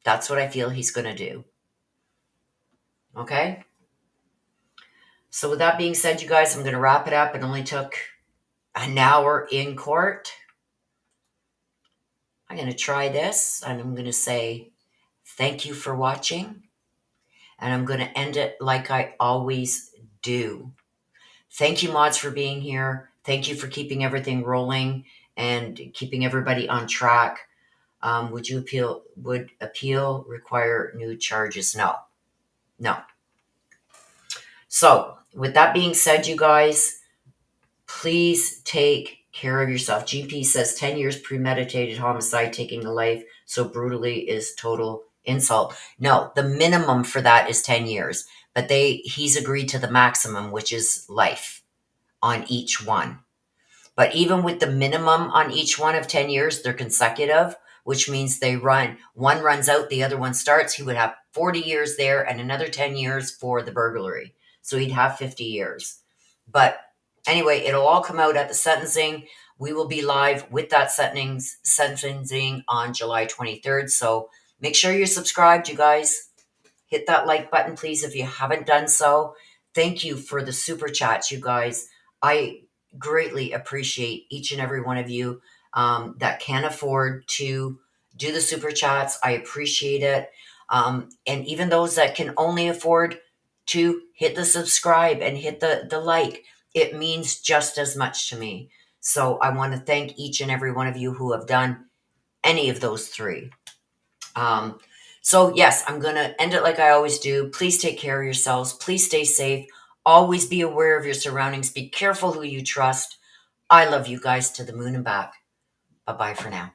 That's what I feel he's going to do. Okay? So with that being said, you guys, I'm going to wrap it up. It only took an hour in court. I'm going to try this and I'm going to say thank you for watching. And I'm going to end it like I always do. Thank you, mods, for being here. Thank you for keeping everything rolling and keeping everybody on track. Would appeal require new charges? No. So with that being said, you guys, please take care of yourself. GP says 10 years premeditated homicide, taking a life so brutally is total insult. No, the minimum for that is 10 years, but he's agreed to the maximum, which is life on each one. But even with the minimum on each one of 10 years, they're consecutive, which means one runs out, the other one starts. He would have 40 years there and another 10 years for the burglary. So he'd have 50 years. But anyway, it'll all come out at the sentencing. We will be live with that sentencing on July 23rd. So make sure you're subscribed, you guys. Hit that like button, please, if you haven't done so. Thank you for the super chats, you guys. I greatly appreciate each and every one of you that can afford to do the super chats. I appreciate it. And even those that can only afford to hit the subscribe and hit the like, it means just as much to me. So I want to thank each and every one of you who have done any of those three. So yes, I'm going to end it like I always do. Please take care of yourselves. Please stay safe. Always be aware of your surroundings. Be careful who you trust. I love you guys to the moon and back. Bye-bye for now.